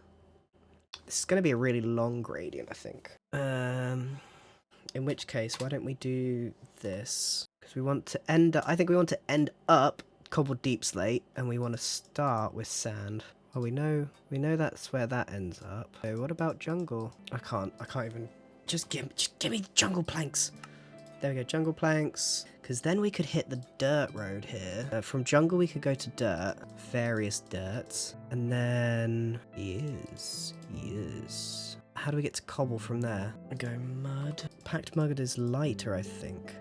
This is going to be a really long gradient, I think. In which case, why don't we do this? Because we want to end up, I think we want to end up cobbled deep slate, and we want to start with sand. Oh, we know that's where that ends up. So what about jungle? I can't even, just give me jungle planks. There we go, jungle planks. Because then we could hit the dirt road here. From jungle we could go to dirt, various dirts, and then yes. How do we get to cobble from there? I go mud. Packed mud is lighter, I think.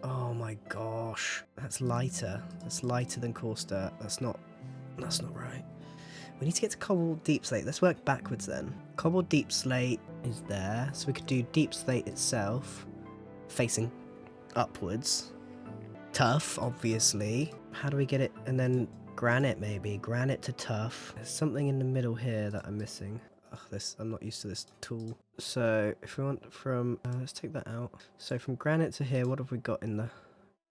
Oh my gosh, that's lighter. That's lighter than coarse dirt. That's not right. We need to get to cobbled deep slate. Let's work backwards then. Cobbled deep slate is there, so we could do deep slate itself, facing upwards. Tough, obviously. How do we get it? And then granite, maybe. Granite to tough. There's something in the middle here that I'm missing. I'm not used to this tool. So if we want from, let's take that out. So from granite to here, what have we got in the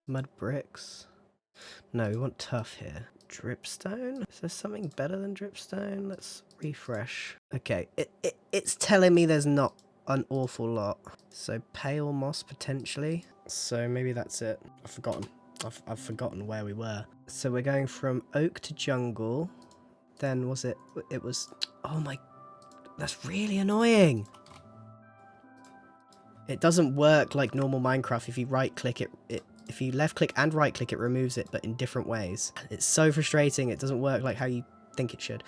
mud bricks? No, we want tough here. Dripstone? Is there something better than dripstone? Let's refresh. Okay, it's telling me there's not an awful lot. So pale moss potentially. So maybe that's it. I've forgotten where we were. So we're going from oak to jungle. Then it was, oh my, that's really annoying. It doesn't work like normal Minecraft. If you right click if you left click and right click, it removes it, but in different ways. It's so frustrating. It doesn't work like how you think it should.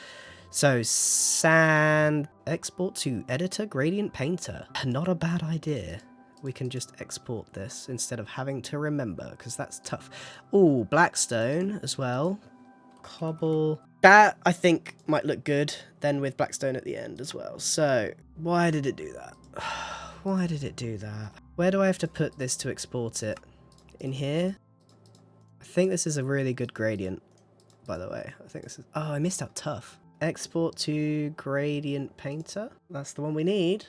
So sand, export to editor, gradient painter. Not a bad idea. We can just export this instead of having to remember, because that's tough. Oh, blackstone as well. Cobble. That, I think, might look good then with blackstone at the end as well. So, why did it do that? Why did it do that? Where do I have to put this to export it? In here? I think this is a really good gradient, by the way. I think this is... Oh, I missed out tough. Export to gradient painter. That's the one we need.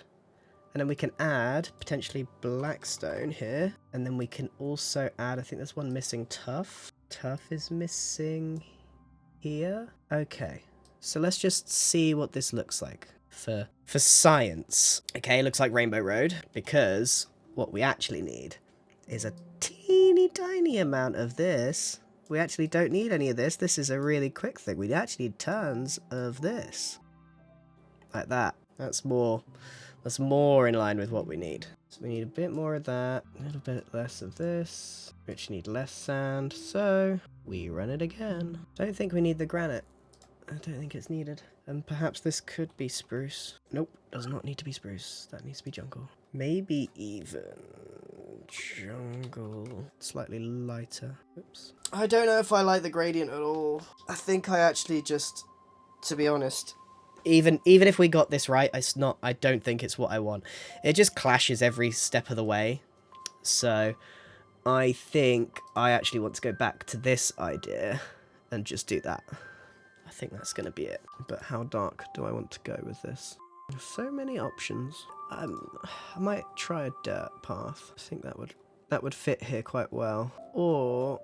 And then we can add, potentially, blackstone here. And then we can also add, I think there's one missing, tough. Tough is missing here. Okay. So let's just see what this looks like for science. Okay, looks like Rainbow Road, because what we actually need is a teeny tiny amount of this. We actually don't need any of this. This is a really quick thing. We actually need tons of this. Like that. That's more in line with what we need. So we need a bit more of that, a little bit less of this, which need less sand, so we run it again. Don't think we need the granite. I don't think it's needed. And perhaps this could be spruce. Nope, does not need to be spruce. That needs to be jungle. Maybe even jungle. Slightly lighter. Oops. I don't know if I like the gradient at all. I think I actually just, to be honest, even if we got this right, I don't think it's what I want. It just clashes every step of the way. So I think I actually want to go back to this idea and just do that. I think that's going to be it. But how dark do I want to go with this? There's so many options. I might try a dirt path. I think that would fit here quite well. Or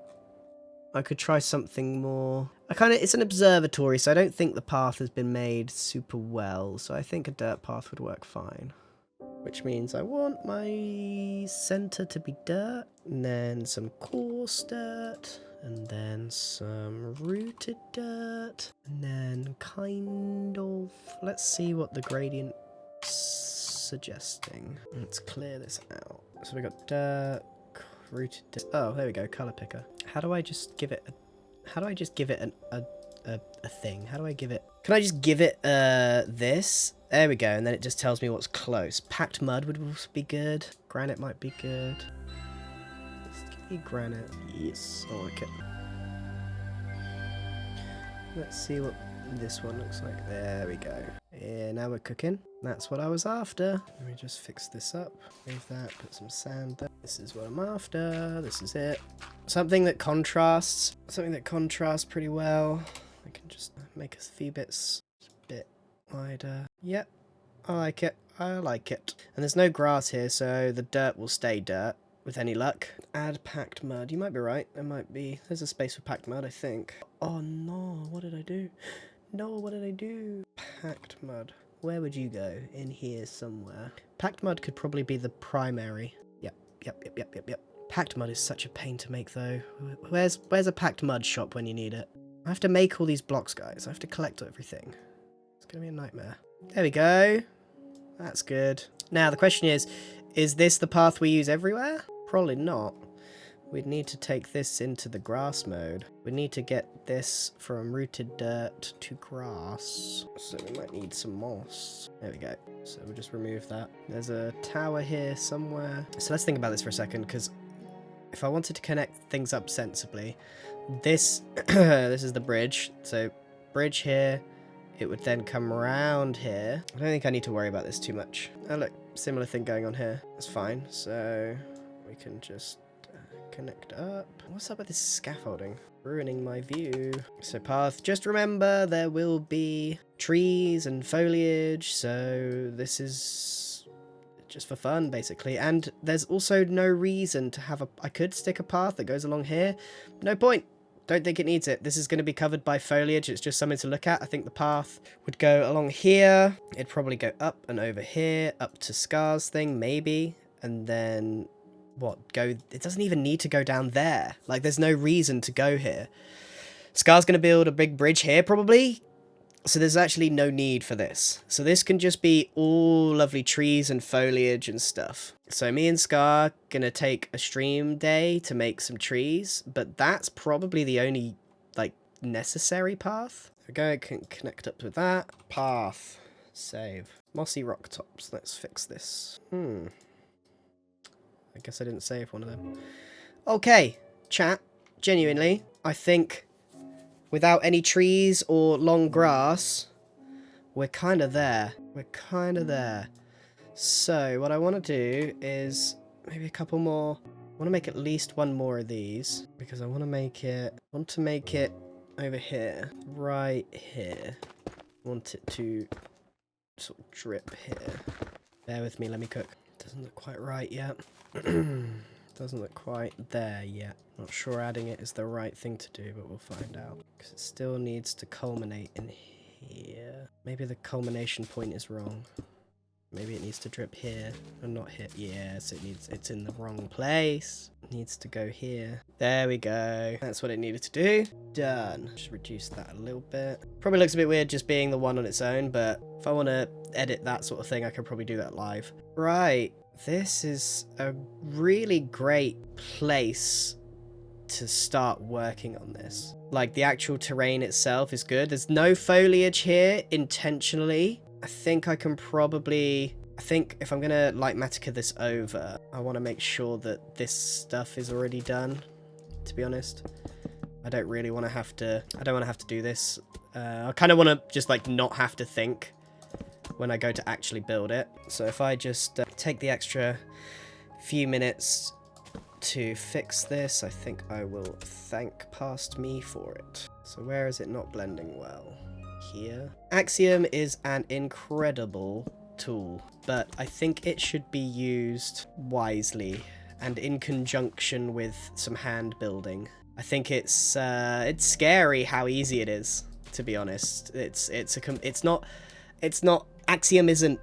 I could try something more... it's an observatory, so I don't think the path has been made super well. So I think a dirt path would work fine. Which means I want my center to be dirt, and then some coarse dirt, and then some rooted dirt, and then kind of... Let's see what the gradient's suggesting. Let's clear this out. So we got dirt, rooted dirt. Oh, there we go, color picker. How do I just give it a thing? How do I give it... Can I just give it this? There we go, and then it just tells me what's close. Packed mud would also be good. Granite might be good. Let's give me granite. Yes, I like it. Let's see what this one looks like. There we go. Yeah, now we're cooking. That's what I was after. Let me just fix this up. Move that, put some sand there. This is what I'm after. This is it. Something that contrasts. Something that contrasts pretty well. I can just make a few bits a bit wider. Yep. I like it. I like it. And there's no grass here, so the dirt will stay dirt with any luck. Add packed mud. You might be right. There might be. There's a space for packed mud, I think. Oh no, what did I do? No, what did I do? Packed mud. Where would you go? In here somewhere. Packed mud could probably be the primary. Yep. Packed mud is such a pain to make though. Where's a packed mud shop when you need it? I have to make all these blocks, guys. I have to collect everything. It's gonna be a nightmare. There we go. That's good. Now the question is this the path we use everywhere? Probably not. We'd need to take this into the grass mode. We need to get this from rooted dirt to grass. So we might need some moss. There we go. So we'll just remove that. There's a tower here somewhere. So let's think about this for a second, because if I wanted to connect things up sensibly, this this is the bridge. So bridge here. It would then come around here. I don't think I need to worry about this too much. Oh look, similar thing going on here. That's fine. So we can just connect up. What's up with this scaffolding? Ruining my view. So path, just remember there will be trees and foliage, so this is just for fun basically. And there's also no reason to have I could stick a path that goes along here. No point. Don't think it needs it. This is going to be covered by foliage. It's just something to look at. I think the path would go along here. It'd probably go up and over here, up to Scar's thing, maybe. And then, it doesn't even need to go down there. Like, there's no reason to go here. Scar's going to build a big bridge here, probably. So there's actually no need for this. So this can just be all lovely trees and foliage and stuff. So me and Scar gonna take a stream day to make some trees, but that's probably the only, like, necessary path. There we go, can connect up with that. Path. Save. Mossy rock tops. Let's fix this. I guess I didn't save one of them. Okay, chat. Genuinely, I think without any trees or long grass, we're kind of there. We're kind of there. So what I want to do is maybe a couple more. I want to make at least one more of these because I want to make it over here, right here. I want it to sort of drip here. Bear with me, let me cook. Doesn't look quite right yet. Doesn't look quite there yet. Not sure adding it is the right thing to do, but we'll find out. Because it still needs to culminate in here. Maybe the culmination point is wrong. Maybe it needs to drip here and not here. Yes, it's in the wrong place. It needs to go here. There we go. That's what it needed to do. Done. Just reduce that a little bit. Probably looks a bit weird just being the one on its own, but if I want to edit that sort of thing, I could probably do that live. Right. This is a really great place to start working on this. Like, the actual terrain itself is good. There's no foliage here intentionally. I think if I'm gonna light Matica this over, I want to make sure that this stuff is already done, to be honest. I don't want to have to do this. I kind of want to just, like, not have to think when I go to actually build it. So if I just take the extra few minutes to fix this, I think I will thank past me for it. So where is it not blending well? Here. Axiom is an incredible tool, but I think it should be used wisely and in conjunction with some hand building. I think it's scary how easy it is, to be honest. It's not Axiom isn't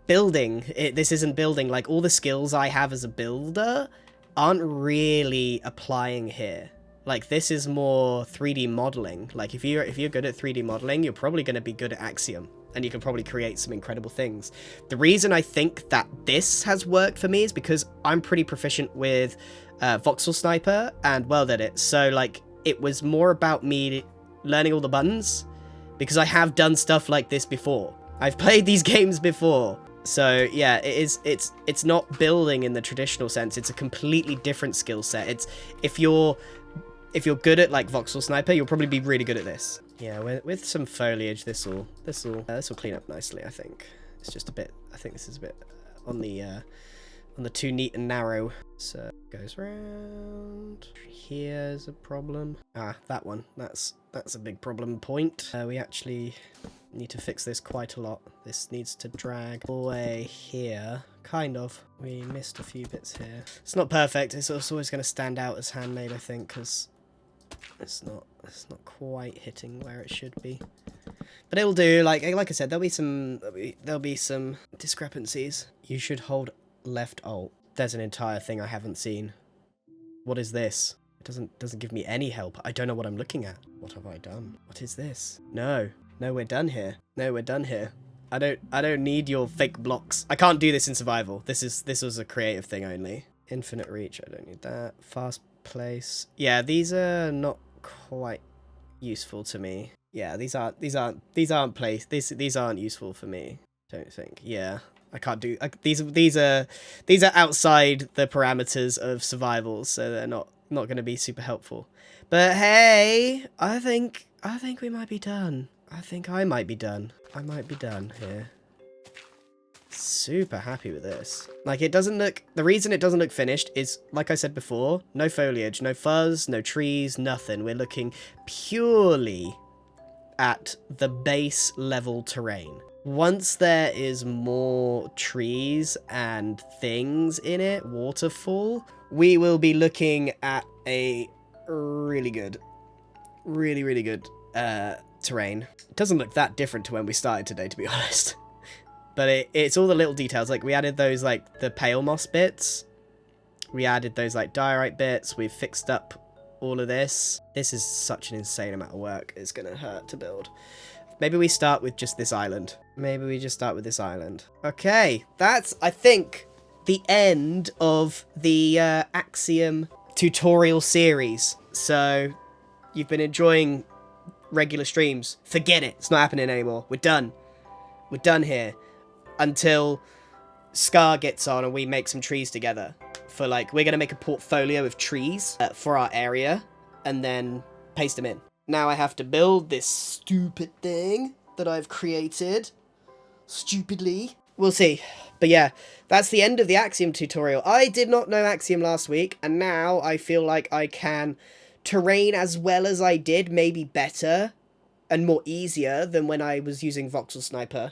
building. This isn't building. Like, all the skills I have as a builder aren't really applying here. Like, this is more 3D modeling. Like, if you're good at 3D modeling, you're probably going to be good at Axiom, and you can probably create some incredible things. The reason I think that this has worked for me is because I'm pretty proficient with Voxel Sniper and Weld Edit. So, like, it was more about me learning all the buttons, because I have done stuff like this before. I've played these games before. So yeah, it's not building in the traditional sense. It's a completely different skill set. If you're good at, like, Voxel Sniper, you'll probably be really good at this. Yeah, with some foliage, this will clean up nicely. I think it's just a bit. I think this is a bit on the on the too neat and narrow. So it goes round. Here's a problem. Ah, that one. That's a big problem point. We actually need to fix this quite a lot. This needs to drag all the way here. Kind of. We missed a few bits here. It's not perfect. It's always going to stand out as handmade, I think, because it's not quite hitting where it should be. But it'll do. Like I said, there'll be some discrepancies. You should hold left alt. There's an entire thing I haven't seen. What is this? It doesn't give me any help. I don't know what I'm looking at. What have I done? What is this? No, we're done here. No, we're done here. I don't need your fake blocks. I can't do this in survival. This was a creative thing only. Infinite reach. I don't need that. Fast place. Yeah, these are not quite useful to me. Yeah, these aren't useful for me. Don't think. Yeah, I can't do. These are outside the parameters of survival, so they're not going to be super helpful. But hey, I think we might be done. I think I might be done. I might be done here. Super happy with this. Like, it doesn't look... The reason it doesn't look finished is, like I said before, no foliage, no fuzz, no trees, nothing. We're looking purely at the base level terrain. Once there is more trees and things in it, waterfall, we will be looking at a really good terrain. It doesn't look that different to when we started today, to be honest. But it's all the little details. Like, we added those, like, the pale moss bits. We added those, like, diorite bits. We've fixed up all of this. This is such an insane amount of work. It's gonna hurt to build. Maybe we start with just this island. Maybe we just start with this island. Okay, that's, I think, the end of the Axiom tutorial series. So, you've been enjoying regular streams. Forget it. It's not happening anymore. We're done. We're done here. Until Scar gets on and we make some trees together. For, like, we're going to make a portfolio of trees for our area. And then paste them in. Now I have to build this stupid thing that I've created. Stupidly. We'll see. But yeah, that's the end of the Axiom tutorial. I did not know Axiom last week. And now I feel like I can terrain as well as I did. Maybe better. And more easier than when I was using Voxel Sniper.